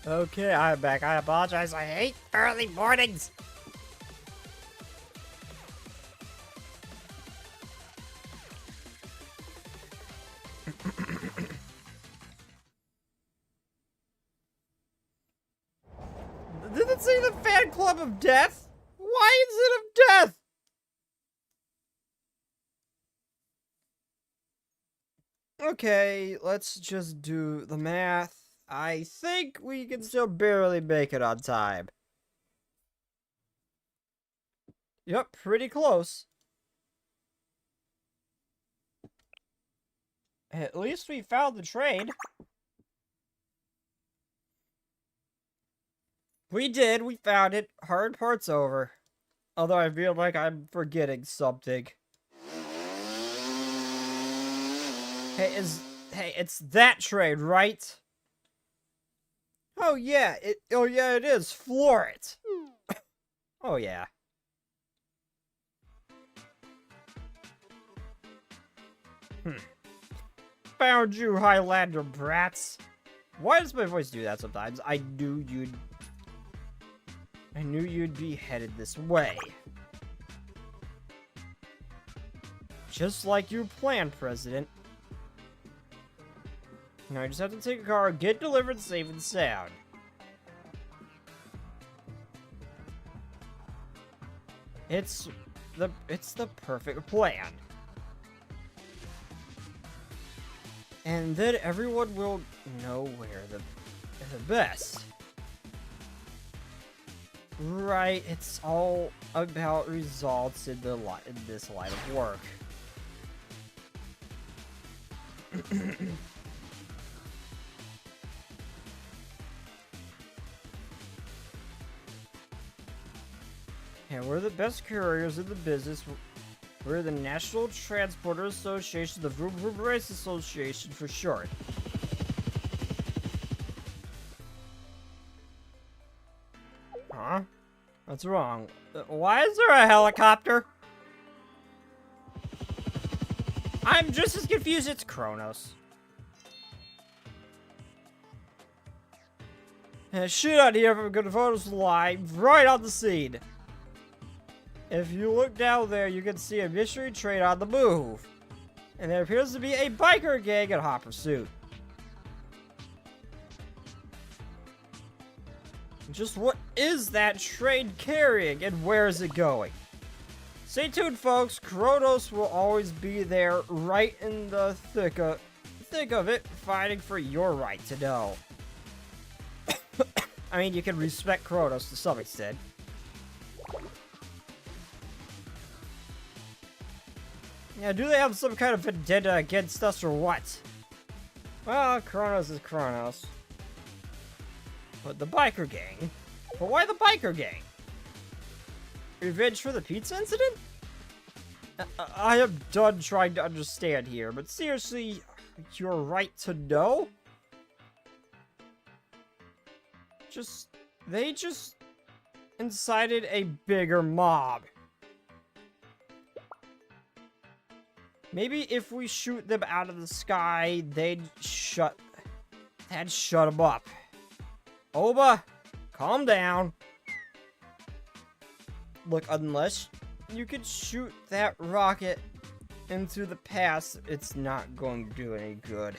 Okay, I'm back. I apologize. I hate early mornings. Did it say the fan club of death? Why is it of death? Okay, let's just do the math. I think we can still barely make it on time. Yep, pretty close. At least we found the train. We did, we found it. Hard part's over. Although I feel like I'm forgetting something. Hey, it's that train, right? Oh yeah, it is. Floor it. Oh yeah. Found you, Highlander brats. Why does my voice do that sometimes? I knew you'd be headed this way. Just like you planned, President. Now I just have to take a car, get delivered safe and sound. It's the perfect plan. And then everyone will know where the best. Right, it's all about results in this line of work. Yeah, we're the best couriers in the business. We're the National Transporter Association, the Vroom Vroom Race Association for short. Huh? What's wrong? Why is there a helicopter? I'm just as confused. It's Kronos. Shoot out here from good photos live right on the scene. If you look down there, you can see a mystery train on the move. And there appears to be a biker gang in hot pursuit. Just what is that train carrying and where is it going? Stay tuned, folks. Kronos will always be there right in the thick of it, fighting for your right to know. I mean, you can respect Kronos to some extent. Yeah, do they have some kind of vendetta against us or what? Well, Kronos is Kronos. But the biker gang? But why the biker gang? Revenge for the pizza incident? I am done trying to understand here, but seriously, your right to know? They just incited a bigger mob. Maybe if we shoot them out of the sky, that'd shut them up. Oba, calm down. Look, unless you could shoot that rocket into the past, it's not going to do any good.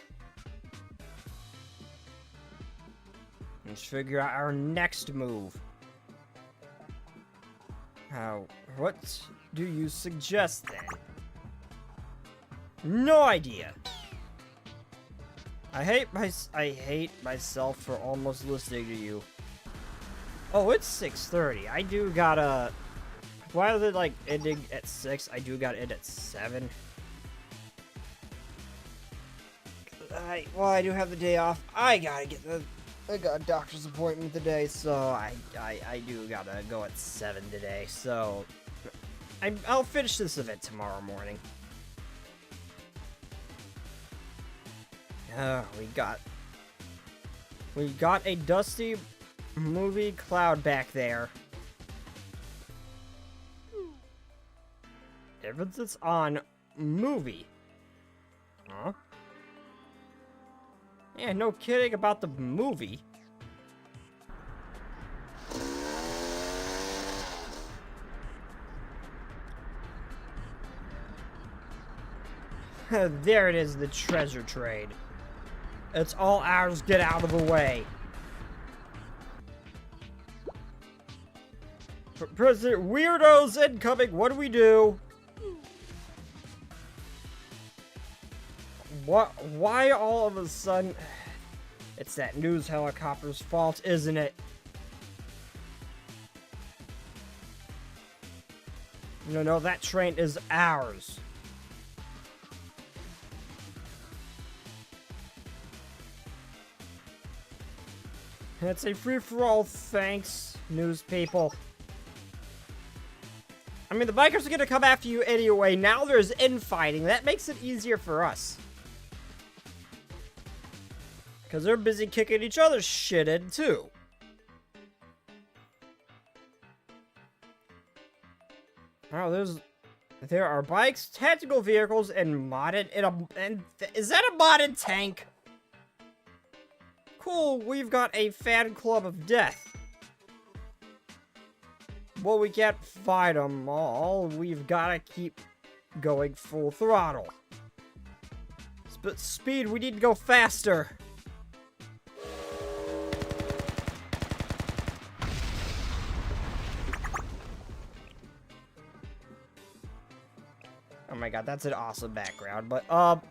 Let's figure out our next move. What do you suggest then? No idea. I hate myself for almost listening to you. Oh, it's 6:30. I do gotta. While they're like ending at 6, I do gotta end at 7. I do have the day off. I got a doctor's appointment today, so I do gotta go at 7 today. So I'll finish this event tomorrow morning. We got a dusty movie cloud back there. Emphasis on movie. Huh? Yeah, no kidding about the movie. There it is, the treasure trade. It's all ours, get out of the way. President Weirdos incoming, what do we do? What? Why all of a sudden? It's that news helicopter's fault, isn't it? No, that train is ours. It's a free-for-all, thanks, news people. I mean, the bikers are gonna come after you anyway. Now there's infighting. That makes it easier for us. Because they're busy kicking each other's shit in, too. Oh, there are bikes, tactical vehicles, and modded, is that a modded tank? Cool, we've got a fan club of death. Well, we can't fight them all. We've got to keep going full throttle. Speed, we need to go faster. Oh my god, that's an awesome background, but, oh,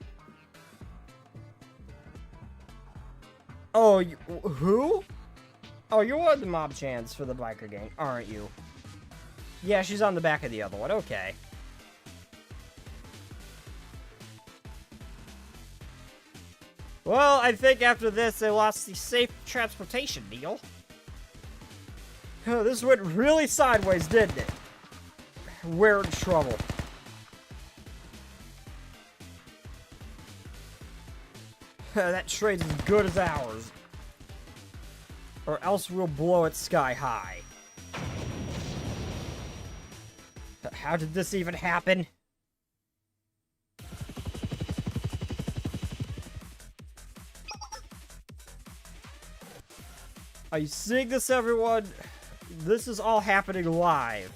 who? Oh, you're one of the mob chants for the biker gang, aren't you? Yeah, she's on the back of the other one, okay. Well, I think after this, they lost the safe transportation deal. Oh, this went really sideways, didn't it? We're in trouble. That trade's as good as ours. Or else we'll blow it sky high. How did this even happen? Are you seeing this, everyone? This is all happening live.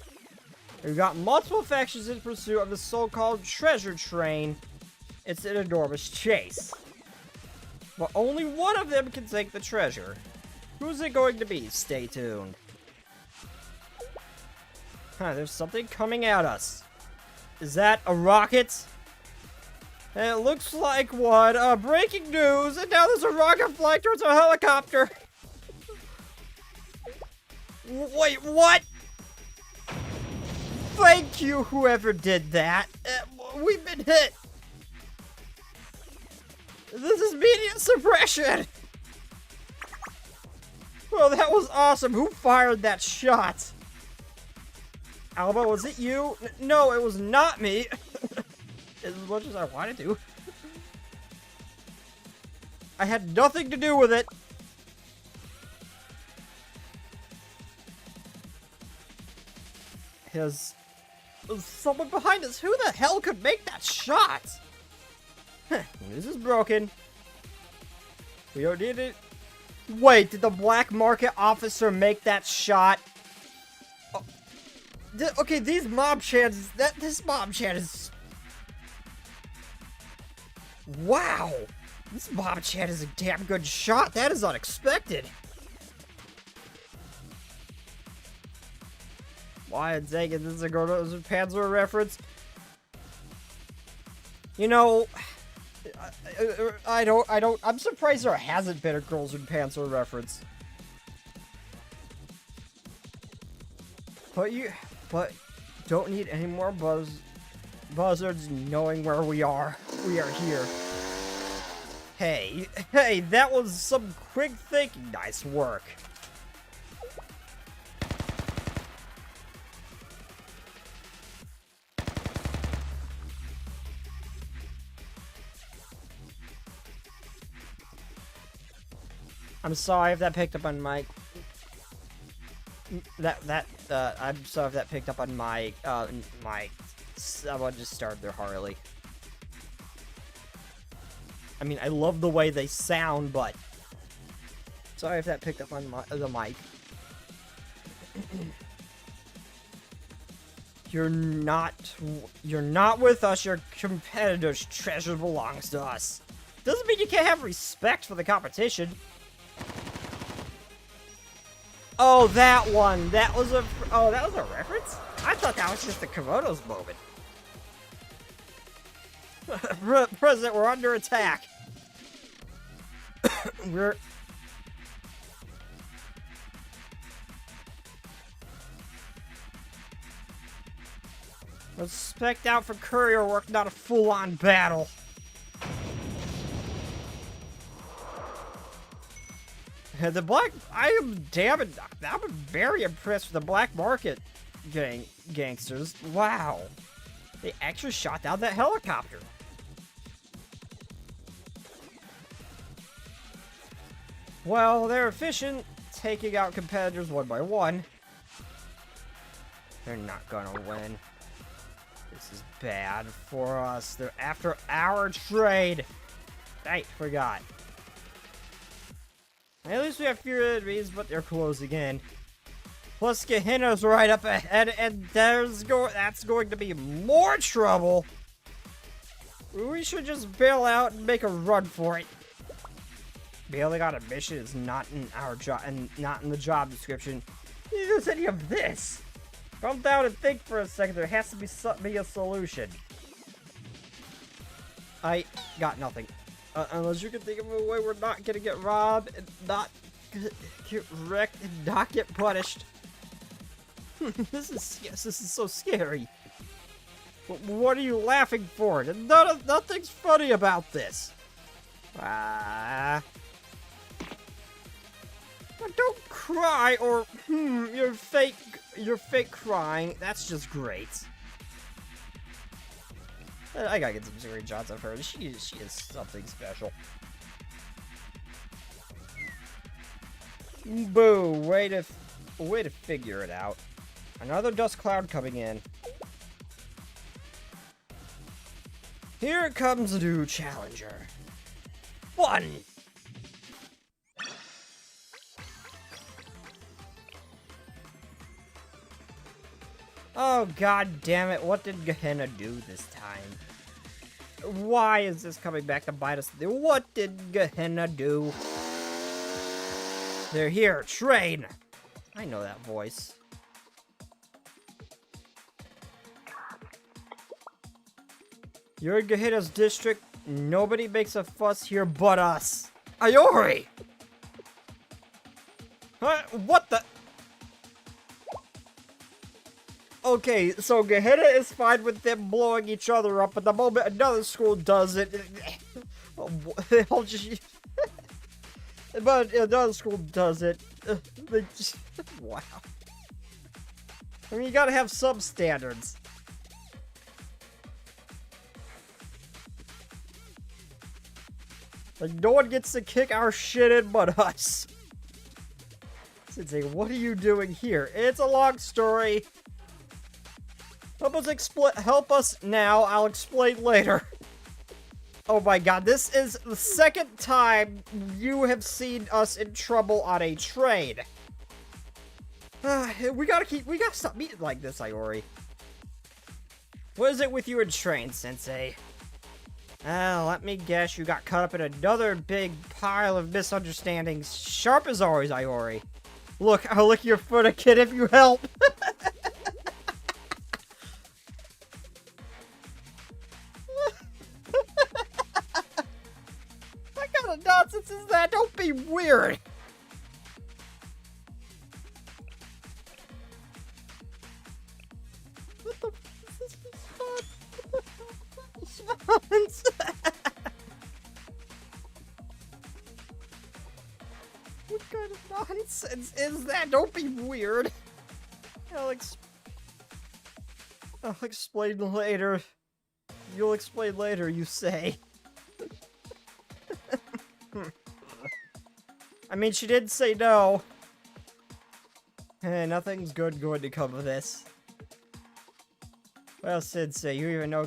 We've got multiple factions in pursuit of the so-called treasure train. It's an enormous chase. But only one of them can take the treasure. Who's it going to be? Stay tuned. Huh, there's something coming at us. Is that a rocket? It looks like one. Breaking news! And now there's a rocket flying towards a helicopter! Wait, what? Thank you, whoever did that. We've been hit. This is media suppression! Well, that was awesome. Who fired that shot? Alba, was it you? No, it was not me. As much as I wanted to. I had nothing to do with it. There's someone behind us. Who the hell could make that shot? This is broken. We don't need it. Wait, did the black market officer make that shot? Oh. Okay, these mob chants. This mob chant is. Wow, this mob chant is a damn good shot. That is unexpected. Why, dang it, this is a Girls and Panzer reference. You know, I'm surprised there hasn't been a Girls and Panzer reference. But don't need any more buzzards knowing where we are. We are here. Hey, that was some quick thinking. Nice work. I'm sorry if that picked up on my... I'm sorry if that picked up on my, someone just started their Harley. I mean, I love the way they sound, but... Sorry if that picked up on the mic. You're not with us. Your competitor's treasure belongs to us. Doesn't mean you can't have respect for the competition. Oh, that one. That was a reference? I thought that was just the Komodo's moment. President, we're under attack. Let's spec out for courier work, not a full-on battle. I'm very impressed with the black market gangsters. Wow. They actually shot down that helicopter. Well, they're efficient, taking out competitors one by one. They're not gonna win. This is bad for us. They're after our trade. I forgot. At least we have fewer enemies, but they're closing in. Plus, Gehenna's right up ahead, and that's going to be more trouble. We should just bail out and make a run for it. Bailing out a mission is not in our job and not in the job description. Neither is any of this. Calm down and think for a second. There has to be a solution. I got nothing. Unless you can think of a way we're not gonna get robbed and not get wrecked and not get punished. This is so scary. What are you laughing for? Nothing's funny about this. Don't cry, or you're fake crying. That's just great. I gotta get some screenshots of her. She is something special. Boo! Way to figure it out. Another dust cloud coming in. Here comes a new challenger. 1. Oh, god damn it. What did Gehenna do this time? Why is this coming back to bite us? What did Gehenna do? They're here. Train! I know that voice. You're in Gehenna's district. Nobody makes a fuss here but us. Iori! Huh? What the? Okay, so Gehenna is fine with them blowing each other up, but the moment another school does it, they'll just... but another school does it, they just... Wow. I mean, you gotta have some standards. Like, no one gets to kick our shit in but us. Sensei, what are you doing here? It's a long story. Help us now, I'll explain later. Oh my god, this is the second time you have seen us in trouble on a trade. We gotta stop meeting like this, Iori. What is it with you and train, Sensei? Let me guess, you got caught up in another big pile of misunderstandings. Sharp as always, Iori. Look, I'll lick your foot again if you help. What kind of nonsense is that? Don't be weird. What the? This is fun. What kind of nonsense is that? Don't be weird. I'll explain later. You'll explain later, you say. I mean, she did say no. Nothing's good going to come of this. Well, Sensei, you even know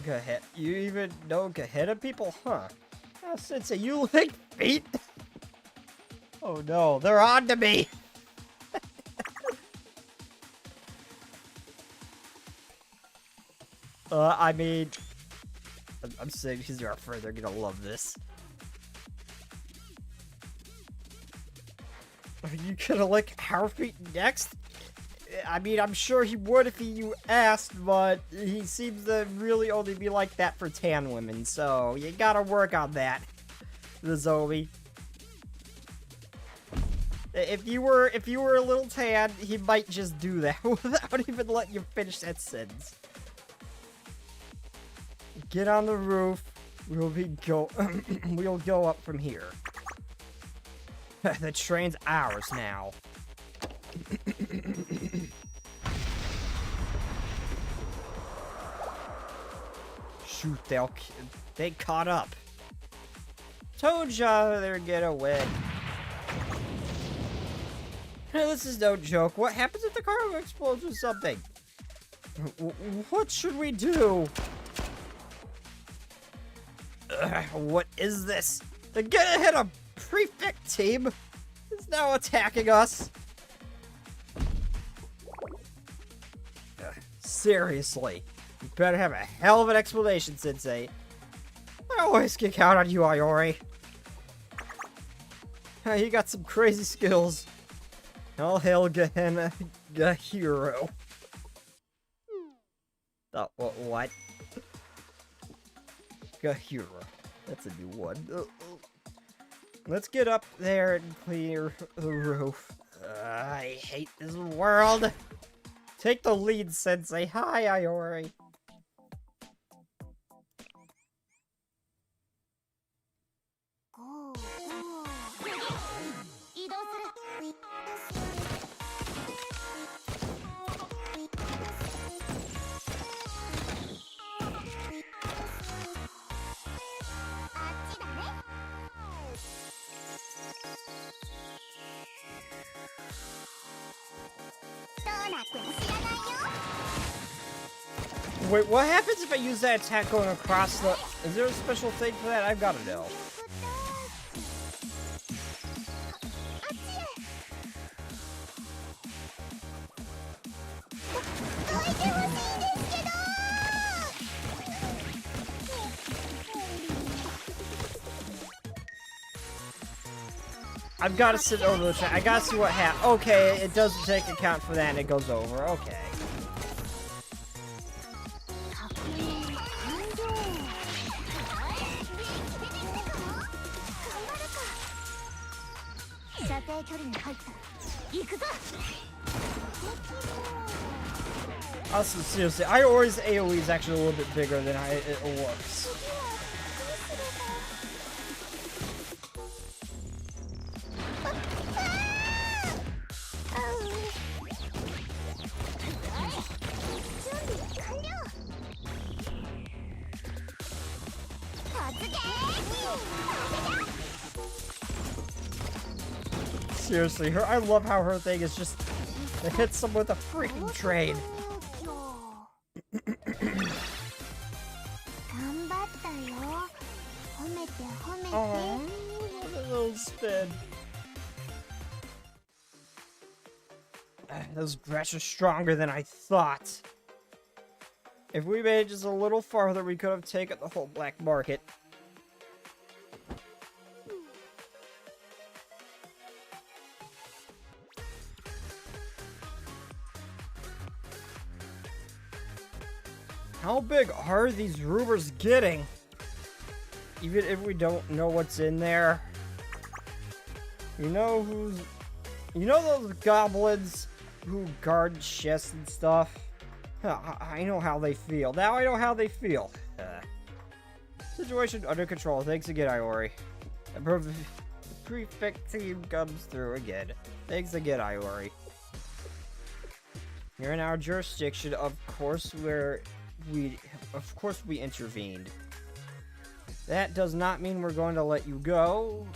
Gehenna people, huh? Well, Sensei, you lick feet? Oh no, they're on to me! I mean, I'm saying because you're our friend, they're gonna love this. Are you gonna lick our feet next? I mean, I'm sure he would if you asked, but he seems to really only be like that for tan women, so you gotta work on that, the Zoe. If you were a little tan, he might just do that without even letting you finish that sentence. Get on the roof. We'll go up from here. The train's ours now. Shoot, they caught up. Told ya they're gonna win. Hey, this is no joke. What happens if the car explodes or something? What should we do? What is this? The Get Ahead of Prefect team is now attacking us. Seriously, you better have a hell of an explanation, Sensei. I always kick out on you, Iori. You got some crazy skills. All hail Gehenna Gahiro. What? Gahiro. That's a new one. Let's get up there and clear the roof. I hate this world. Take the lead, Sensei. Hi, Iori. Wait, what happens if I use that attack going across the... Is there a special thing for that? I've got to know. I've got to sit over the track. I got to see what happens. Okay, it doesn't take account for that and it goes over. Okay. Also, seriously, Iori's AoE is actually a little bit bigger than it looks. Seriously, I love how her thing is just it hits them with a freaking train. Oh, look at those spin. Those breaths are stronger than I thought. If we made it just a little farther, we could have taken the whole black market. How big are these rumors getting? Even if we don't know what's in there. You know those goblins who guard chests and stuff? I know how they feel. Now I know how they feel. Situation under control. Thanks again, Iori. The prefect team comes through again. Thanks again, Iori. You're in our jurisdiction, of course we intervened. That does not mean we're going to let you go.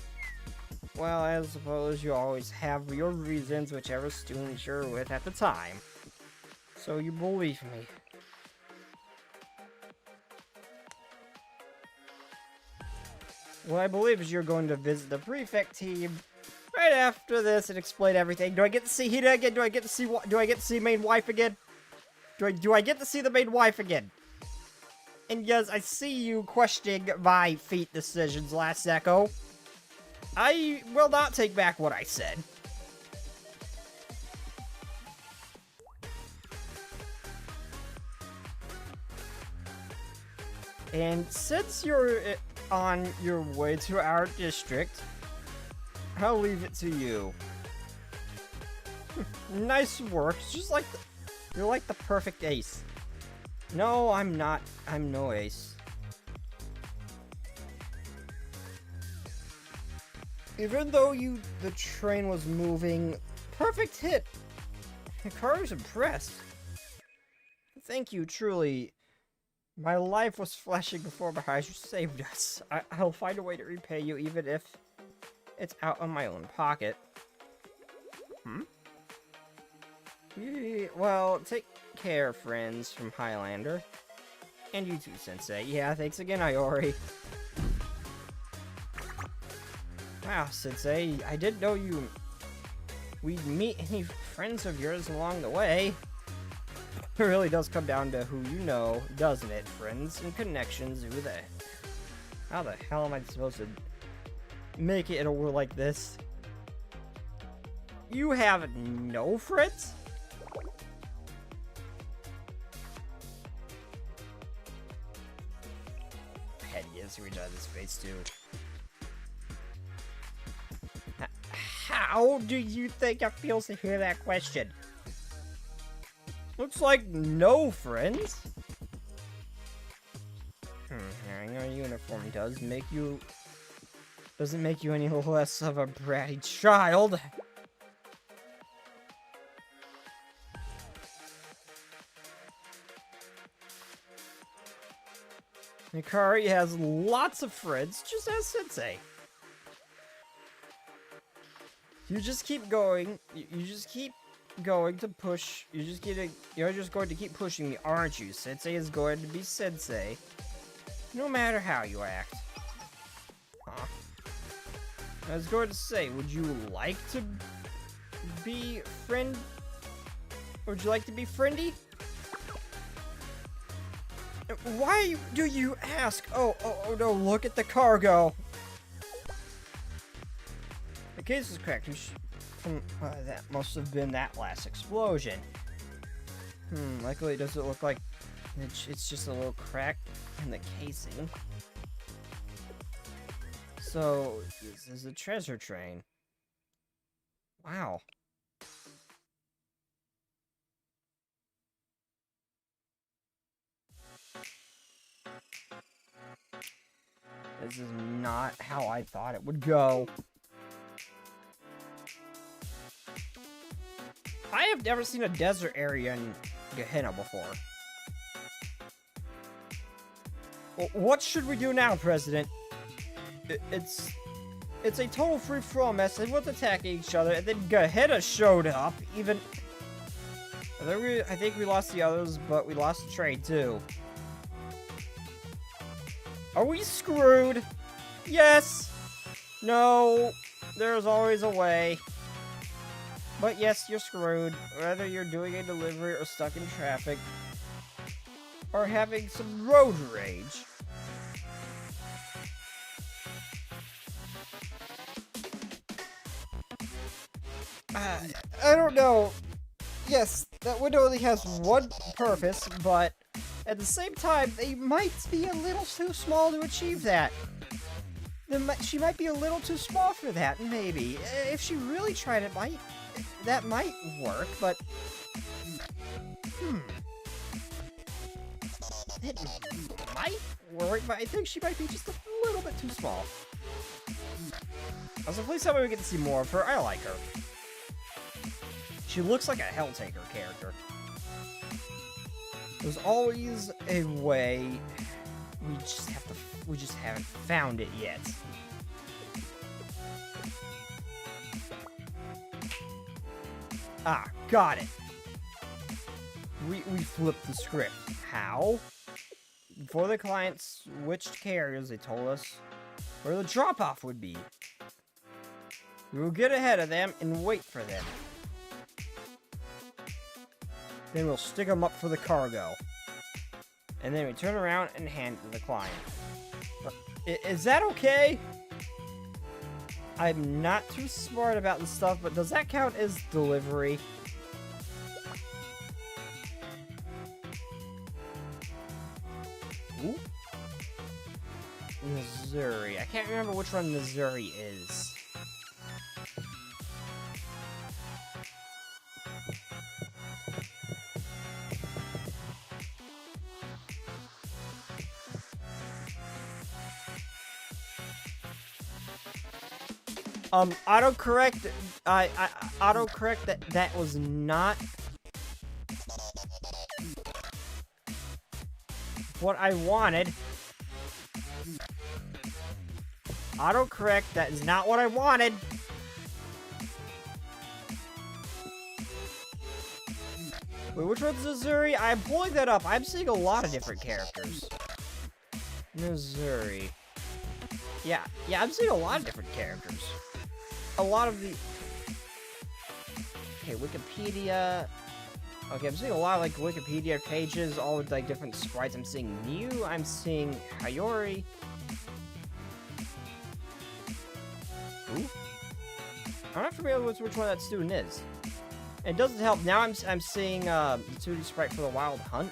Well, I suppose you always have your reasons, whichever student you're with at the time. So you believe me. What I believe is you're going to visit the prefect team right after this and explain everything. Do I get to see Hida again? Do I get to see main wife again? Do I get to see the main wife again? And yes, I see you questioning my feet decisions, Last Echo. I will not take back what I said. And since you're on your way to our district, I'll leave it to you. Nice work. Just like you're like the perfect ace. No, I'm not. I'm no ace. Even though the train was moving, perfect hit. Hikaru's impressed. Thank you, truly. My life was flashing before my eyes. You saved us. I'll find a way to repay you, even if it's out of my own pocket. Well, take care, friends from Highlander. And you too, Sensei. Yeah, thanks again, Iori. Wow, Sensei, I didn't know we'd meet any friends of yours along the way. It really does come down to who you know, doesn't it? Friends and connections, how the hell am I supposed to make it in a world like this? You have no friends? Head yes, we done this face too. How do you think it feels to hear that question? Looks like no friends. Wearing a uniform doesn't make you any less of a bratty child. Hikari has lots of friends, just as Sensei. You just keep going. You just keep going to push. You're just going to keep pushing me, aren't you? Sensei is going to be Sensei, no matter how you act. Huh. I was going to say, would you like to be friend? Would you like to be friendly? Why do you ask? Oh no, look at the cargo. The case is cracked. That must have been that last explosion. Luckily it doesn't look like it's just a little crack in the casing. So, this is a treasure train. Wow. This is not how I thought it would go. I have never seen a desert area in Gehenna before. What should we do now, President? It's a total free-for-all mess. They both attacking each other, and then Gehenna showed up. I think we lost the others, but we lost the train too. Are we screwed? Yes. No. There's always a way. But yes, you're screwed. Whether you're doing a delivery or stuck in traffic, or having some road rage. I don't know. Yes, that window only has one purpose, but at the same time, they might be a little too small to achieve that. She might be a little too small for that, maybe. If she really tried it, that might work, but... It might work, but I think she might be just a little bit too small. Also, please tell me we get to see more of her. I like her. She looks like a Helltaker character. There's always a way. We just haven't found it yet. Ah, got it. We flipped the script. How? Before the client switched carriers, they told us where the drop-off would be. We will get ahead of them and wait for them. Then we'll stick them up for the cargo. And then we turn around and hand it to the client. Is that okay? I'm not too smart about this stuff, but does that count as delivery? Ooh. Missouri. I can't remember which one Missouri is. Autocorrect, autocorrect that was not what I wanted. Autocorrect, that is not what I wanted. Wait, which one's Missouri? I'm pulling that up. I'm seeing a lot of different characters. Missouri. Yeah, I'm seeing a lot of different characters. A lot of the... Okay, Wikipedia... Okay, I'm seeing a lot of, like, Wikipedia pages, all with, like, different sprites. I'm seeing Mew, I'm seeing Hayori. Ooh. I'm not familiar with which one that student is. It doesn't help. Now I'm seeing, the 2D sprite for the Wild Hunt.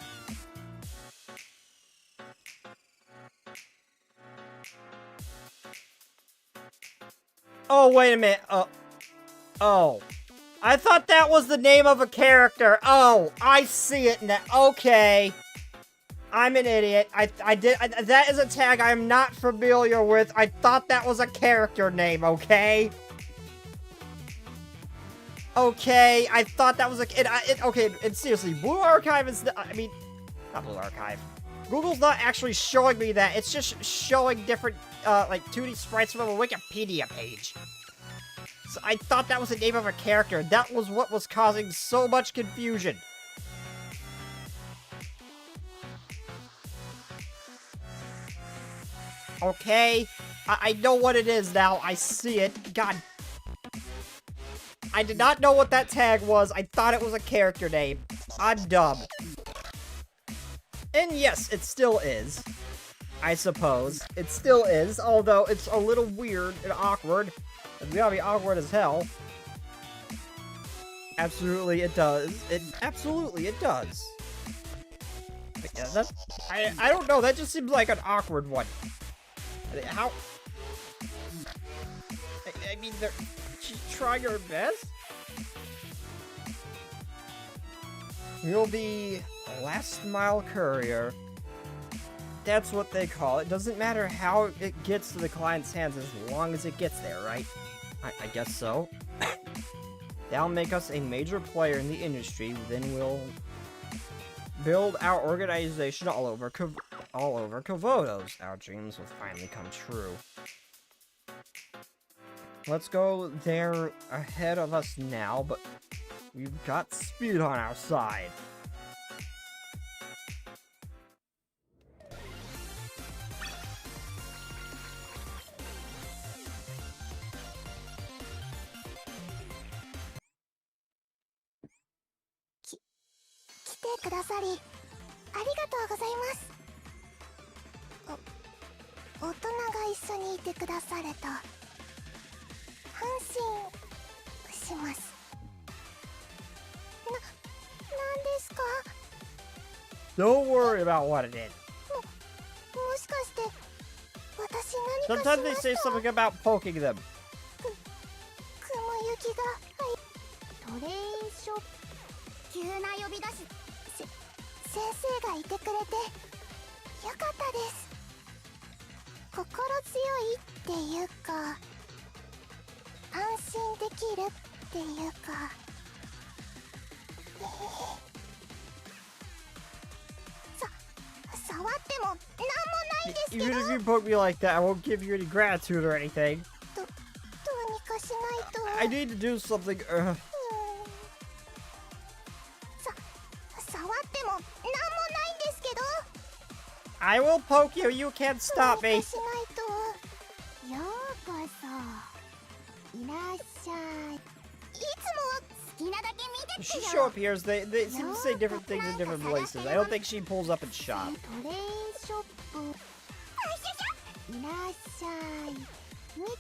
Oh, wait a minute. Oh. I thought that was the name of a character. Oh, I see it now. Okay. I'm an idiot. That is a tag I'm not familiar with. I thought that was a character name, okay? Okay, I thought that was a... okay, and seriously, Blue Archive is... I mean, not Blue Archive. Google's not actually showing me that. It's just showing different, like, 2D sprites from a Wikipedia page. So I thought that was the name of a character. That was what was causing so much confusion. Okay, I know what it is now. I see it. God. I did not know what that tag was. I thought it was a character name. I'm dumb. And yes, it still is. I suppose. It still is, although it's a little weird and awkward. And we gotta be awkward as hell. Absolutely it does. Absolutely it does. But yeah, I don't know, that just seems like an awkward one. How... I mean, she's trying her best? You'll be a last mile courier. That's what they call it. Doesn't matter how it gets to the client's hands as long as it gets there, right? I guess so. That'll make us a major player in the industry. Then we'll build our organization all over Kovodos. Our dreams will finally come true. Let's go there ahead of us now, but we've got speed on our side. Don't worry about what it is. Sometimes they say something about poking them. Even if you poke me like that, I won't give you any gratitude or anything. I need to do something. I will poke you. You can't stop me. she show up here, they seem to say different things in different places. I don't think she pulls up in shop. トレイショップいらっしゃい。いつもは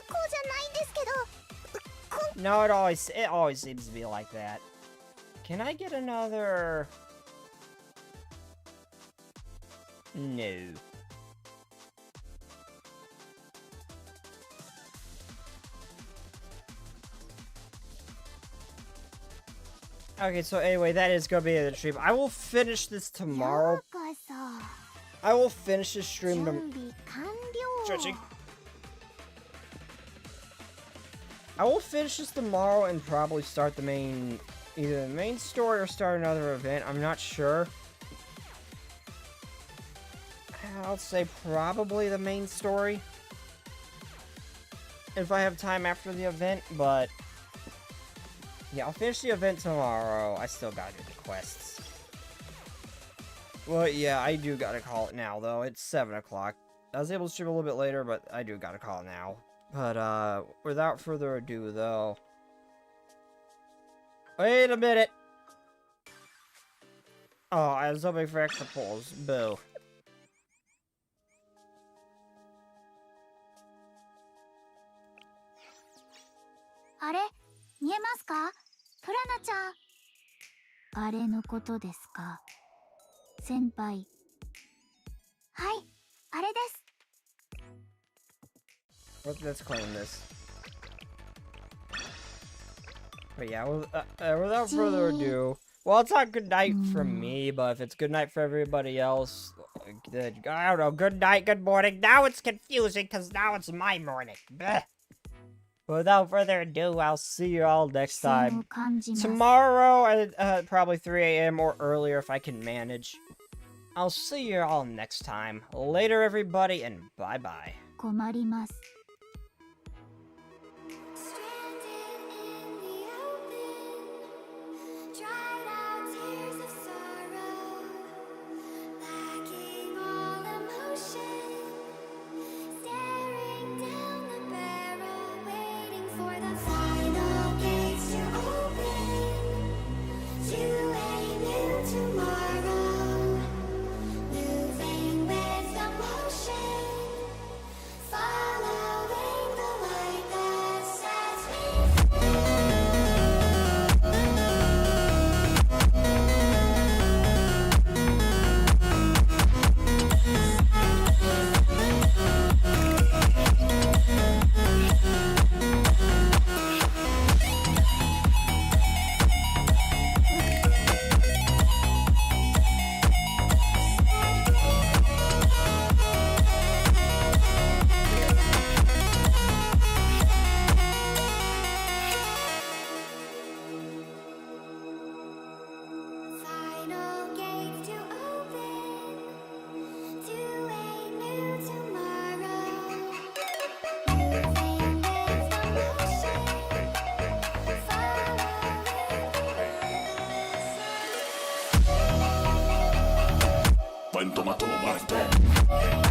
こうじゃないんですけど。 No, it always seems to be like that. Can I get another? No. Okay, so anyway, that is gonna be the stream. I will finish this tomorrow. I will finish this stream stretching. I will finish this tomorrow and probably start either the main story or start another event. I'm not sure. I'll say probably the main story if I have time after the event, but yeah, I'll finish the event tomorrow. I still gotta do the quests. Well, yeah, I do gotta call it now, though. It's 7 o'clock. I was able to stream a little bit later, but I do gotta call it now. But, without further ado, though... Wait a minute! Oh, I was hoping for extra pulls. Boo. Are? 見えますか? プラナちゃん。あれのことですか? 先輩。はい、あれです。 Let's claim this. But yeah, without further ado, well, it's not good night for me, but if it's good night for everybody else, then, I don't know, good night, good morning. Now it's confusing, because now it's my morning. Blech. Without further ado, I'll see you all next time. Tomorrow at probably 3 a.m. or earlier if I can manage. I'll see you all next time. Later, everybody, and bye-bye. 困ります。 Buen toma todo, Marta.